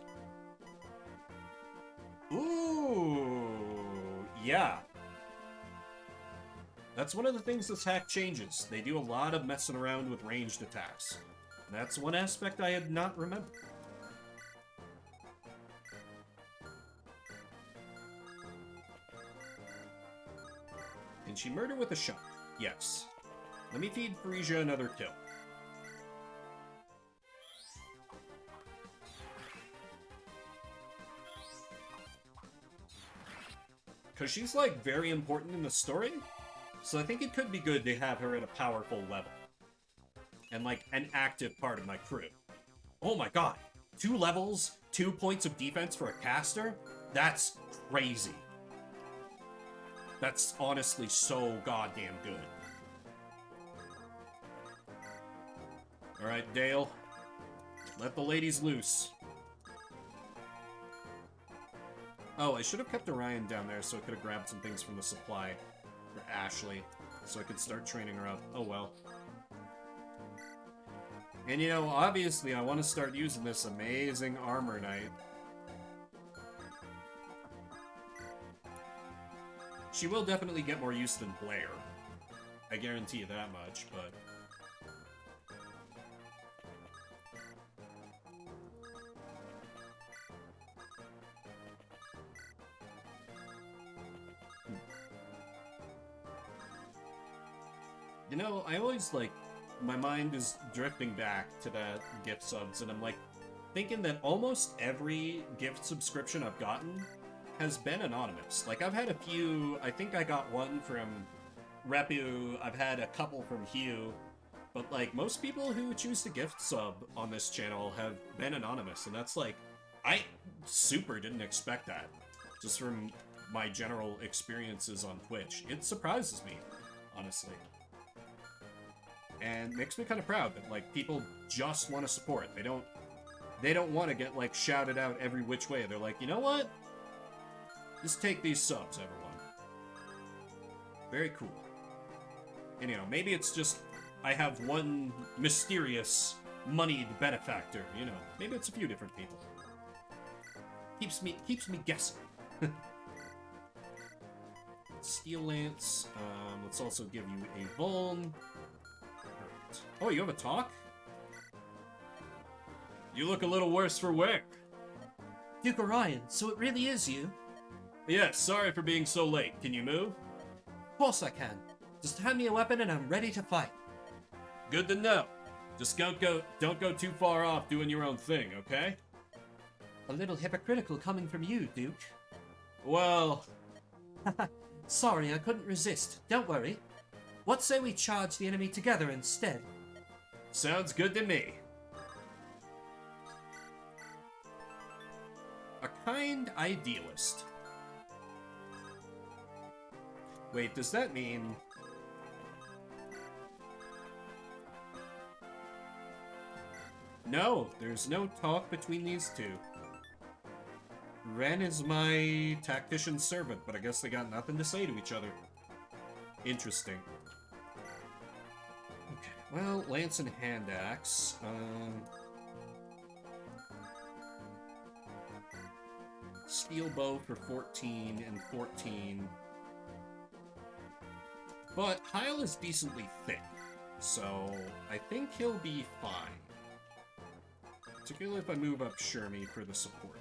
Ooh, yeah. That's one of the things this hack changes. They do a lot of messing around with ranged attacks. And that's one aspect I had not remembered. Can she murder with a shot? Yes. Let me feed Frisia another kill. Because she's, like, very important in the story, so I think it could be good to have her at a powerful level. And, like, an active part of my crew. Oh my god! 2 levels, 2 points of defense for a caster? That's crazy. That's honestly so goddamn good. Alright, Dale. Let the ladies loose. Oh, I should have kept Orion down there so I could have grabbed some things from the supply for Ashley, so I could start training her up. Oh well. And you know, obviously I want to start using this amazing armor knight. She will definitely get more use than Blair. I guarantee you that much, but... You know, I always, like, my mind is drifting back to that gift subs, and I'm, like, thinking that almost every gift subscription I've gotten has been anonymous. Like, I've had a few, I think I got one from Repu, I've had a couple from Hugh, but, like, most people who choose to gift sub on this channel have been anonymous, and that's, like, I super didn't expect that, just from my general experiences on Twitch. It surprises me, honestly. And makes me kind of proud that, like, people just want to support. They don't want to get, like, shouted out every which way. They're like, you know what? Just take these subs, everyone. Very cool. And, you know, maybe it's just I have one mysterious, moneyed benefactor, you know. Maybe it's a few different people. Keeps me guessing. Steel Lance. Let's also give you a Vuln. Oh, you have a talk? You look a little worse for wear. Duke Orion, so it really is you? Yes, sorry for being so late. Can you move? Of course I can. Just hand me a weapon and I'm ready to fight. Good to know. Just don't go too far off doing your own thing, okay? A little hypocritical coming from you, Duke. Well, Sorry, I couldn't resist. Don't worry. What say we charge the enemy together instead? sounds good to me. A kind idealist. Wait, does that mean... No, there's no talk between these two. Ren is my tactician servant, but I guess they got nothing to say to each other. Interesting. Okay, well, lance and hand axe. Steel bow for 14 and 14. But Heil is decently thick, so I think he'll be fine. Particularly if I move up Shermie for the support.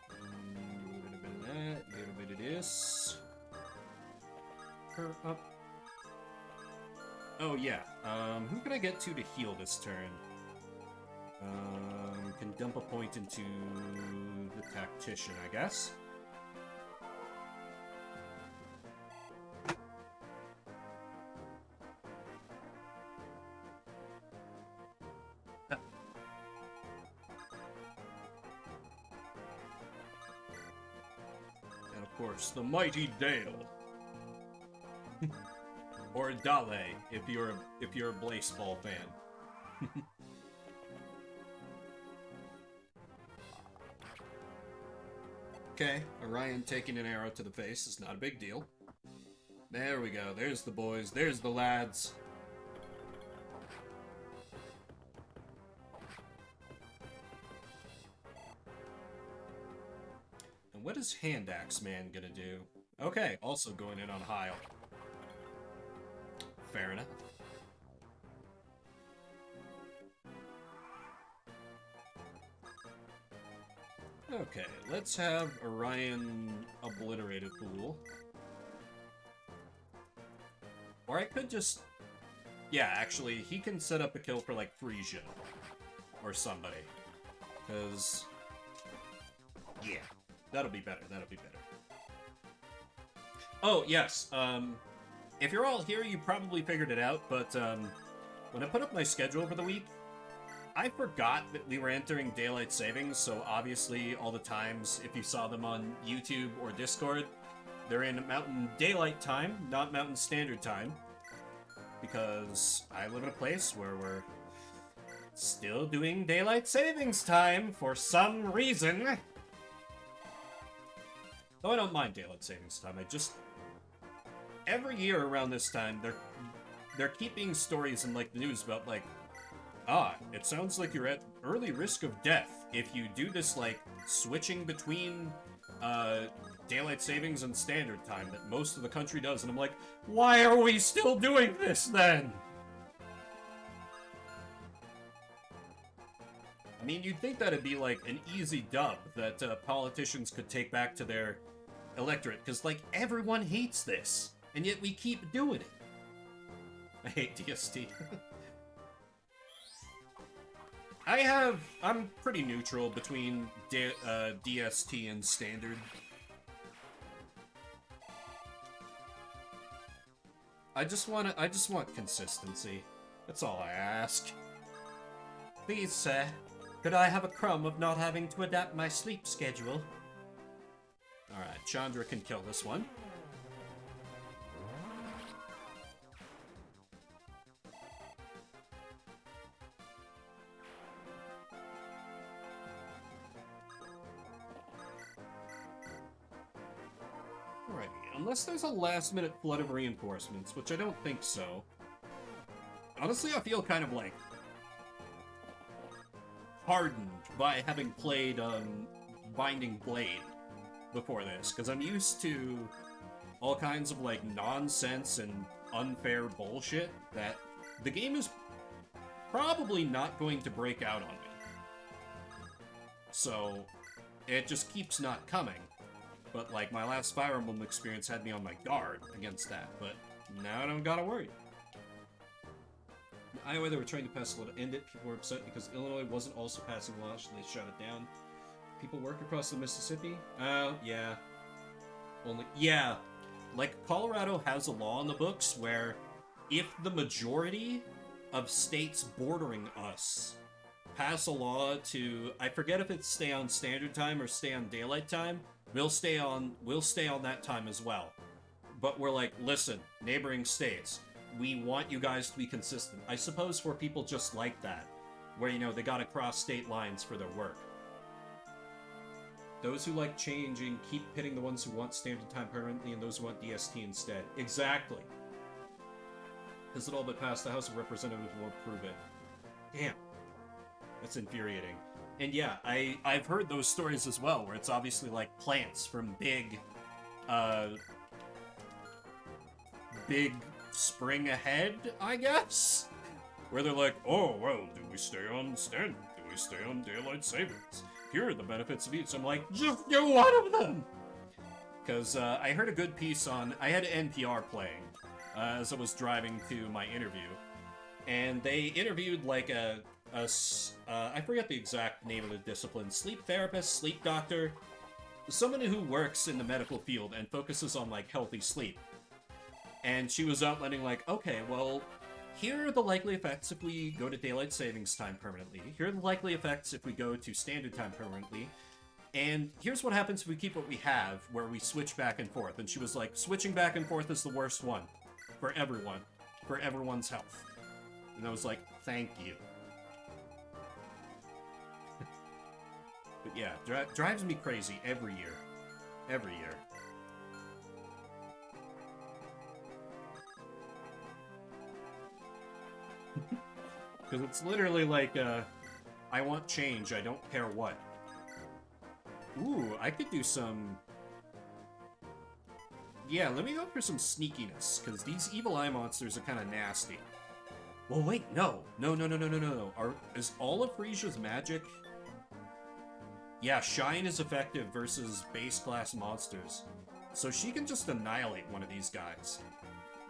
A little bit of that, a little bit of this. Her up. Oh yeah, who can I get to heal this turn? Can dump a point into the tactician, I guess. And of course, the mighty Dale. Or Dale, if you're a baseball fan. Okay, Orion taking an arrow to the face is not a big deal. There we go. There's the boys. There's the lads. And what is Hand Axe Man gonna do? Okay, also going in on Heil. Fair enough. Okay, let's have Orion obliterate a fool. Or I could just... Yeah, actually, he can set up a kill for, like, Frisia. Or somebody. Because... Yeah, that'll be better, that'll be better. Oh, yes, if you're all here, you probably figured it out, but, when I put up my schedule for the week, I forgot that we were entering Daylight Savings, so obviously all the times, if you saw them on YouTube or Discord, they're in Mountain Daylight Time, not Mountain Standard Time. Because I live in a place where we're still doing Daylight Savings Time for some reason. Though I don't mind Daylight Savings Time, I just... Every year around this time, they're keeping stories in, like, the news about, like, it sounds like you're at early risk of death if you do this, like, switching between, Daylight Savings and Standard Time that most of the country does, and I'm like, why are we still doing this, then? I mean, you'd think that'd be, like, an easy dub that, politicians could take back to their electorate, because, like, everyone hates this, and yet we keep doing it. I hate DST. I'm pretty neutral between DST and Standard. I just want consistency. That's all I ask. Please, sir, could I have a crumb of not having to adapt my sleep schedule? Alright, Chandra can kill this one. Unless there's a last-minute flood of reinforcements, which I don't think so. Honestly, I feel kind of, like, hardened by having played, Binding Blade before this, because I'm used to all kinds of, like, nonsense and unfair bullshit that the game is probably not going to break out on me. So, it just keeps not coming. But, like, my last Fire Emblem experience had me on my guard against that, but now I don't gotta worry. In Iowa, they were trying to pass a law to end it. People were upset because Illinois wasn't also passing laws, so they shut it down. People work across the Mississippi? Yeah. Yeah. Like, Colorado has a law in the books where if the majority of states bordering us pass a law to, I forget if it's stay on standard time or stay on daylight time, we'll stay on that time as well. But we're like, listen, neighboring states, we want you guys to be consistent. I suppose for people just like that, where, you know, they gotta cross state lines for their work. Those who like changing keep pitting the ones who want standard time permanently and those who want DST instead. Exactly. Has it all but passed? The House of Representatives will approve it. Damn. That's infuriating. And yeah, I've heard those stories as well, where it's obviously like plants from big spring ahead, I guess? Where they're like, oh, well, do we stay on standard? Do we stay on daylight savings? Here are the benefits of each. I'm like, just do one of them! Because I heard a good piece on... I had NPR playing as I was driving to my interview. And they interviewed like I forget the exact name of the discipline, sleep therapist, sleep doctor, someone who works in the medical field and focuses on like healthy sleep. And she was outlining like, okay, well, here are the likely effects if we go to daylight savings time permanently. Here are the likely effects if we go to standard time permanently. And here's what happens if we keep what we have, where we switch back and forth. And she was like, switching back and forth is the worst one. For everyone. For everyone's health. And I was like, thank you. But yeah, drives me crazy every year. Every year. Because it's literally like, I want change, I don't care what. Ooh, I could do some... Yeah, let me go for some sneakiness, because these evil eye monsters are kind of nasty. Well, wait, no. No. Is all of Frisia's magic... Yeah, Shine is effective versus base class monsters. So she can just annihilate one of these guys.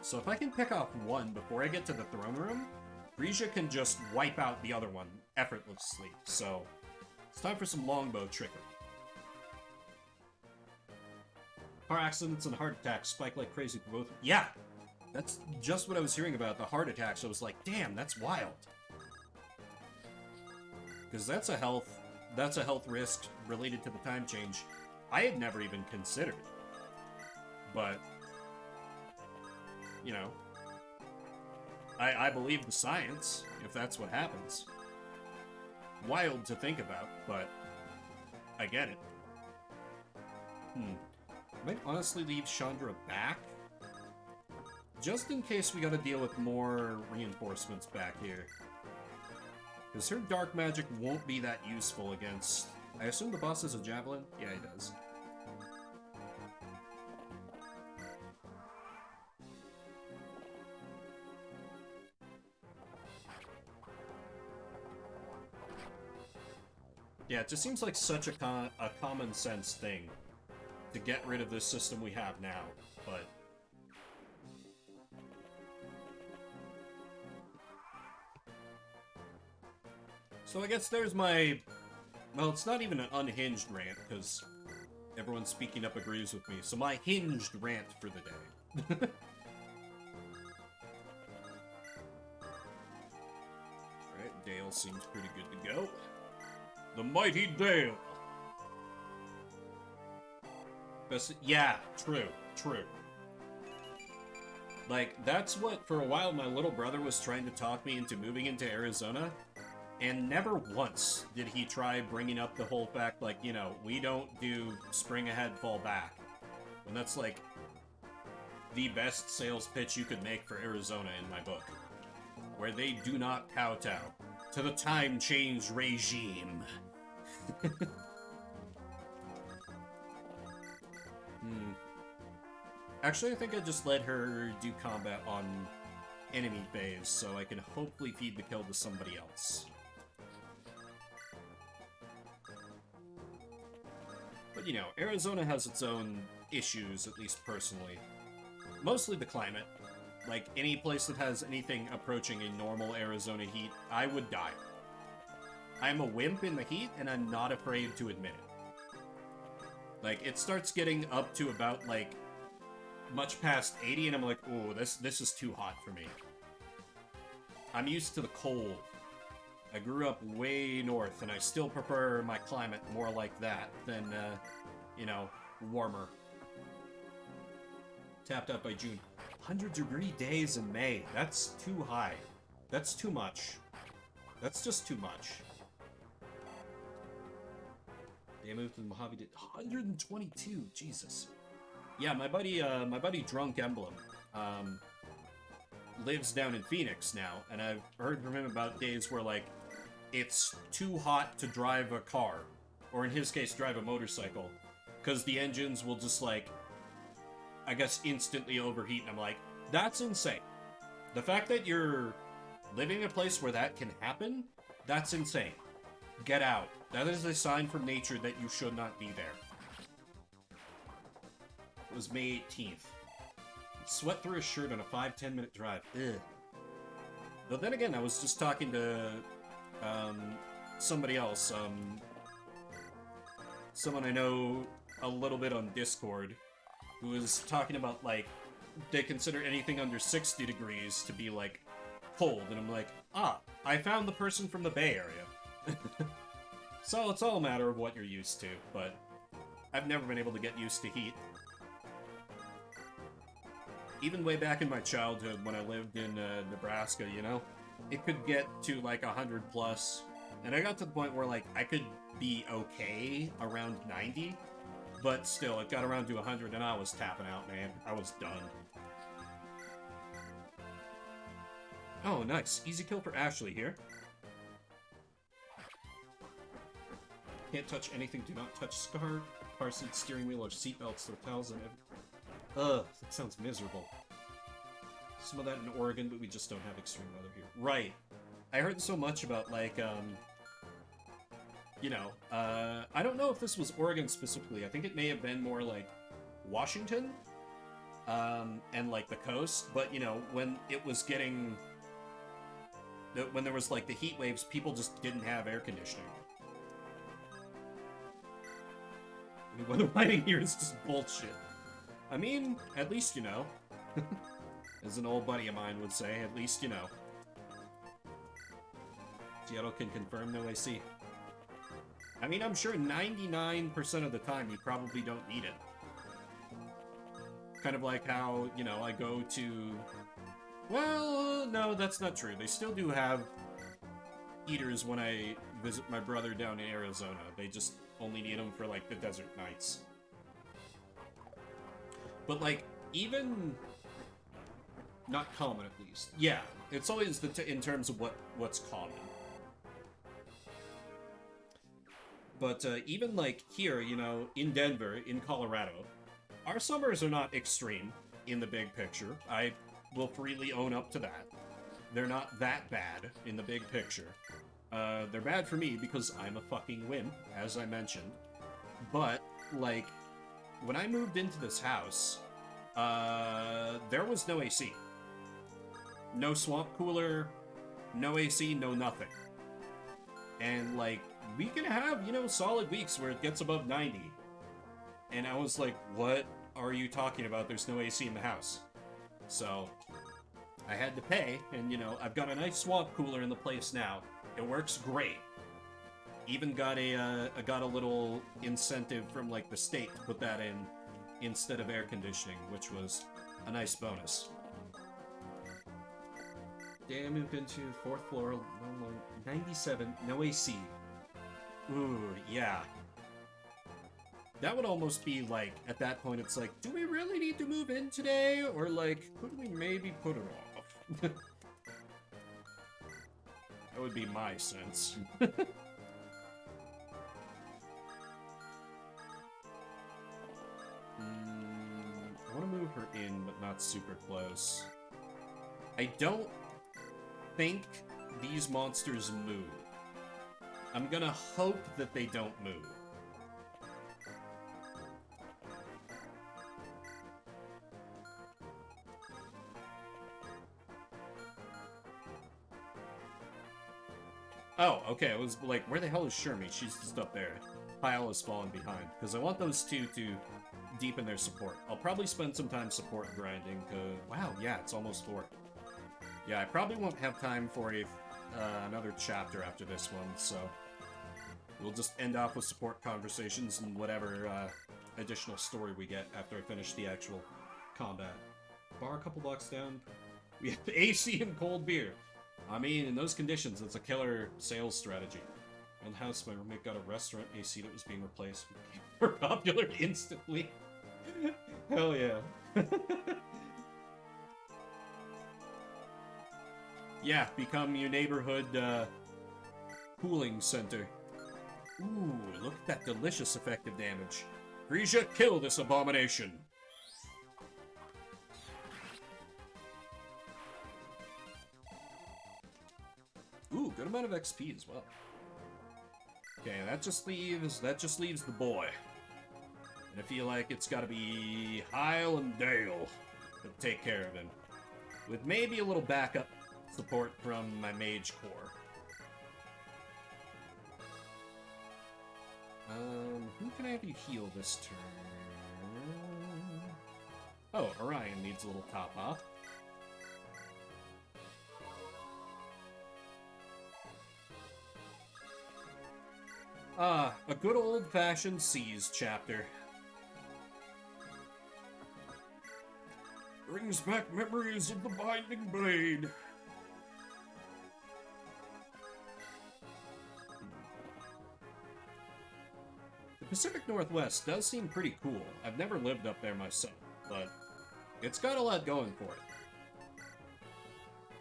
So if I can pick off one before I get to the throne room, Frisia can just wipe out the other one effortlessly. So it's time for some longbow trickery. Car accidents and heart attacks spike like crazy for both. Yeah, that's just what I was hearing about, the heart attacks. I was like, damn, that's wild. Because that's a health risk related to the time change I had never even considered. But, you know, I believe the science, if that's what happens. Wild to think about, but I get it. I might honestly leave Chandra back, just in case we gotta deal with more reinforcements back here. Because her dark magic won't be that useful against... I assume the boss has a javelin? Yeah, he does. Yeah, it just seems like such a common sense thing to get rid of this system we have now, but... So I guess there's my... Well, it's not even an unhinged rant, because everyone speaking up agrees with me, so my hinged rant for the day. Alright, Dale seems pretty good to go. The mighty Dale! Yeah, true. Like, that's what, for a while, my little brother was trying to talk me into moving into Arizona, and never once did he try bringing up the whole fact, like, you know, we don't do spring ahead, fall back. And that's, like, the best sales pitch you could make for Arizona in my book. Where they do not kowtow to the time change regime. Hmm. Actually, I think I just let her do combat on enemy phase, so I can hopefully feed the kill to somebody else. But you know, Arizona has its own issues, at least personally. Mostly the climate. Like, any place that has anything approaching a normal Arizona heat, I would die. I'm a wimp in the heat, and I'm not afraid to admit it. Like, it starts getting up to about, like, much past 80, and I'm like, ooh, this is too hot for me. I'm used to the cold. I grew up way north, and I still prefer my climate more like that than, you know, warmer. Tapped out by June. 100-degree days in May. That's too high. That's too much. That's just too much. They moved to the Mojave. 122. Jesus. Yeah, my buddy Drunk Emblem, lives down in Phoenix now, and I've heard from him about days where, like, it's too hot to drive a car, or in his case, drive a motorcycle, because the engines will just, like, I guess, instantly overheat, and I'm like, that's insane. The fact that you're living in a place where that can happen, that's insane. Get out. That is a sign from nature that you should not be there. It was May 18th. Sweat through a shirt on a 5-10 minute drive. Ugh. But then again, I was just talking to somebody else, someone I know a little bit on Discord, who was talking about, like, they consider anything under 60 degrees to be, like, cold. And I'm like, ah, I found the person from the Bay Area. So it's all a matter of what you're used to, but I've never been able to get used to heat. Even way back in my childhood when I lived in Nebraska, you know, it could get to like 100 plus, and I got to the point where like I could be okay around 90, but still it got around to 100 and I was tapping out, man. I was done. Oh, nice. Easy kill for Ashley here. Can't touch anything. Do not touch scar, car seat, steering wheel, or seatbelts. There are towels in it. Ugh, that sounds miserable. Some of that in Oregon, but we just don't have extreme weather here. Right. I heard so much about, like, you know, I don't know if this was Oregon specifically. I think it may have been more, like, Washington, and, like, the coast. But, you know, when it was getting... when there was, like, the heat waves, people just didn't have air conditioning. I mean, weather lighting here is just bullshit. I mean, at least you know. As an old buddy of mine would say, at least you know. Seattle can confirm no AC. I mean, I'm sure 99% of the time you probably don't need it. Kind of like how, you know, I go to... Well, no, that's not true. They still do have heaters when I visit my brother down in Arizona. They just only need them for, like, the desert nights. But, like, even... Not common, at least. Yeah, it's always in terms of what's common. But even, like, here, you know, in Denver, in Colorado, our summers are not extreme in the big picture. I will freely own up to that. They're not that bad in the big picture. They're bad for me because I'm a fucking wimp, as I mentioned. But, like, when I moved into this house, there was no AC. No swamp cooler, no AC, no nothing. And, like, we can have, you know, solid weeks where it gets above 90. And I was like, what are you talking about? There's no AC in the house. So, I had to pay, and, you know, I've got a nice swamp cooler in the place now. It works great. Even got a little incentive from, like, the state to put that in instead of air conditioning, which was a nice bonus. Day I moved into 4th floor, 97, no AC. Ooh, yeah. That would almost be like, at that point, it's like, do we really need to move in today? Or like, could we maybe put it off? That would be my sense. I want to move her not super close. I don't think these monsters move. I'm gonna hope that they don't move. Oh, okay, I was like, where the hell is Shermie? She's just up there. Pile has fallen behind. Because I want those two to deepen their support. I'll probably spend some time support grinding, cause... Wow, yeah, it's almost 4. Yeah, I probably won't have time for another chapter after this one, so... We'll just end off with support conversations and whatever additional story we get after I finish the actual combat. Bar a couple blocks down. We have AC and cold beer. I mean, in those conditions, it's a killer sales strategy. Around the house, my roommate got a restaurant AC that was being replaced. We're popular instantly. Hell yeah. Yeah, become your neighborhood cooling center. Ooh, look at that delicious effective damage. Frisia, kill this abomination! Ooh, good amount of XP as well. Okay, that just leaves the boy. And I feel like it's gotta be Heil and Dale to take care of him. With maybe a little backup support from my mage core. Who can I have you heal this turn? Oh, Orion needs a little top off. A good old-fashioned Seas chapter. Brings back memories of the Binding Blade. The Pacific Northwest does seem pretty cool. I've never lived up there myself, but it's got a lot going for it.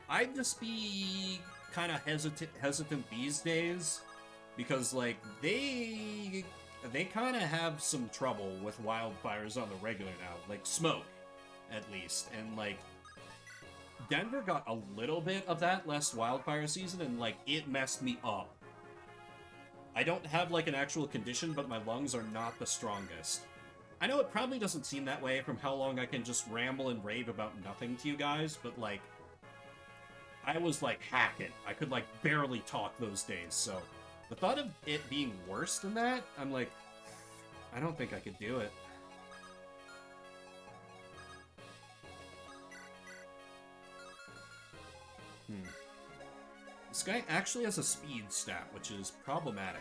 I'd just be kind of hesitant these days, because, like, they kind of have some trouble with wildfires on the regular now. Like, smoke, at least. And, like, Denver got a little bit of that last wildfire season, and, like, it messed me up. I don't have, like, an actual condition, but my lungs are not the strongest. I know it probably doesn't seem that way from how long I can just ramble and rave about nothing to you guys, but, like, I was, like, hacking. I could, like, barely talk those days, so... The thought of it being worse than that, I'm like, I don't think I could do it. This guy actually has a speed stat, which is problematic.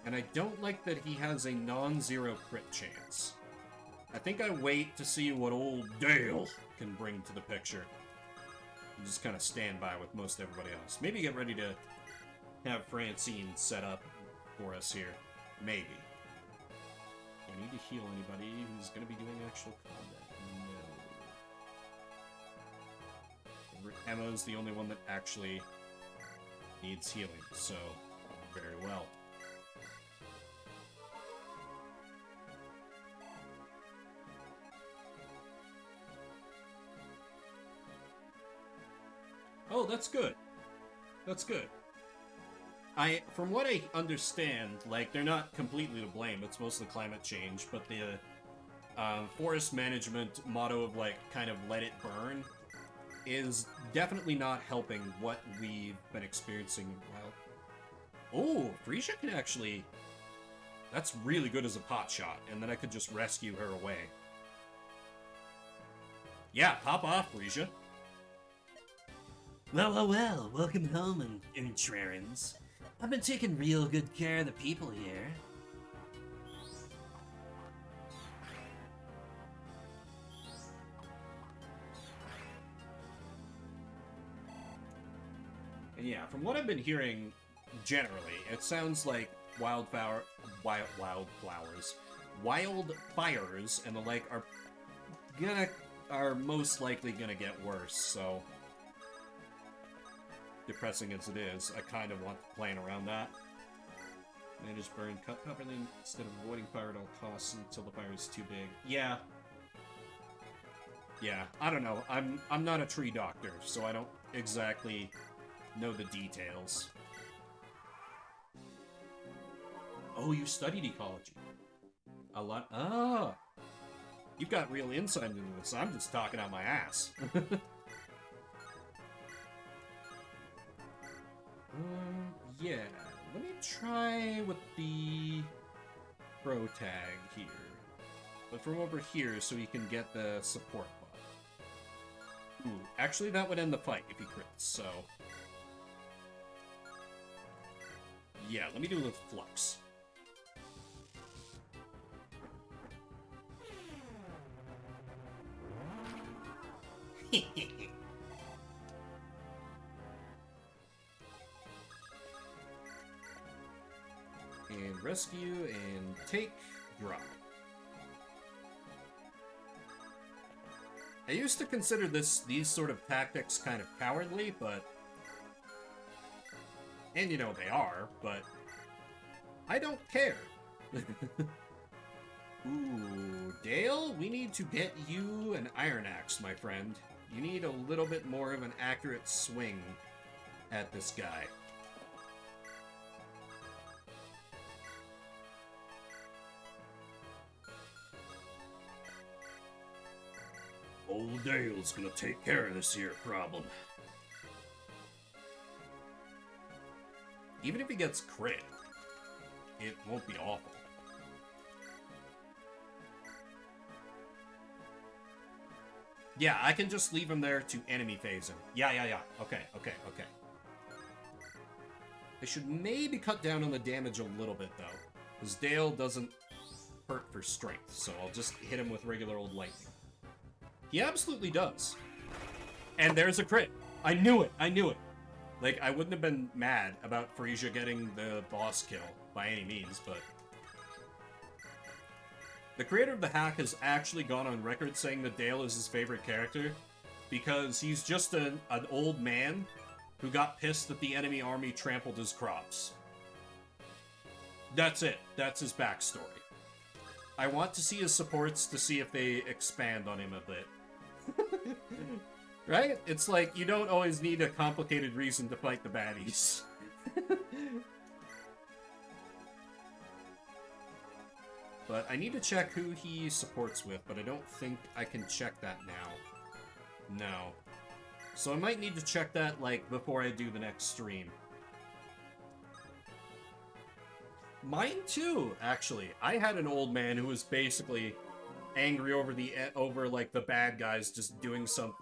And I don't like that he has a non-zero crit chance. I think I wait to see what old Dale can bring to the picture. And just kind of stand by with most everybody else. Maybe get ready to have Francine set up for us here. Maybe. Do I need to heal anybody who's going to be doing actual combat? No. Emma's the only one that actually needs healing, so very well. Oh, that's good. That's good. From what I understand, like, they're not completely to blame. It's mostly climate change, but the forest management motto of, like, kind of let it burn is definitely not helping what we've been experiencing. Well, oh, Frisia can actually... That's really good as a pot shot, and then I could just rescue her away. Yeah, pop off, Frisia. Well, welcome home, Intrarans. I've been taking real good care of the people here. And yeah, from what I've been hearing, generally, it sounds like wildfires, and the like are most likely gonna get worse, so... Depressing as it is, I kind of want to plan around that. Manage burn, cut properly instead of avoiding fire at all costs until the fire is too big. Yeah. Yeah, I don't know. I'm not a tree doctor, so I don't exactly know the details. Oh, you studied ecology. A lot. Ah! You've got real insight into this. I'm just talking out my ass. Yeah. Let me try with the pro tag here. But from over here so he can get the support buff. Ooh, actually that would end the fight if he crits, so... Yeah, let me do the flux. And rescue, and take, drop. I used to consider these sort of tactics kind of cowardly, but... And you know they are, but... I don't care. Ooh, Dale, we need to get you an Iron Axe, my friend. You need a little bit more of an accurate swing at this guy. Old Dale's gonna take care of this here problem. Even if he gets crit, it won't be awful. Yeah, I can just leave him there to enemy phase him. Yeah. Okay. I should maybe cut down on the damage a little bit, though. Because Dale doesn't hurt for strength, so I'll just hit him with regular old lightning. He absolutely does. And there's a crit. I knew it. Like, I wouldn't have been mad about Frisia getting the boss kill by any means, but... The creator of the hack has actually gone on record saying that Dale is his favorite character because he's just an old man who got pissed that the enemy army trampled his crops. That's it. That's his backstory. I want to see his supports to see if they expand on him a bit. Right? It's like, you don't always need a complicated reason to fight the baddies. But I need to check who he supports with, but I don't think I can check that now. No. So I might need to check that, like, before I do the next stream. Mine too, actually. I had an old man who was basically angry over like the bad guys just doing some...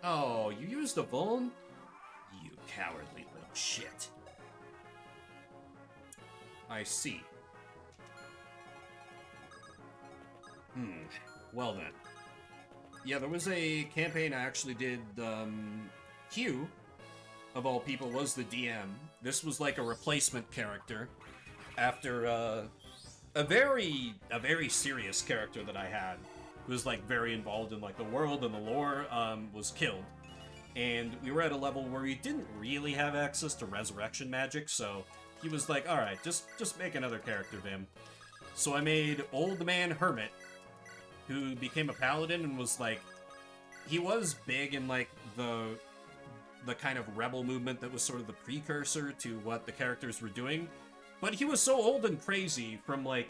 Oh, you used a vuln? You cowardly little shit. I see. Well then. Yeah, there was a campaign I actually did, Hugh, of all people, was the DM. This was like a replacement character after, a very serious character that I had, who was, like, very involved in, like, the world and the lore, was killed. And we were at a level where we didn't really have access to resurrection magic, so he was like, alright, just make another character of him. So I made Old Man Hermit, who became a paladin and was, like, he was big in, like, the kind of rebel movement that was sort of the precursor to what the characters were doing. But he was so old and crazy from, like,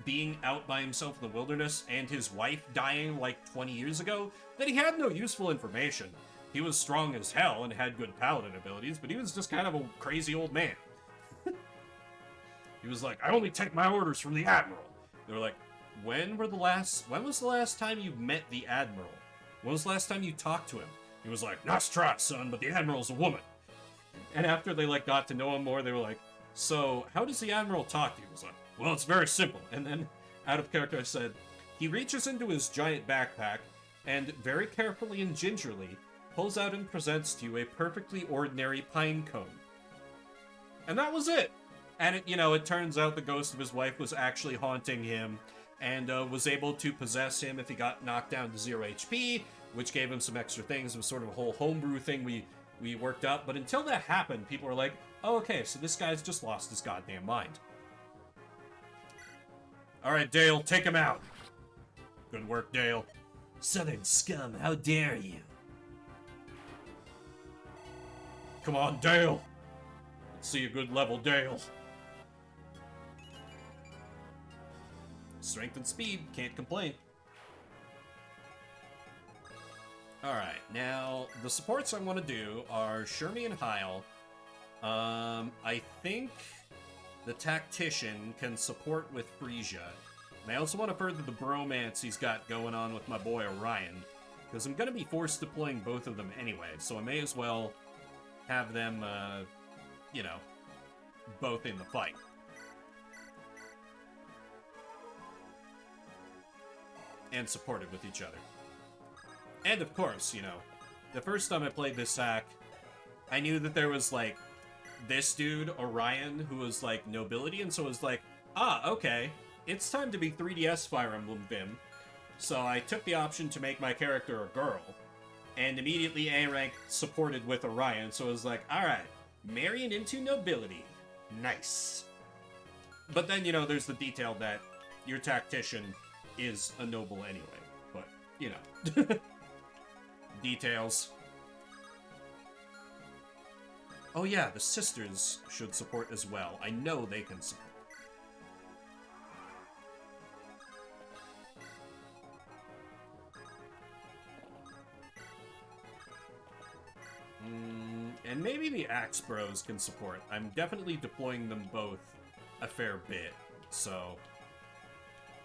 being out by himself in the wilderness and his wife dying, like, 20 years ago, that he had no useful information. He was strong as hell and had good paladin abilities, but he was just kind of a crazy old man. He was like, I only take my orders from the Admiral. They were like, when was the last time you met the Admiral? When was the last time you talked to him? He was like, nice try, son, but the Admiral's a woman. And after they, like, got to know him more, they were like, so, how does the Admiral talk to you? He was like, well, it's very simple. And then, out of character, I said, he reaches into his giant backpack and, very carefully and gingerly, pulls out and presents to you a perfectly ordinary pine cone. And that was it. And, it turns out the ghost of his wife was actually haunting him and was able to possess him if he got knocked down to 0 HP, which gave him some extra things. It was sort of a whole homebrew thing we worked up. But until that happened, people were like, Oh, okay, so this guy's just lost his goddamn mind. Alright, Dale, take him out. Good work, Dale. Southern scum, how dare you? Come on, Dale. Let's see a good level, Dale. Strength and speed, can't complain. Alright, now, the supports I want to do are Shermie and Heil. I think the Tactician can support with Frisia. And I also want to further the bromance he's got going on with my boy Orion. Because I'm going to be forced deploying both of them anyway, so I may as well have them, you know, both in the fight. And supported with each other. And of course, you know, the first time I played this hack, I knew that there was, like, this dude, Orion, who was, like, nobility, and so it was like, ah, okay, it's time to be 3DS Fire Emblem Vim. So I took the option to make my character a girl, and immediately A-rank supported with Orion, so it was like, alright, marrying into nobility. Nice. But then, you know, there's the detail that your tactician is a noble anyway, but, you know. Details. Oh yeah, the sisters should support as well. I know they can support. And maybe the Axe Bros can support. I'm definitely deploying them both a fair bit, so...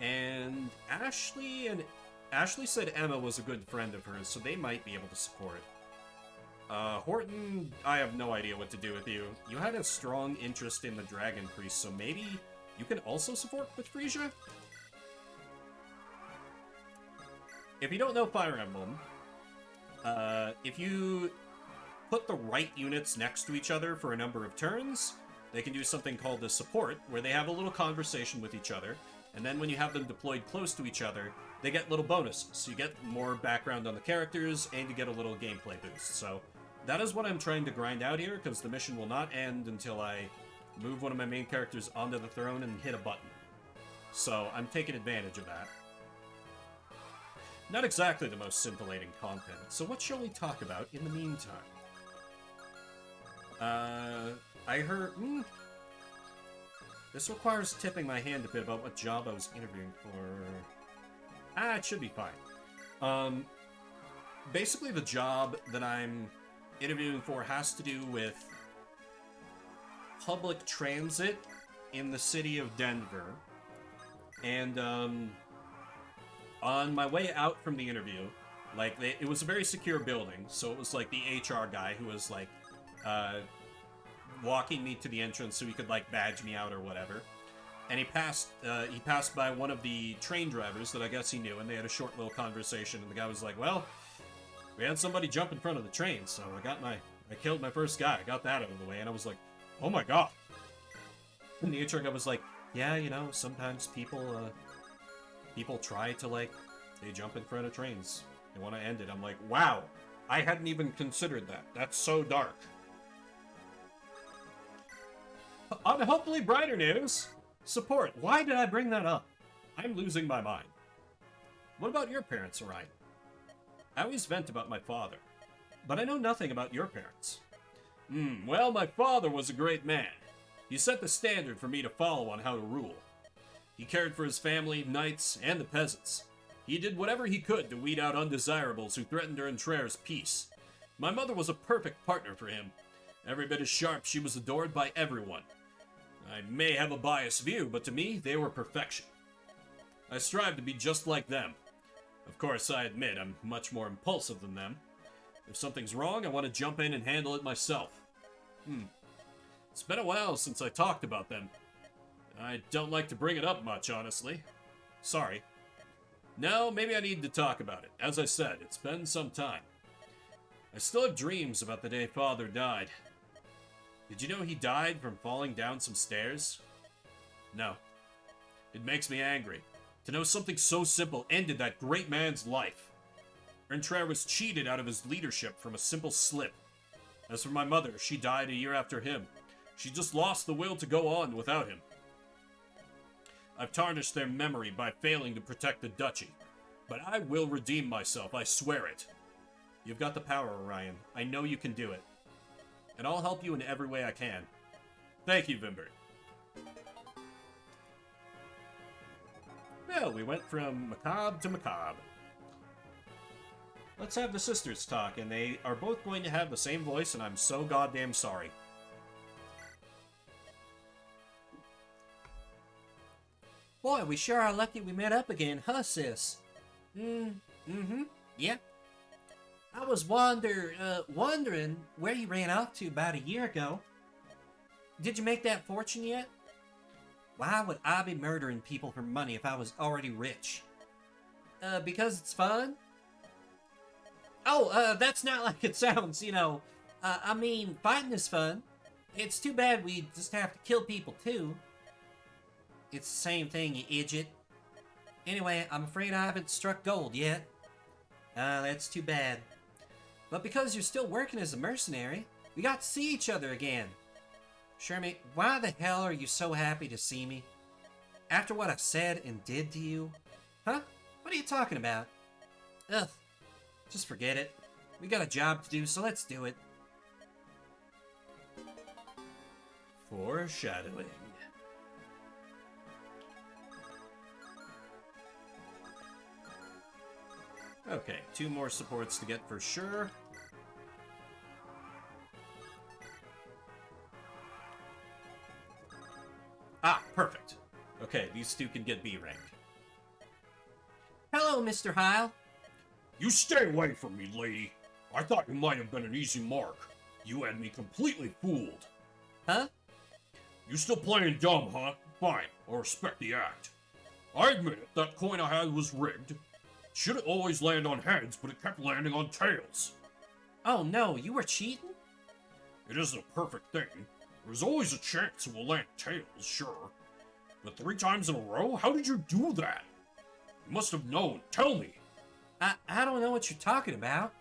And Ashley said Emma was a good friend of hers, so they might be able to support. Horton, I have no idea what to do with you. You had a strong interest in the Dragon Priest, so maybe you can also support with Frisia? If you don't know Fire Emblem, if you put the right units next to each other for a number of turns, they can do something called a support, where they have a little conversation with each other, and then when you have them deployed close to each other, they get little bonuses. So you get more background on the characters, and you get a little gameplay boost. So that is what I'm trying to grind out here, because the mission will not end until I move one of my main characters onto the throne and hit a button. So I'm taking advantage of that. Not exactly the most scintillating content, so what shall we talk about in the meantime? I heard... This requires tipping my hand a bit about what job I was interviewing for. It should be fine. Basically the job that I'm interviewing for has to do with public transit in the city of Denver. And, on my way out from the interview, like, it was a very secure building, so it was like the HR guy who was like, walking me to the entrance so he could, like, badge me out or whatever. And he passed by one of the train drivers that I guess he knew, and they had a short little conversation, and the guy was like, well, we had somebody jump in front of the train, so I killed my first guy, I got that out of the way, and I was like, oh my god. And the HR guy was like, yeah, you know, sometimes people try to, like, they jump in front of trains. They want to end it. I'm like, wow, I hadn't even considered that. That's so dark. On hopefully brighter news, support. Why did I bring that up? I'm losing my mind. What about your parents, Orion? I always vent about my father, but I know nothing about your parents. Well, my father was a great man. He set the standard for me to follow on how to rule. He cared for his family, knights, and the peasants. He did whatever he could to weed out undesirables who threatened Eritrea's peace. My mother was a perfect partner for him. Every bit as sharp, she was adored by everyone. I may have a biased view, but to me, they were perfection. I strive to be just like them. Of course, I admit I'm much more impulsive than them. If something's wrong, I want to jump in and handle it myself. It's been a while since I talked about them. I don't like to bring it up much, honestly. Sorry. No, maybe I need to talk about it. As I said, it's been some time. I still have dreams about the day Father died. Did you know he died from falling down some stairs? No. It makes me angry. To know something so simple ended that great man's life. Eritrea was cheated out of his leadership from a simple slip. As for my mother, she died a year after him. She just lost the will to go on without him. I've tarnished their memory by failing to protect the duchy. But I will redeem myself, I swear it. You've got the power, Orion. I know you can do it. And I'll help you in every way I can. Thank you, Vimbert. Well, we went from macabre to macabre. Let's have the sisters talk, and they are both going to have the same voice, and I'm so goddamn sorry. Boy, we sure are lucky we met up again, huh, sis? Yeah. I was wondering where you ran off to about a year ago. Did you make that fortune yet? Why would I be murdering people for money if I was already rich? Because it's fun? Oh, that's not like it sounds, you know. I mean, fighting is fun. It's too bad we just have to kill people, too. It's the same thing, you idiot. Anyway, I'm afraid I haven't struck gold yet. That's too bad. But because you're still working as a mercenary, we got to see each other again. Shermie, why the hell are you so happy to see me? After what I said and did to you? Huh? What are you talking about? Ugh. Just forget it. We got a job to do, so let's do it. Foreshadowing. Okay, 2 more supports to get for sure. Ah, perfect. Okay, these 2 can get B rank. Hello, Mr. Heil. You stay away from me, lady. I thought you might have been an easy mark. You had me completely fooled. Huh? You still playing dumb, huh? Fine, I'll respect the act. I admit it, that coin I had was rigged. Should always land on heads, but it kept landing on tails. Oh no, you were cheating? It isn't a perfect thing. There's always a chance it will land tails, sure. But 3 times in a row? How did you do that? You must have known. Tell me. I don't know what you're talking about.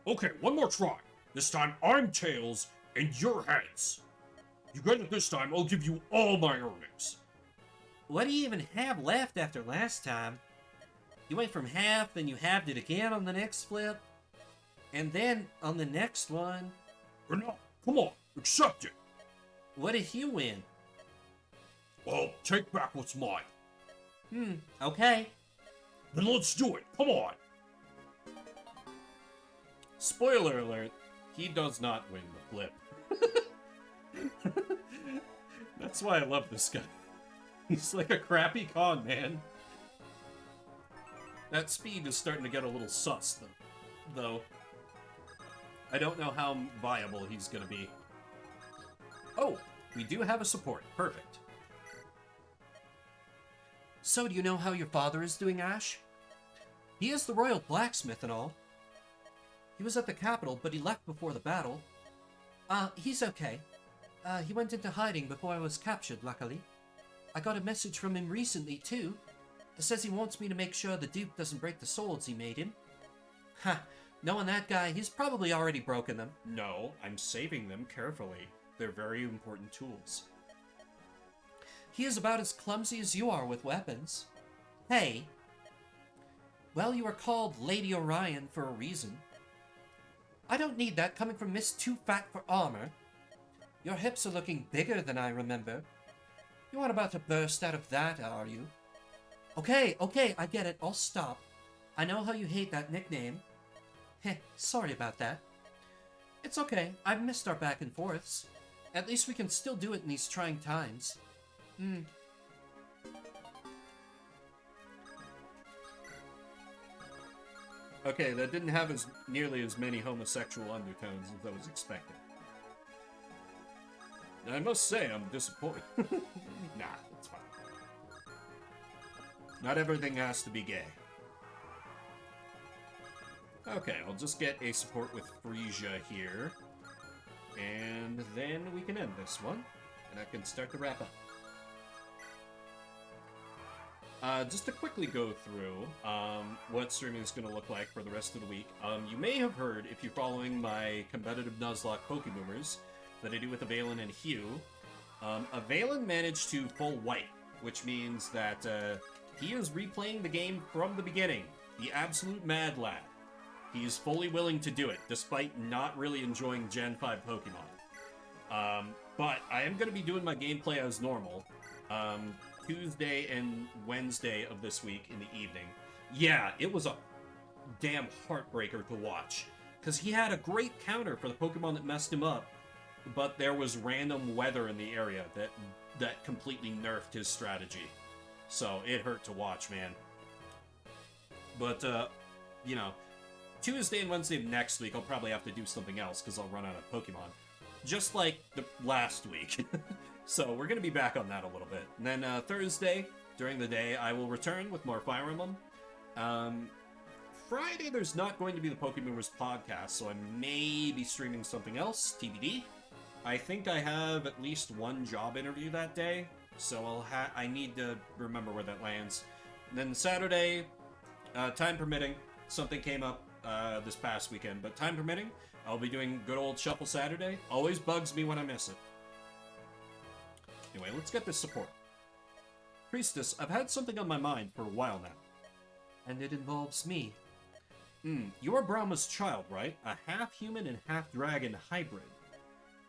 Okay, one more try. This time I'm tails and you're heads. You get it this time, I'll give you all my earnings. What do you even have left after last time? You went from half, then you halved it again on the next flip. And then on the next one... Enough. Come on, accept it. What did you win? Well, take back what's mine. Okay. Then let's do it. Come on. Spoiler alert, he does not win the flip. That's why I love this guy. He's like a crappy con man. That speed is starting to get a little sus, though. I don't know how viable he's going to be. Oh, we do have a support. Perfect. So do you know how your father is doing, Ash? He is the royal blacksmith and all. He was at the capital, but he left before the battle. He's okay. He went into hiding before I was captured, luckily. I got a message from him recently, too. It says he wants me to make sure the Duke doesn't break the swords he made him. Ha! Knowing that guy, he's probably already broken them. No, I'm saving them carefully. They're very important tools. He is about as clumsy as you are with weapons. Hey. Well, you are called Lady Orion for a reason. I don't need that coming from Miss Too Fat for Armor. Your hips are looking bigger than I remember. You aren't about to burst out of that, are you? Okay, I get it. I'll stop. I know how you hate that nickname. Heh, sorry about that. It's okay. I've missed our back and forths. At least we can still do it in these trying times. Okay, that didn't have nearly as many homosexual undertones as I was expecting. And I must say, I'm disappointed. Nah, it's fine. Not everything has to be gay. Okay, I'll just get a support with Frisia here. And then we can end this one. And I can start to wrap up. Just to quickly go through what streaming is going to look like for the rest of the week. You may have heard, if you're following my competitive Nuzlocke Pokeboomers, that I do with Avalen and Hugh. Avalen managed to pull white, which means that he is replaying the game from the beginning. The absolute mad lad. He is fully willing to do it, despite not really enjoying Gen 5 Pokemon. But I am going to be doing my gameplay as normal. Tuesday and Wednesday of this week in the evening. Yeah, it was a damn heartbreaker to watch. Because he had a great counter for the Pokemon that messed him up, but there was random weather in the area that completely nerfed his strategy. So it hurt to watch, man. But, you know, Tuesday and Wednesday of next week, I'll probably have to do something else because I'll run out of Pokemon. Just like the last week. So we're going to be back on that a little bit. And then Thursday, during the day, I will return with more Fire Emblem. Friday, there's not going to be the Pokemovers podcast, so I may be streaming something else, TBD. I think I have at least one job interview that day, so I need to remember where that lands. And then Saturday, time permitting, something came up this past weekend, but time permitting, I'll be doing good old Shuffle Saturday. Always bugs me when I miss it. Anyway, let's get this support. Priestess, I've had something on my mind for a while now. And it involves me. You're Brahma's child, right? A half-human and half-dragon hybrid.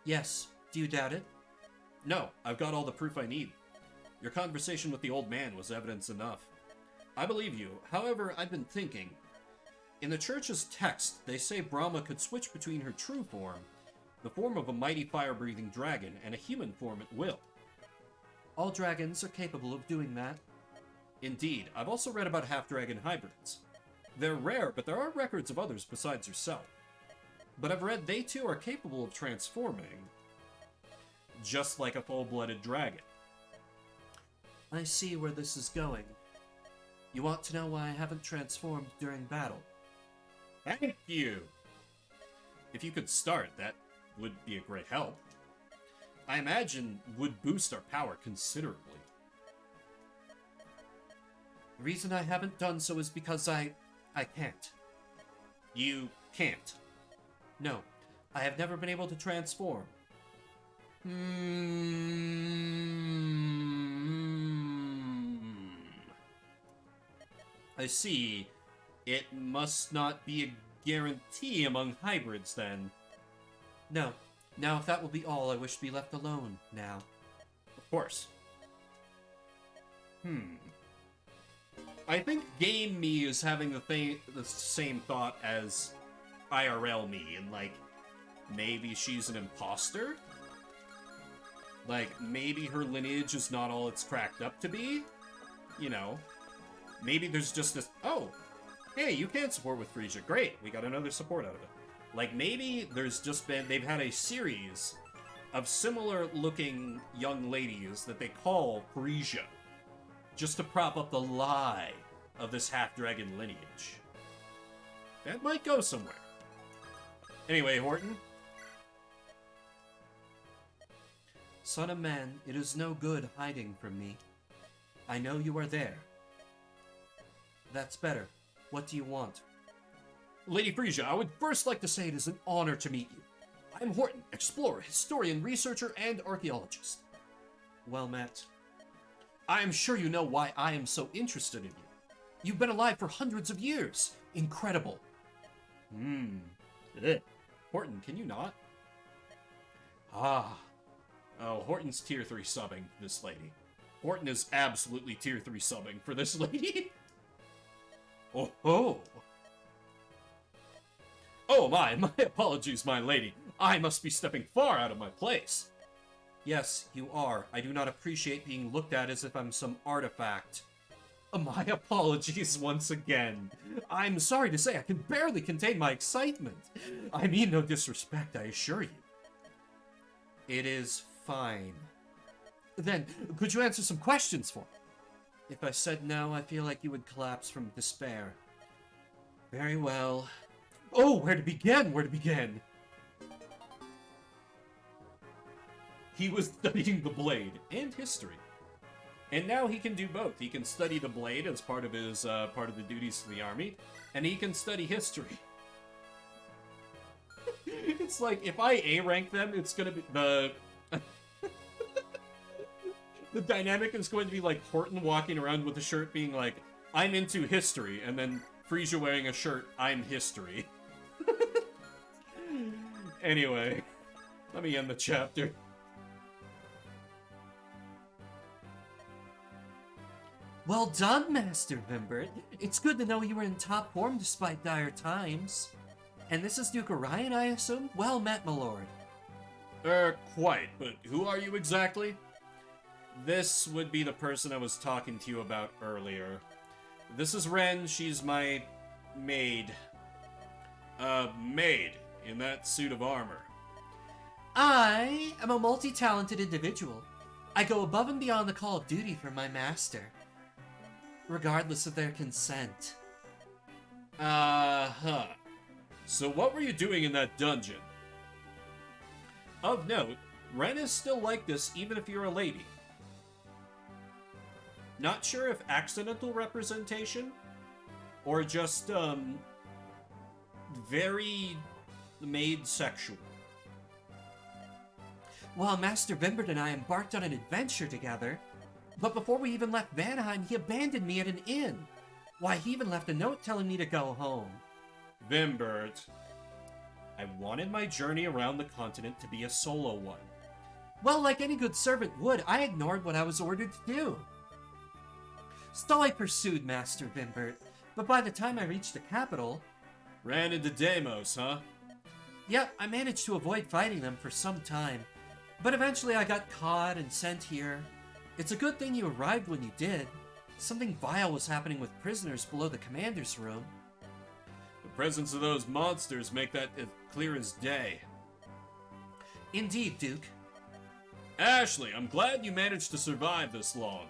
Yes. Do you doubt it? No, I've got all the proof I need. Your conversation with the old man was evidence enough. I believe you. However, I've been thinking. In the church's text, they say Brahma could switch between her true form, the form of a mighty fire-breathing dragon, and a human form at will. All dragons are capable of doing that. Indeed, I've also read about half-dragon hybrids. They're rare, but there are records of others besides yourself. But I've read they too are capable of transforming, just like a full-blooded dragon. I see where this is going. You want to know why I haven't transformed during battle? Thank you! If you could start, that would be a great help. I imagine would boost our power considerably. The reason I haven't done so is because I can't. You can't. No, I have never been able to transform. I see. It must not be a guarantee among hybrids, then. No. Now, if that will be all, I wish to be left alone now. Of course. I think game me is having the same thought as IRL me, and like, maybe she's an imposter? Like, maybe her lineage is not all it's cracked up to be? You know, maybe there's just this, oh, hey, you can support with Frisia, great, we got another support out of it. Like, maybe there's just been, they've had a series of similar-looking young ladies that they call Frisia, just to prop up the lie of this half-dragon lineage. That might go somewhere. Anyway, Horton. Son of man, it is no good hiding from me. I know you are there. That's better. What do you want? Lady Frisia, I would first like to say it is an honor to meet you. I am Horton, explorer, historian, researcher, and archaeologist. Well met. I am sure you know why I am so interested in you. You've been alive for hundreds of years. Incredible. Horton, can you not? Ah. Oh, Horton's tier 3 subbing this lady. Horton is absolutely tier 3 subbing for this lady. Oh. Oh my apologies, my lady. I must be stepping far out of my place. Yes, you are. I do not appreciate being looked at as if I'm some artifact. My apologies once again. I'm sorry to say I can barely contain my excitement. I mean no disrespect, I assure you. It is fine. Then, could you answer some questions for me? If I said no, I feel like you would collapse from despair. Very well. Oh, where to begin? Where to begin? He was studying the blade and history. And now he can do both. He can study the blade as part of his part of the duties to the army, and he can study history. It's like, if I A rank them, it's gonna be the... the dynamic is going to be like Horton walking around with a shirt being like, I'm into history, and then Frisia wearing a shirt, I'm history. Anyway, let me end the chapter. Well done, Master Vimbert. It's good to know you were in top form despite dire times. And this is Duke Orion, I assume? Well met, my lord. Quite, but who are you exactly? This would be the person I was talking to you about earlier. This is Ren, she's my maid. Maid, in that suit of armor. I am a multi-talented individual. I go above and beyond the call of duty for my master, regardless of their consent. Uh-huh. So what were you doing in that dungeon? Of note, Ren is still like this even if you're a lady. Not sure if accidental representation, or just, very maid sexual. Well, Master Vimbert and I embarked on an adventure together, but before we even left Vanheim, he abandoned me at an inn. Why, he even left a note telling me to go home. Vimbert, I wanted my journey around the continent to be a solo one. Well, like any good servant would, I ignored what I was ordered to do. So I pursued Master Vimbert, but by the time I reached the capital... Ran into Deimos, huh? Yep, I managed to avoid fighting them for some time, but eventually I got caught and sent here. It's a good thing you arrived when you did. Something vile was happening with prisoners below the commander's room. The presence of those monsters make that as clear as day. Indeed, Duke. Ashley, I'm glad you managed to survive this long.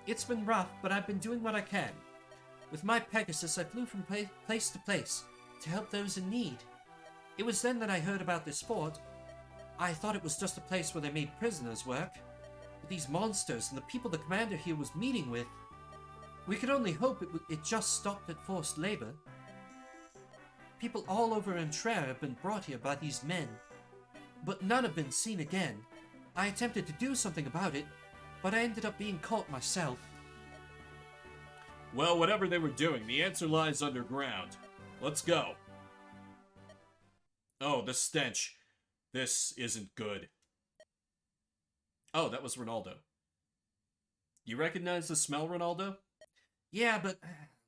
It's been rough, but I've been doing what I can. With my Pegasus, I flew from place to place to help those in need. It was then that I heard about this fort. I thought it was just a place where they made prisoners work. But these monsters and the people the commander here was meeting with, we could only hope it just stopped at forced labor. People all over Entrer have been brought here by these men, but none have been seen again. I attempted to do something about it, but I ended up being caught myself. Well, whatever they were doing, the answer lies underground. Let's go. Oh, the stench. This isn't good. Oh, that was Ronaldo. You recognize the smell, Ronaldo? Yeah, but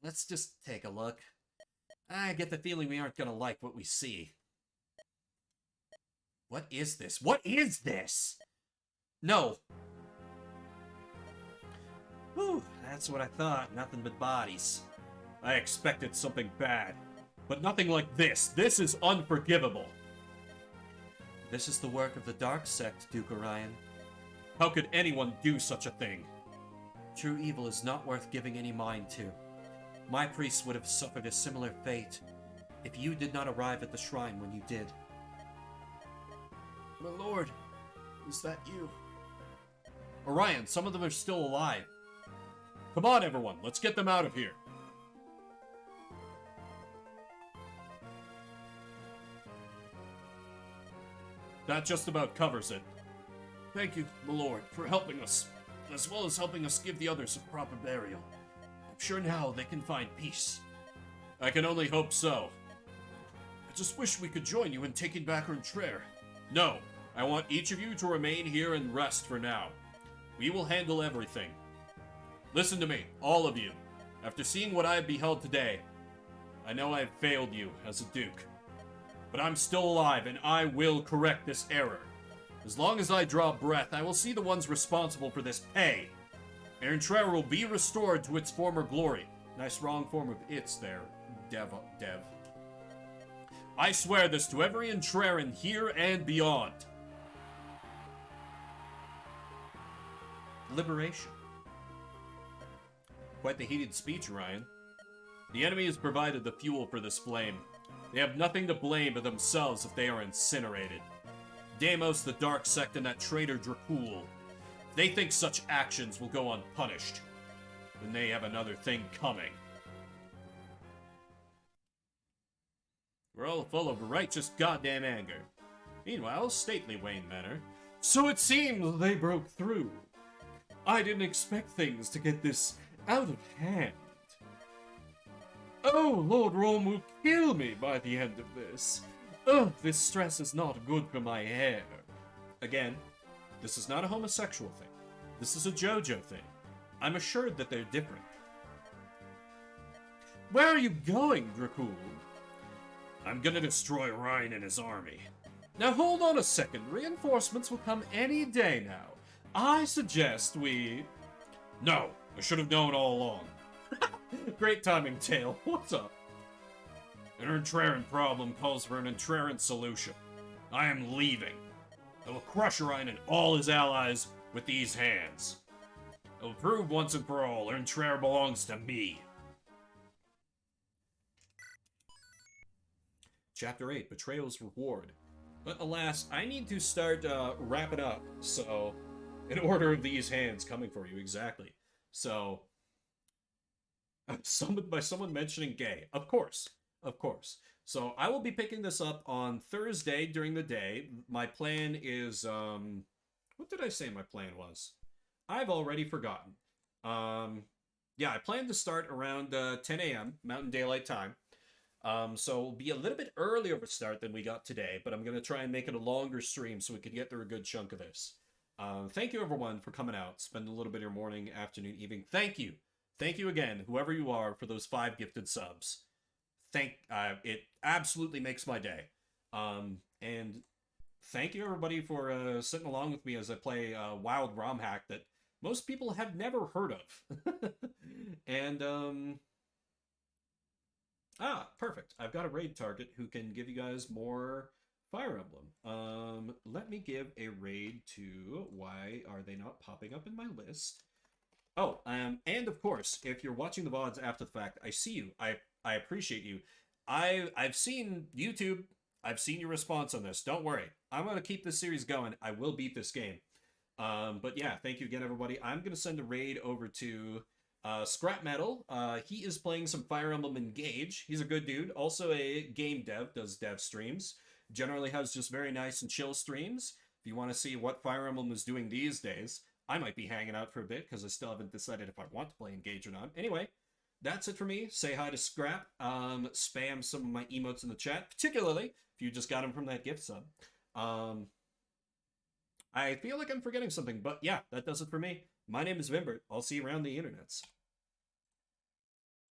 let's just take a look. I get the feeling we aren't gonna like what we see. What is this? What is this? No. Whew, that's what I thought. Nothing but bodies. I expected something bad, but nothing like this. This is unforgivable. This is the work of the Dark Sect, Duke Orion. How could anyone do such a thing? True evil is not worth giving any mind to. My priests would have suffered a similar fate if you did not arrive at the shrine when you did. My lord, is that you? Orion, some of them are still alive. Come on, everyone, let's get them out of here. That just about covers it. Thank you, my lord, for helping us, as well as helping us give the others a proper burial. I'm sure now they can find peace. I can only hope so. I just wish we could join you in taking back Entrer. No, I want each of you to remain here and rest for now. We will handle everything. Listen to me, all of you. After seeing what I have beheld today, I know I have failed you as a duke. But I'm still alive, and I will correct this error. As long as I draw breath, I will see the ones responsible for this pay. And Entrer will be restored to its former glory. Nice wrong form of its there, Dev. I swear this to every Entreran here and beyond. Liberation. Quite the heated speech, Ryan. The enemy has provided the fuel for this flame. They have nothing to blame but themselves if they are incinerated. Deimos, the Dark Sect, and that traitor Dracul. They think such actions will go unpunished. Then they have another thing coming. We're all full of righteous goddamn anger. Meanwhile, stately Wayne Manor. So it seems they broke through. I didn't expect things to get this out of hand. Oh, Lord Rome will kill me by the end of this. Ugh, this stress is not good for my hair. Again, this is not a homosexual thing. This is a JoJo thing. I'm assured that they're different. Where are you going, Dracul? I'm gonna destroy Ryan and his army. Now hold on a second. Reinforcements will come any day now. I suggest we... No, I should have known all along. Great timing, Tail. What's up? An Entreran problem calls for an Entreran solution. I am leaving. I will crush Ryan and all his allies with these hands. I will prove once and for all Entreran belongs to me. Chapter 8, Betrayal's Reward. But alas, I need to start wrapping up, so... In order of these hands coming for you, exactly. So... Summoned by someone mentioning gay. Of course. Of course. So I will be picking this up on Thursday during the day. My plan is, what did I say my plan was? I've already forgotten. Yeah, I plan to start around 10 a.m. Mountain Daylight Time. So it'll be a little bit earlier of a start than we got today, but I'm going to try and make it a longer stream so we can get through a good chunk of this. Thank you, everyone, for coming out. Spend a little bit of your morning, afternoon, evening. Thank you. Thank you again, whoever you are, for those 5 gifted subs. It absolutely makes my day. And thank you, everybody, for sitting along with me as I play Wild ROM hack that most people have never heard of. And, perfect. I've got a raid target who can give you guys more Fire Emblem. Let me give a raid to... Why are they not popping up in my list? Oh, and of course, if you're watching the VODs after the fact, I see you. I appreciate you. I've seen YouTube. I've seen your response on this. Don't worry. I'm going to keep this series going. I will beat this game. But yeah, thank you again, everybody. I'm going to send a raid over to Scrap Metal. He is playing some Fire Emblem Engage. He's a good dude. Also a game dev, does dev streams. Generally has just very nice and chill streams. If you want to see what Fire Emblem is doing these days, I might be hanging out for a bit because I still haven't decided if I want to play Engage or not. Anyway, that's it for me. Say hi to Scrap. Spam some of my emotes in the chat, particularly if you just got them from that gift sub. I feel like I'm forgetting something, but yeah, that does it for me. My name is Vimbert. I'll see you around the internets.